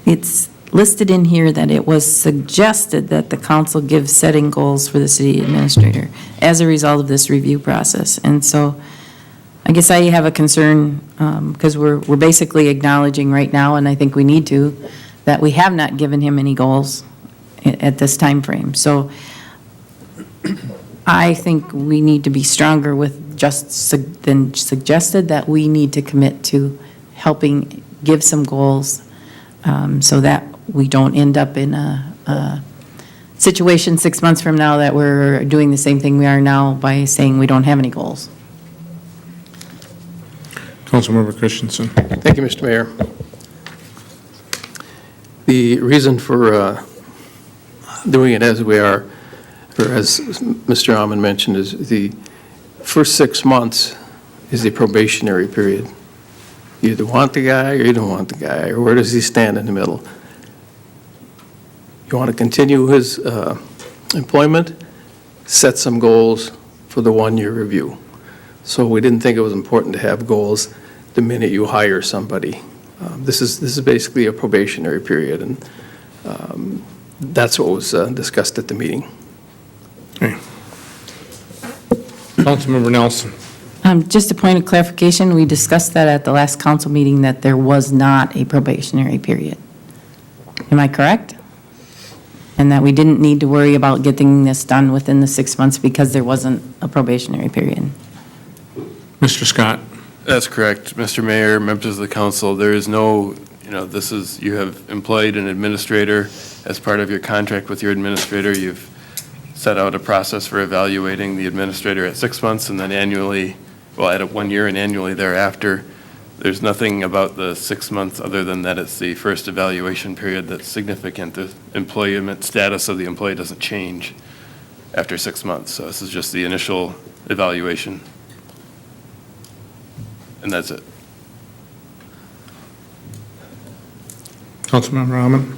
It's listed in here that it was suggested that the council give setting goals for the city administrator as a result of this review process. And so I guess I have a concern, because we're basically acknowledging right now, and I think we need to, that we have not given him any goals at this time frame. So I think we need to be stronger with than suggested, that we need to commit to helping give some goals, so that we don't end up in a situation 6 months from now that we're doing the same thing we are now by saying we don't have any goals. Councilmember Christensen. Thank you, Mr. Mayor. The reason for doing it as we are, or as Mr. Alman mentioned, is the first 6 months is the probationary period. You either want the guy or you don't want the guy, or where does he stand in the middle? You want to continue his employment, set some goals for the one-year review. So we didn't think it was important to have goals the minute you hire somebody. This is basically a probationary period, and that's what was discussed at the meeting. Okay. Councilmember Nelson. Just a point of clarification, we discussed that at the last council meeting, that there was not a probationary period. Am I correct? And that we didn't need to worry about getting this done within the 6 months because there wasn't a probationary period. Mr. Scott. That's correct, Mr. Mayor, members of the council. There is no, you have employed an administrator as part of your contract with your administrator. You've set out a process for evaluating the administrator at 6 months and then annually, at 1 year and annually thereafter. There's nothing about the 6 months other than that it's the first evaluation period that's significant. The employment status of the employee doesn't change after 6 months. So this is just the initial evaluation. And that's it. Councilmember Rahman.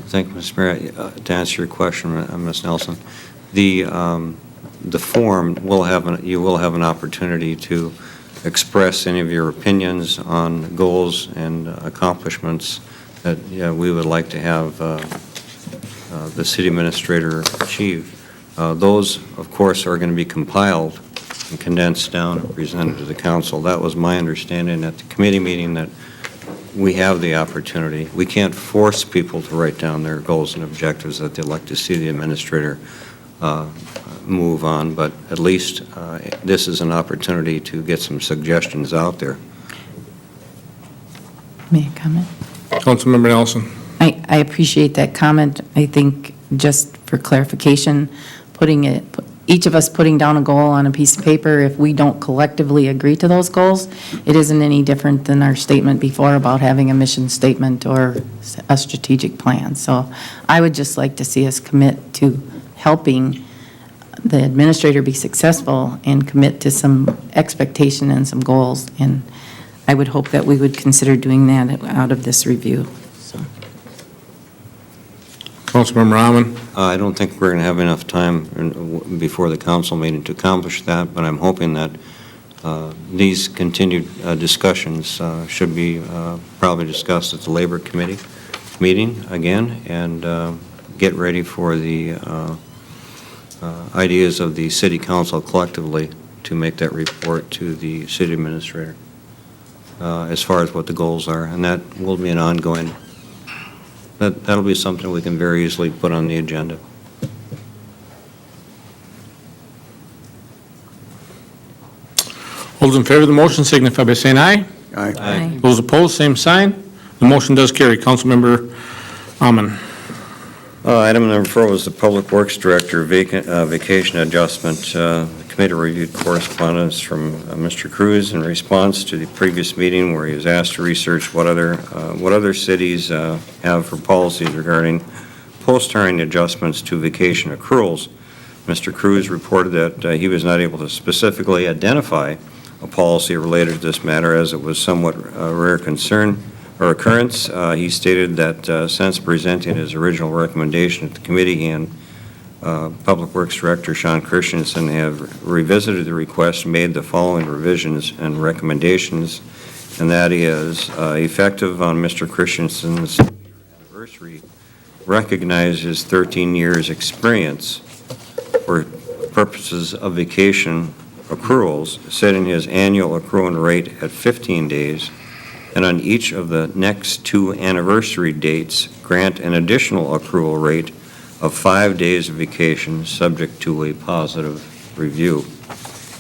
Thank you, Mr. Mayor. To answer your question, Ms. Nelson, the form you will have an opportunity to express any of your opinions on goals and accomplishments that we would like to have the city administrator achieve. Those, of course, are going to be compiled and condensed down and presented to the council. That was my understanding at the committee meeting, that we have the opportunity. We can't force people to write down their goals and objectives that they'd like to see the administrator move on, but at least this is an opportunity to get some suggestions out there. May I comment? Councilmember Nelson. I appreciate that comment. I think, just for clarification, each of us putting down a goal on a piece of paper, if we don't collectively agree to those goals, it isn't any different than our statement before about having a mission statement or a strategic plan. So I would just like to see us commit to helping the administrator be successful and commit to some expectation and some goals. And I would hope that we would consider doing that out of this review. Councilmember Rahman. I don't think we're going to have enough time before the council meeting to accomplish that, but I'm hoping that these continued discussions should be probably discussed at the Labor Committee meeting again, and get ready for the ideas of the City Council collectively to make that report to the city administrator as far as what the goals are, and that will be an ongoing, that'll be something we can very easily put on the agenda. All those in favor of the motion signify by saying aye. Aye. Aye. Those opposed, same sign. The motion does carry. Councilmember Amon. Item number 4 was the Public Works Director vacation adjustment. The committee reviewed correspondence from Mr. Cruz in response to the previous meeting where he was asked to research what other cities have for policies regarding post-hiring adjustments to vacation accruals. Mr. Cruz reported that he was not able to specifically identify a policy related to this matter as it was somewhat a rare concern or occurrence. He stated that since presenting his original recommendation at the committee, he and Public Works Director Sean Christensen have revisited the request and made the following revisions and recommendations, and that is effective on Mr. Christensen's anniversary, recognize his 13 years experience for purposes of vacation accruals, setting his annual accrual rate at 15 days, and on each of the next 2 anniversary dates, grant an additional accrual rate of 5 days of vacation, subject to a positive review.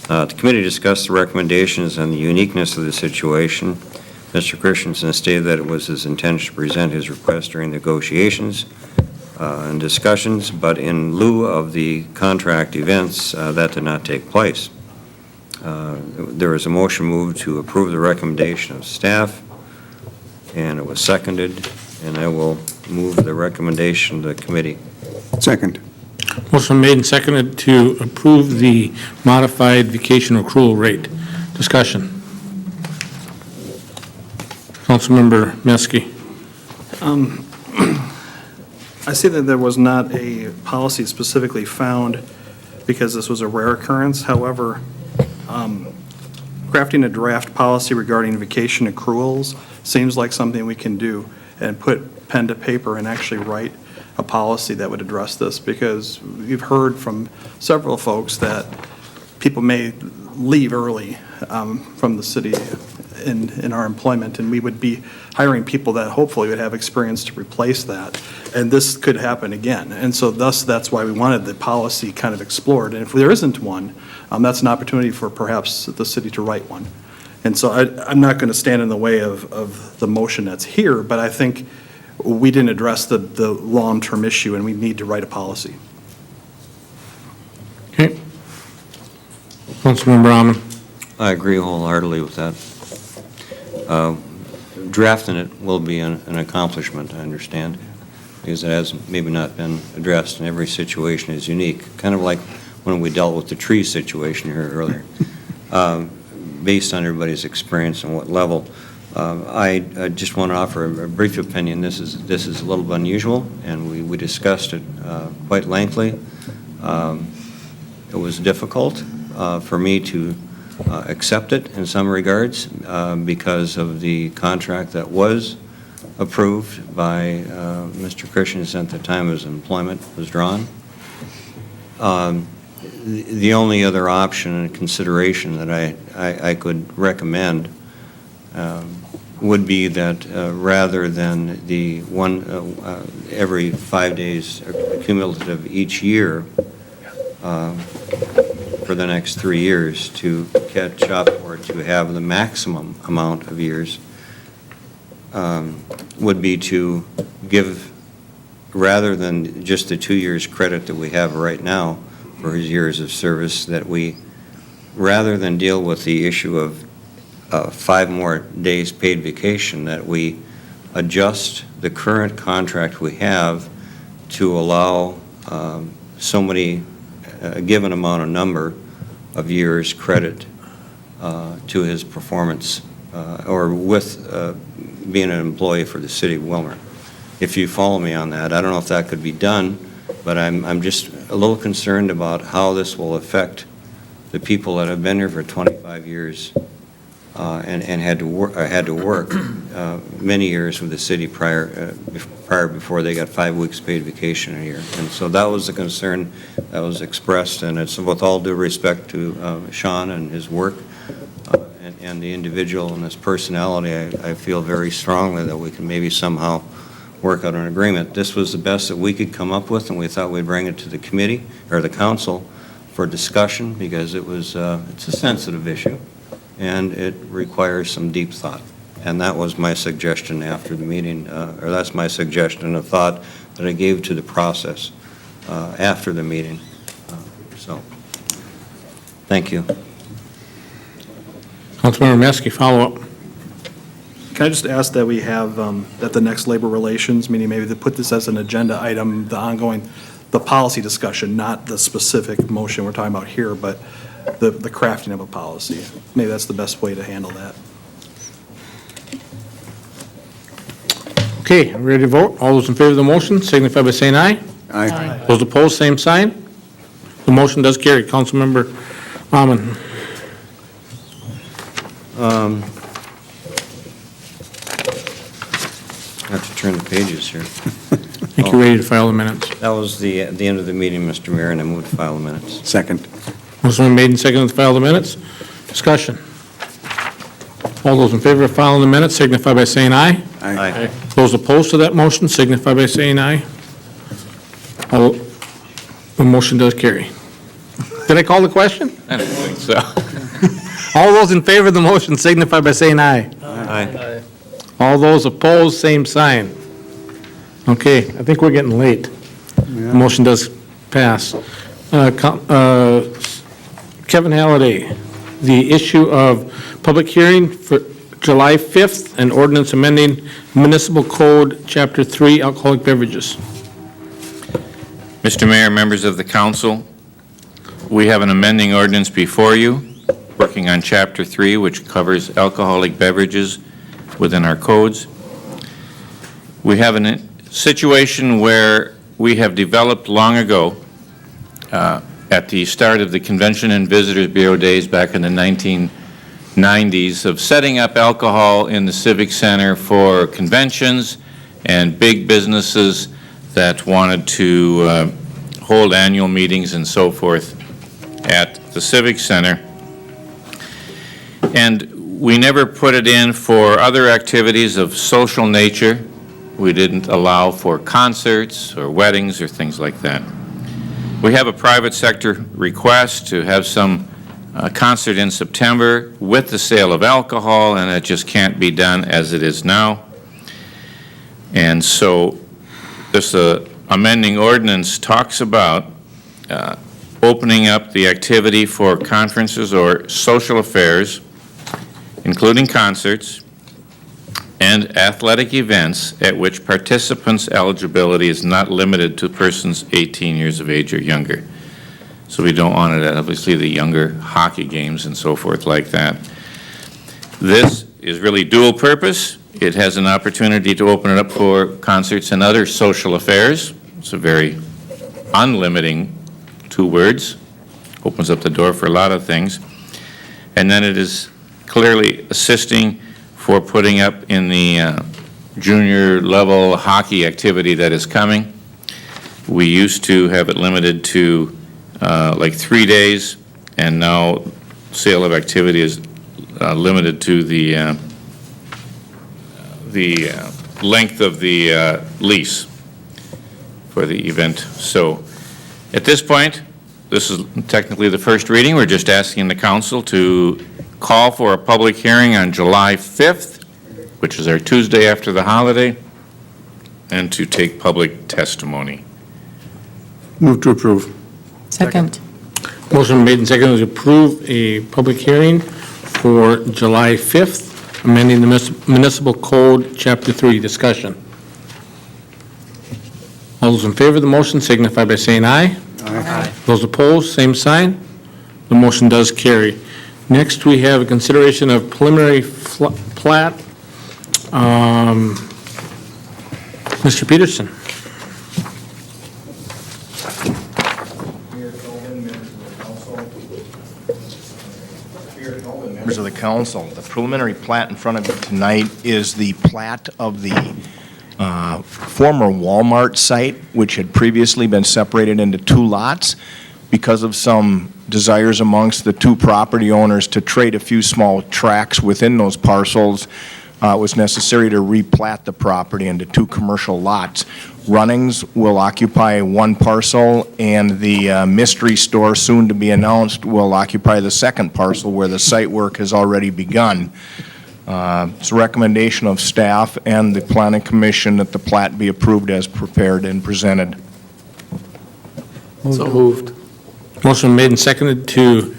The committee discussed the recommendations and the uniqueness of the situation. Mr. Christensen stated that it was his intention to present his request during negotiations and discussions, but in lieu of the contract events, that did not take place. There was a motion moved to approve the recommendation of staff, and it was seconded, and I will move the recommendation to the committee. Second. Motion made and seconded to approve the modified vacation accrual rate. Discussion. Councilmember Meske. I see that there was not a policy specifically found because this was a rare occurrence. However, crafting a draft policy regarding vacation accruals seems like something we can do and put pen to paper and actually write a policy that would address this, because we've heard from several folks that people may leave early from the city in our employment, and we would be hiring people that hopefully would have experience to replace that, and this could happen again. And so thus, that's why we wanted the policy kind of explored, and if there isn't one, that's an opportunity for perhaps the city to write one. And so I'm not going to stand in the way of the motion that's here, but I think we didn't address the long-term issue, and we need to write a policy. Okay. Councilmember Amon. I agree wholeheartedly with that. Drafting it will be an accomplishment, I understand, because it has maybe not been addressed, and every situation is unique, kind of like when we dealt with the tree situation here earlier. Based on everybody's experience and what level, I just want to offer a brief opinion. This is a little bit unusual, and we discussed it quite lengthily. It was difficult for me to accept it in some regards because of the contract that was approved by Mr. Christensen at the time his employment was drawn. The only other option and consideration that I could recommend would be that rather than the one every 5 days cumulative each year for the next 3 years, to catch up or to have the maximum amount of years, would be to give, rather than just the 2 years credit that we have right now for his years of service, that we, rather than deal with the issue of 5 more days paid vacation, that we adjust the current contract we have to allow so many, a given amount of number of years credit to his performance or with being an employee for the city of Willmar. If you follow me on that, I don't know if that could be done, but I'm just a little concerned about how this will affect the people that have been here for 25 years and had to work many years with the city prior before they got 5 weeks paid vacation a year. And so that was the concern that was expressed, and it's with all due respect to Sean and his work and the individual and his personality, I feel very strongly that we can maybe somehow work out an agreement. This was the best that we could come up with, and we thought we'd bring it to the committee, or the council, for discussion, because it's a sensitive issue, and it requires some deep thought. And that was my suggestion after the meeting, or that's my suggestion of thought that I gave to the process after the meeting. So, thank you. Councilmember Metzger, follow-up. Can I just ask that we have, that the next labor relations, meaning maybe to put this as an agenda item, the policy discussion, not the specific motion we're talking about here, but the crafting of a policy. Maybe that's the best way to handle that. Okay, ready to vote? All those in favor of the motion signify by saying aye. Aye. Those opposed, same sign. The motion does carry. Councilmember Almond. I have to turn the pages here. I think you're ready to file the minutes. That was the end of the meeting, Mr. Mayor, and I moved to file the minutes. Second. Motion been made and seconded to file the minutes. Discussion. All those in favor of filing the minutes signify by saying aye. Aye. Those opposed to that motion signify by saying aye. All- The motion does carry. Did I call the question? I don't think so. All those in favor of the motion signify by saying aye. Aye. All those opposed, same sign. Okay, I think we're getting late. The motion does pass. Kevin Halliday, the issue of public hearing for July 5th, and ordinance amending municipal code, Chapter 3, alcoholic beverages. Mr. Mayor, members of the council, we have an amending ordinance before you, working on Chapter 3, which covers alcoholic beverages within our codes. We have a situation where we have developed long ago, at the start of the Convention and Visitors Bureau days back in the 1990s, of setting up alcohol in the Civic Center for conventions and big businesses that wanted to hold annual meetings and so forth at the Civic Center. And we never put it in for other activities of social nature. We didn't allow for concerts or weddings or things like that. We have a private sector request to have some concert in September with the sale of alcohol, and it just can't be done as it is now. And so this amending ordinance talks about opening up the activity for conferences or social affairs, including concerts and athletic events at which participants' eligibility is not limited to persons 18 years of age or younger. So we don't want it at, obviously, the younger hockey games and so forth like that. This is really dual purpose. It has an opportunity to open it up for concerts and other social affairs. It's a very unlimiting 2 words. Opens up the door for a lot of things. And then it is clearly assisting for putting up in the junior level hockey activity that is coming. We used to have it limited to like 3 days, and now sale of activity is limited to the length of the lease for the event. So at this point, this is technically the first reading. We're just asking the council to call for a public hearing on July 5th, which is our Tuesday after the holiday, and to take public testimony. Move to approve. Second. Motion made and seconded to approve a public hearing for July 5th, amending the municipal code, Chapter 3. Discussion. All those in favor of the motion signify by saying aye. Aye. Those opposed, same sign. The motion does carry. Next, we have a consideration of preliminary plat. Mr. Peterson. Members of the council. The preliminary plat in front of you tonight is the plat of the former Walmart site, which had previously been separated into 2 lots. Because of some desires amongst the 2 property owners to trade a few small tracts within those parcels, it was necessary to replat the property into 2 commercial lots. Runnings will occupy 1 parcel, and the mystery store, soon to be announced, will occupy the 2nd parcel where the site work has already begun. It's a recommendation of staff and the Planning Commission that the plat be approved as prepared and presented. So moved. Motion made and seconded to,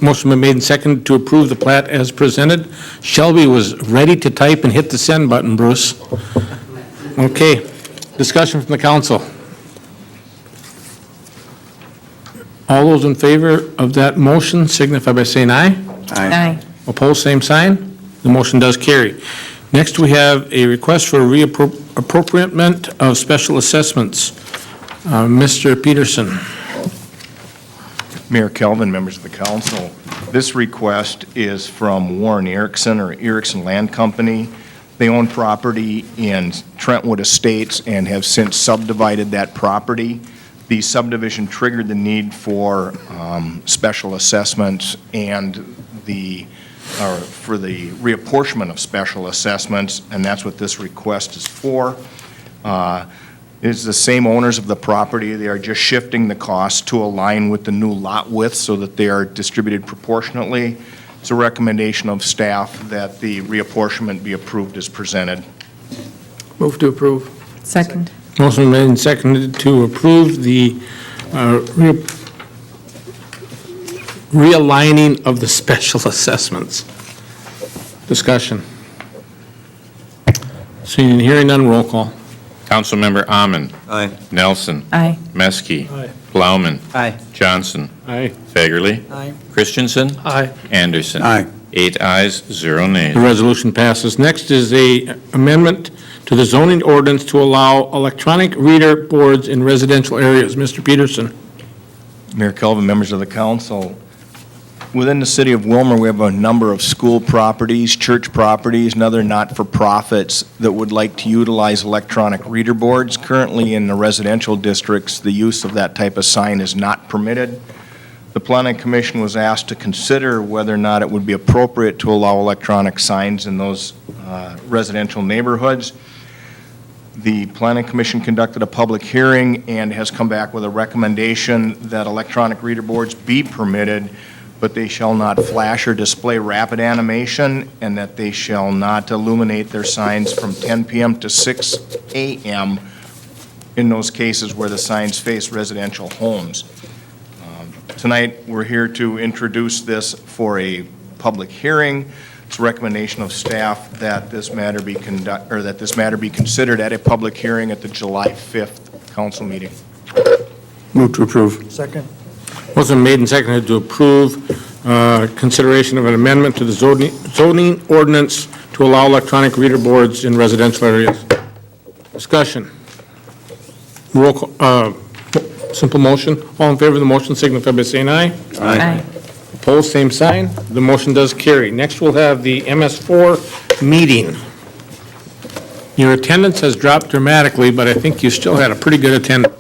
motion been made and seconded to approve the plat as presented. Shelby was ready to type and hit the send button, Bruce. Okay, discussion from the council. All those in favor of that motion signify by saying aye. Aye. Opposed, same sign. The motion does carry. Next, we have a request for reappropriation of special assessments. Mr. Peterson. Mayor Kelvin, members of the council, this request is from Warren Erickson or Erickson Land Company. They own property in Trentwood Estates and have since subdivided that property. The subdivision triggered the need for special assessments and for the reapportionment of special assessments, and that's what this request is for. It is the same owners of the property. They are just shifting the cost to align with the new lot width so that they are distributed proportionately. It's a recommendation of staff that the reapportionment be approved as presented. Move to approve. Second. Motion made and seconded to approve the realigning of the special assessments. Discussion. Seeing and hearing none, roll call. Councilmember Amon. Aye. Nelson. Aye. Meske. Aye. Plowman. Aye. Johnson. Aye. Fagerly. Aye. Christensen. Aye. Anderson. Aye. 8 ayes, 0 nays. The resolution passes. Next is a amendment to the zoning ordinance to allow electronic reader boards in residential areas. Mr. Peterson. Mayor Kelvin, members of the council, within the city of Willmar, we have a number of school properties, church properties, and other not-for-profits that would like to utilize electronic reader boards. Currently, in the residential districts, the use of that type of sign is not permitted. The Planning Commission was asked to consider whether or not it would be appropriate to allow electronic signs in those residential neighborhoods. The Planning Commission conducted a public hearing and has come back with a recommendation that electronic reader boards be permitted, but they shall not flash or display rapid animation, and that they shall not illuminate their signs from 10 p.m. to 6 a.m. in those cases where the signs face residential homes. Tonight, we're here to introduce this for a public hearing. It's a recommendation of staff that this matter be considered at a public hearing at the July 5th council meeting. Move to approve. Second. Motion made and seconded to approve consideration of an amendment to the zoning ordinance to allow electronic reader boards in residential areas. Discussion. Roll call, simple motion. All in favor of the motion signify by saying aye. Aye. Opposed, same sign. The motion does carry. Next, we'll have the MS4 meeting. Your attendance has dropped dramatically, but I think you still had a pretty good attendance.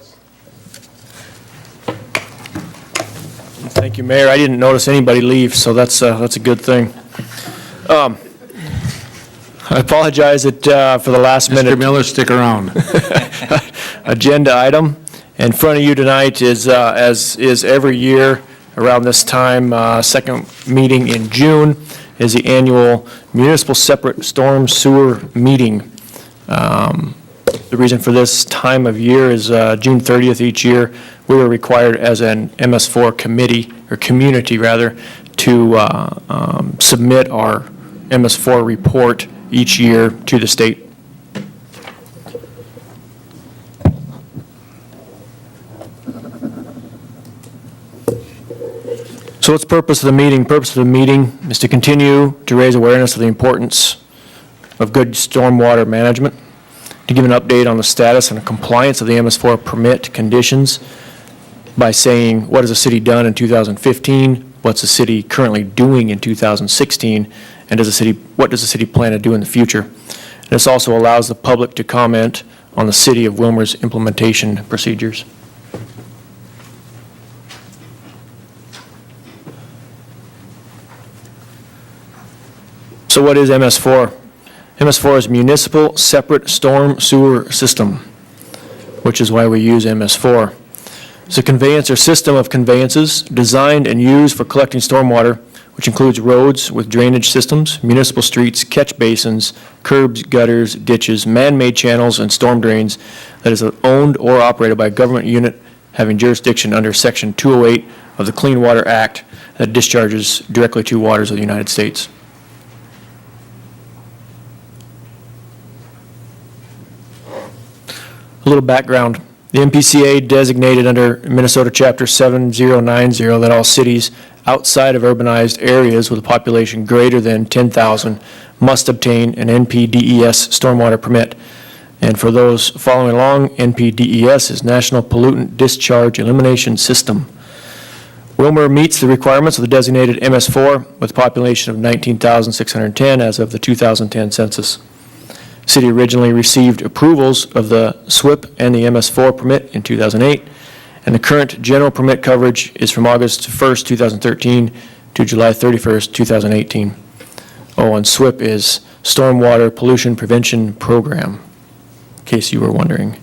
Thank you, Mayor. I didn't notice anybody leave, so that's a good thing. I apologize that for the last minute. Mr. Miller, stick around. Agenda item. In front of you tonight is, as is every year around this time, second meeting in June, is the annual municipal separate storm sewer meeting. The reason for this time of year is June 30th each year, we were required as an MS4 committee, or community rather, to submit our MS4 report each year to the state. So what's the purpose of the meeting? Purpose of the meeting is to continue to raise awareness of the importance of good stormwater management, to give an update on the status and compliance of the MS4 permit conditions by saying, what has the city done in 2015? what's the city currently doing in 2016, and what does the city plan to do in the future? This also allows the public to comment on the City of Willmar's implementation procedures. So what is MS4? MS4 is Municipal Separate Storm Sewer System, which is why we use MS4. It's a conveyance or system of conveyances designed and used for collecting stormwater, which includes roads with drainage systems, municipal streets, catch basins, curbs, gutters, ditches, man-made channels, and storm drains that is owned or operated by a government unit having jurisdiction under Section 208 of the Clean Water Act that discharges directly to waters of the United States. A little background. The MPCA designated under Minnesota Chapter 7090 that all cities outside of urbanized areas with a population greater than 10,000 must obtain an NPDES stormwater permit. And for those following along, NPDES is National Pollutant Discharge Elimination System. Willmar meets the requirements of the designated MS4 with a population of 19,610 as of the 2010 census. City originally received approvals of the SWIP and the MS4 permit in 2008, and the current general permit coverage is from August 1st, 2013 to July 31st, 2018. Oh, and SWIP is Stormwater Pollution Prevention Program, in case you were wondering.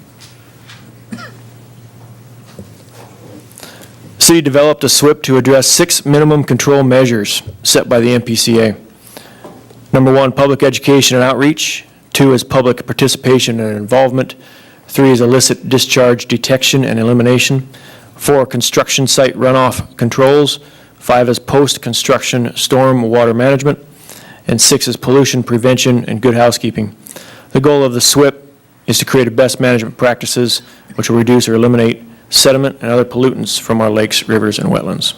The city developed a SWIP to address 6 minimum control measures set by the MPCA. Number 1, public education and outreach. 2 is public participation and involvement. 3 is illicit discharge detection and elimination. 4, construction site runoff controls. 5 is post-construction storm water management. And 6 is pollution prevention and good housekeeping. The goal of the SWIP is to create best management practices which will reduce or eliminate sediment and other pollutants from our lakes, rivers, and wetlands.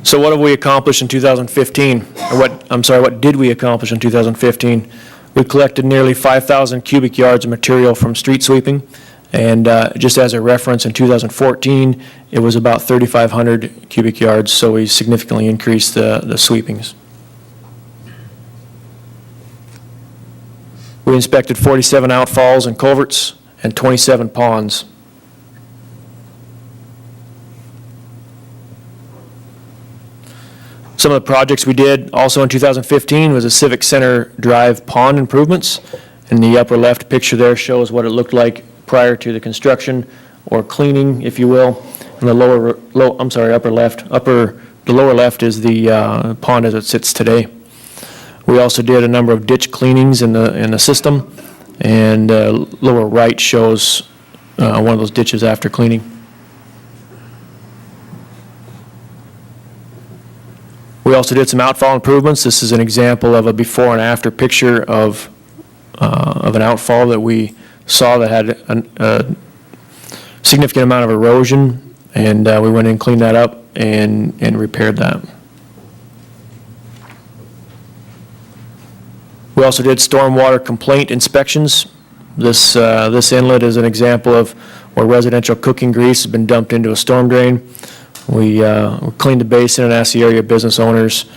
So what have we accomplished in 2015? What did we accomplish in 2015? We collected nearly 5,000 cubic yards of material from street sweeping. And just as a reference, in 2014, it was about 3,500 cubic yards, so we significantly increased the sweepings. We inspected 47 outfalls and culverts and 27 ponds. Some of the projects we did also in 2015 was a Civic Center Drive pond improvements. And the upper left picture there shows what it looked like prior to the construction or cleaning, if you will. And the lower left is the pond as it sits today. We also did a number of ditch cleanings in the system, and lower right shows one of those ditches after cleaning. We also did some outfall improvements. This is an example of a before and after picture of an outfall that we saw that had a significant amount of erosion, and we went in and cleaned that up and repaired that. We also did stormwater complaint inspections. This inlet is an example of where residential cooking grease has been dumped into a storm drain. We cleaned the basin and asked the area business owners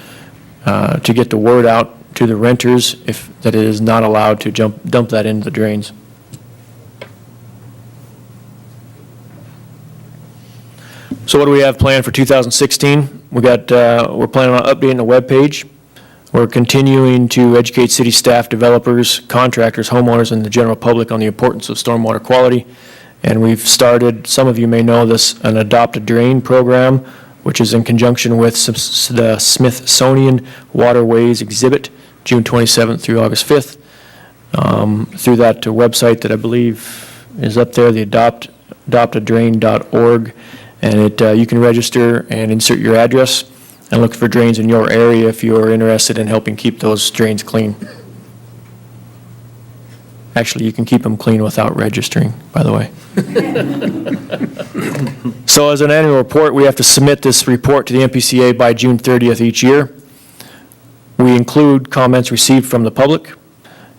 to get the word out to the renters that it is not allowed to dump that into the drains. So what do we have planned for 2016? We're planning on updating the webpage. We're continuing to educate city staff, developers, contractors, homeowners, and the general public on the importance of stormwater quality. And we've started, some of you may know this, an Adopt a Drain program, which is in conjunction with the Smithsonian Waterways exhibit, June 27th through August 5th. Through that website that I believe is up there, the adoptadrain.org. And you can register and insert your address and look for drains in your area if you're interested in helping keep those drains clean. Actually, you can keep them clean without registering, by the way. So as an annual report, we have to submit this report to the MPCA by June 30th each year. We include comments received from the public,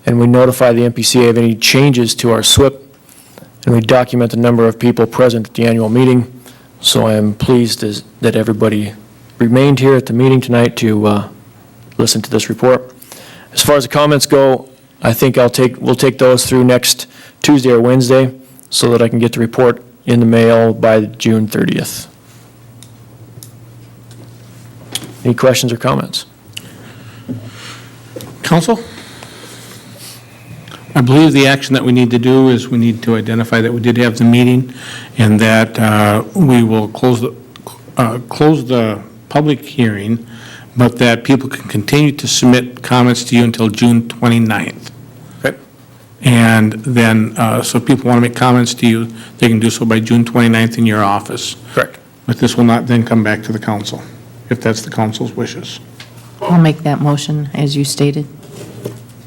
and we notify the MPCA of any changes to our SWIP, and we document the number of people present at the annual meeting. So I am pleased that everybody remained here at the meeting tonight to listen to this report. As far as the comments go, I think we'll take those through next Tuesday or Wednesday so that I can get the report in the mail by June 30th. Any questions or comments? Council? I believe the action that we need to do is we need to identify that we did have the meeting and that we will close the public hearing, but that people can continue to submit comments to you until June 29th. Okay. And then, so if people want to make comments to you, they can do so by June 29th in your office. Correct. But this will not then come back to the council, if that's the council's wishes. I'll make that motion as you stated.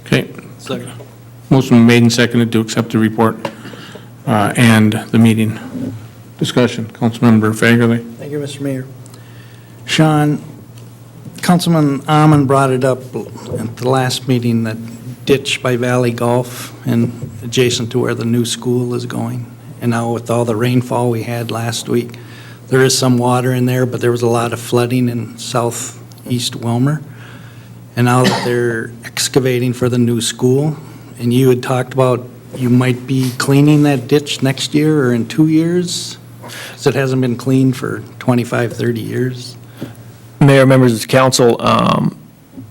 Okay. Second. Motion made and seconded to accept the report and the meeting. Discussion. Councilmember Fagerly. Thank you, Mr. Mayor. Sean, Councilman Amon brought it up at the last meeting, that ditch by Valley Golf and adjacent to where the new school is going. And now with all the rainfall we had last week, there is some water in there, but there was a lot of flooding in southeast Willmar. And now that they're excavating for the new school, and you had talked about you might be cleaning that ditch next year or in 2 years, because it hasn't been cleaned for 25, 30 years. Mayor, members of the council,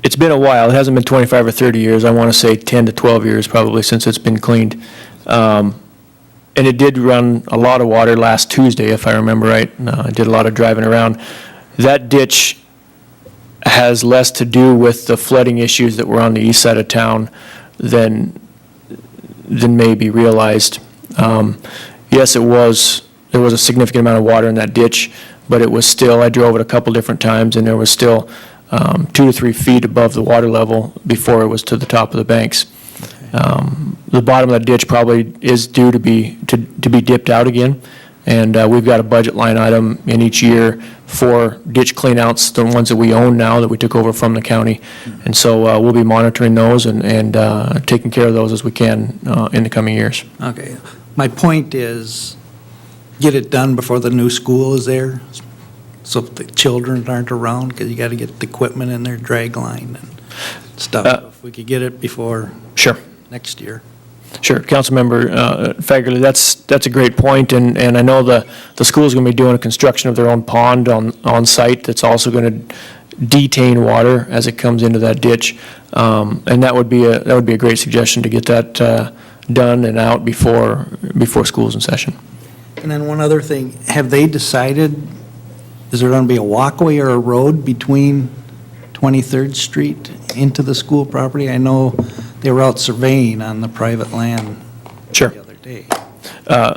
it's been a while. It hasn't been 25 or 30 years. I want to say 10 to 12 years probably since it's been cleaned. And it did run a lot of water last Tuesday, if I remember right. I did a lot of driving around. That ditch has less to do with the flooding issues that were on the east side of town than may be realized. Yes, there was a significant amount of water in that ditch, but it was still, I drove it a couple different times, and there was still 2 to 3 feet above the water level before it was to the top of the banks. The bottom of that ditch probably is due to be dipped out again, and we've got a budget line item in each year for ditch cleanouts, the ones that we own now that we took over from the county. And so we'll be monitoring those and taking care of those as we can in the coming years. Okay. My point is, get it done before the new school is there, so the children aren't around, because you got to get the equipment in there, drag line and stuff. If we could get it before Sure. next year. Sure, Councilmember Fagerly, that's a great point, and I know the school's going to be doing a construction of their own pond on site that's also going to detain water as it comes into that ditch, and that would be a great suggestion to get that done and out before school's in session. And then one other thing, have they decided, is there going to be a walkway or a road between 23rd Street into the school property? I know they were out surveying on the private land Sure. the other day.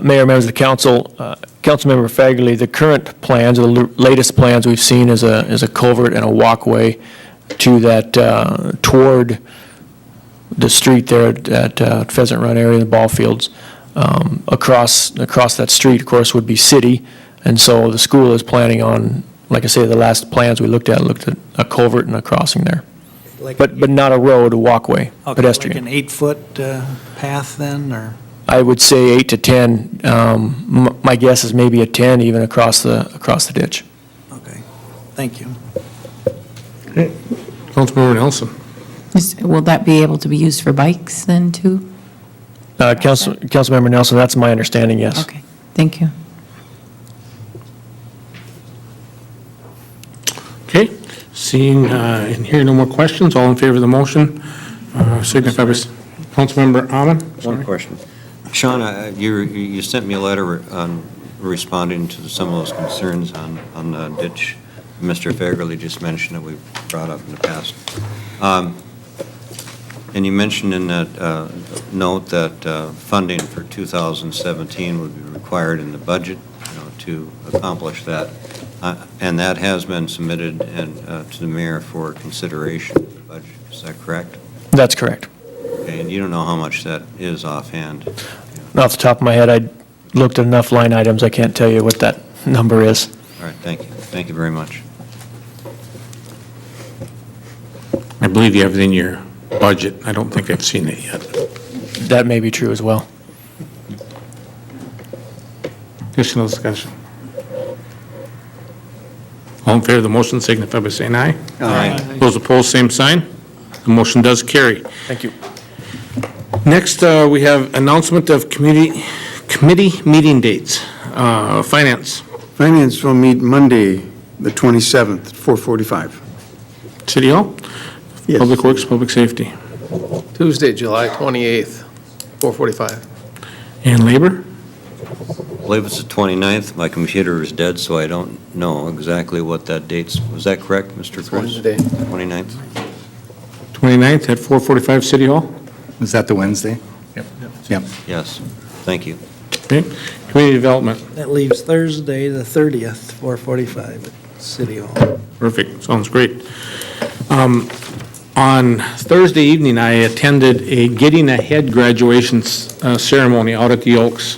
Mayor, members of the council, Councilmember Fagerly, the current plans, or the latest plans we've seen is a culvert and a walkway to that, toward the street there at Pheasant Run area, the ball fields. Across that street, of course, would be city, and so the school is planning on, like I say, the last plans we looked at a culvert and a crossing there. But not a road, a walkway, pedestrian. Like an 8-foot path then, or? I would say 8 to 10. My guess is maybe a 10 even across the ditch. Okay, thank you. Okay. Councilmember Nelson. Will that be able to be used for bikes then too? Councilmember Nelson, that's my understanding, yes. Okay, thank you. Okay, seeing and hearing no more questions, all in favor of the motion, signify by, Councilmember Amon? One question. Sean, you sent me a letter on responding to some of those concerns on the ditch Mr. Fagerly just mentioned that we've brought up in the past. And you mentioned in that note that funding for 2017 would be required in the budget, to accomplish that. And that has been submitted to the mayor for consideration of the budget. Is that correct? That's correct. Okay, and you don't know how much that is offhand? Off the top of my head, I looked at enough line items, I can't tell you what that number is. All right, thank you. Thank you very much. I believe you have it in your budget. I don't think I've seen it yet. That may be true as well. Additional discussion. All in favor of the motion signify by saying aye. Aye. Those opposed, same sign. The motion does carry. Thank you. Next, we have announcement of committee meeting dates. Finance. Finance will meet Monday, the 27th, at 4:45. City Hall? Yes. Public Works, Public Safety. Tuesday, July 28th, 4:45. And Labor? I believe it's the 29th. My computer is dead, so I don't know exactly what that date's, was that correct, Mr. Chris? Wednesday. 29th? 29th at 4:45 City Hall? Was that the Wednesday? Yep. Yes, thank you. Okay. Community Development. That leaves Thursday, the 30th, 4:45 at City Hall. Perfect, sounds great. On Thursday evening, I attended a Getting Ahead graduation ceremony out at the Oaks.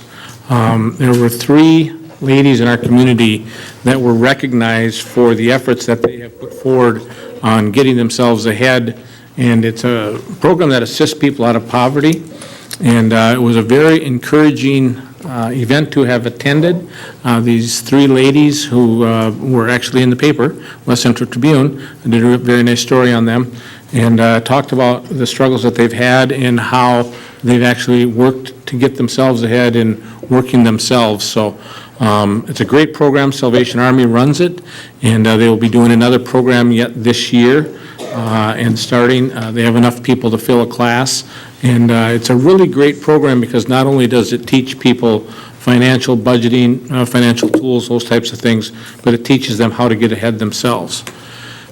There were 3 ladies in our community that were recognized for the efforts that they have put forward on getting themselves ahead, and it's a program that assists people out of poverty, and it was a very encouraging event to have attended. These 3 ladies who were actually in the paper, West Central Tribune, did a very nice story on them, and talked about the struggles that they've had and how they've actually worked to get themselves ahead and working themselves. So it's a great program. Salvation Army runs it, and they will be doing another program yet this year. And starting, they have enough people to fill a class. And it's a really great program because not only does it teach people financial budgeting, financial tools, those types of things, but it teaches them how to get ahead themselves.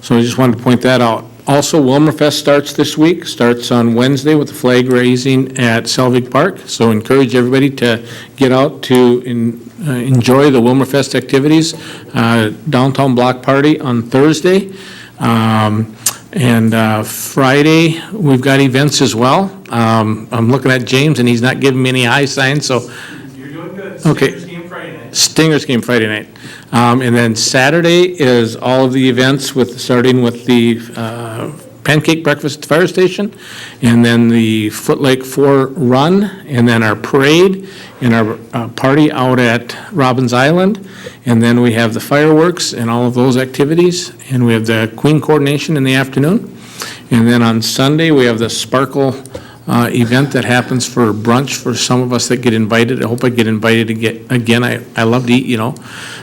So I just wanted to point that out. Also, Willmar Fest starts this week, starts on Wednesday with the flag raising at Selvig Park. So encourage everybody to get out to enjoy the Willmar Fest activities. Downtown block party on Thursday. And Friday, we've got events as well. I'm looking at James, and he's not giving me any eye signs, so. You're doing good. Okay. Stingers game Friday night. Stingers game Friday night. And then Saturday is all of the events, starting with the pancake breakfast at the fire station, and then the Foot Lake 4 run, and then our parade, and our party out at Robbins Island, and then we have the fireworks and all of those activities, and we have the Queen coordination in the afternoon, and then on Sunday, we have the Sparkle event that happens for brunch for some of us that get invited. I hope I get invited again. I love to eat, you know.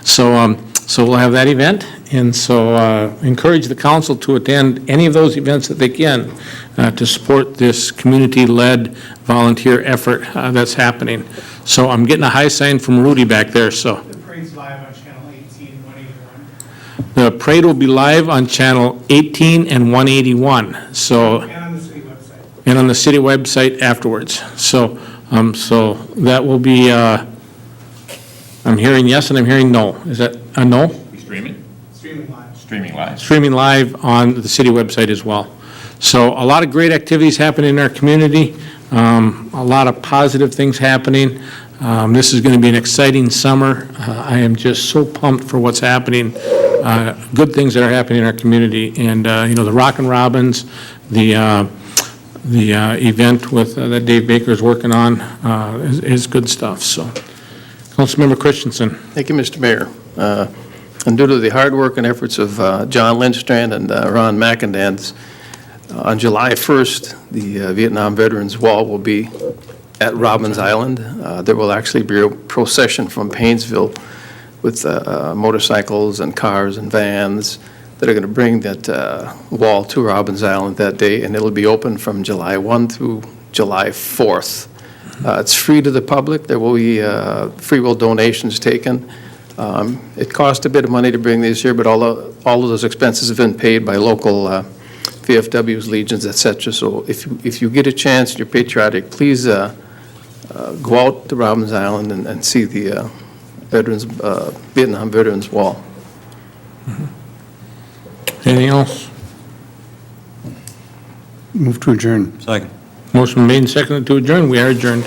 So we'll have that event, and so encourage the council to attend any of those events that they can to support this community-led volunteer effort that's happening. So I'm getting a high sign from Rudy back there, so. The parade's live on channel 18 and 181. The parade will be live on channel 18 and 181, so. And on the city website. And on the city website afterwards. So that will be, I'm hearing yes and I'm hearing no. Is that a no? Streaming live. Streaming live on the city website as well. So a lot of great activities happening in our community, a lot of positive things happening. This is going to be an exciting summer. I am just so pumped for what's happening, good things that are happening in our community. And, the Rockin' Robins, the event with that Dave Baker is working on is good stuff. So, Councilmember Christensen. Thank you, Mr. Mayor. And due to the hard work and efforts of John Lindstrand and Ron McIndans, on July 1st, the Vietnam Veterans Wall will be at Robbins Island. There will actually be a procession from Painesville with motorcycles and cars and vans that are going to bring that wall to Robbins Island that day, and it'll be open from July 1 through July 4th. It's free to the public. There will be free will donations taken. It cost a bit of money to bring these here, but all of those expenses have been paid by local VFWs, Legions, et cetera. So if you get a chance, you're patriotic, please go out to Robbins Island and see the Vietnam Veterans Wall. Anything else? Move to adjourn. Second. Motion made and seconded to adjourn. We are adjourned.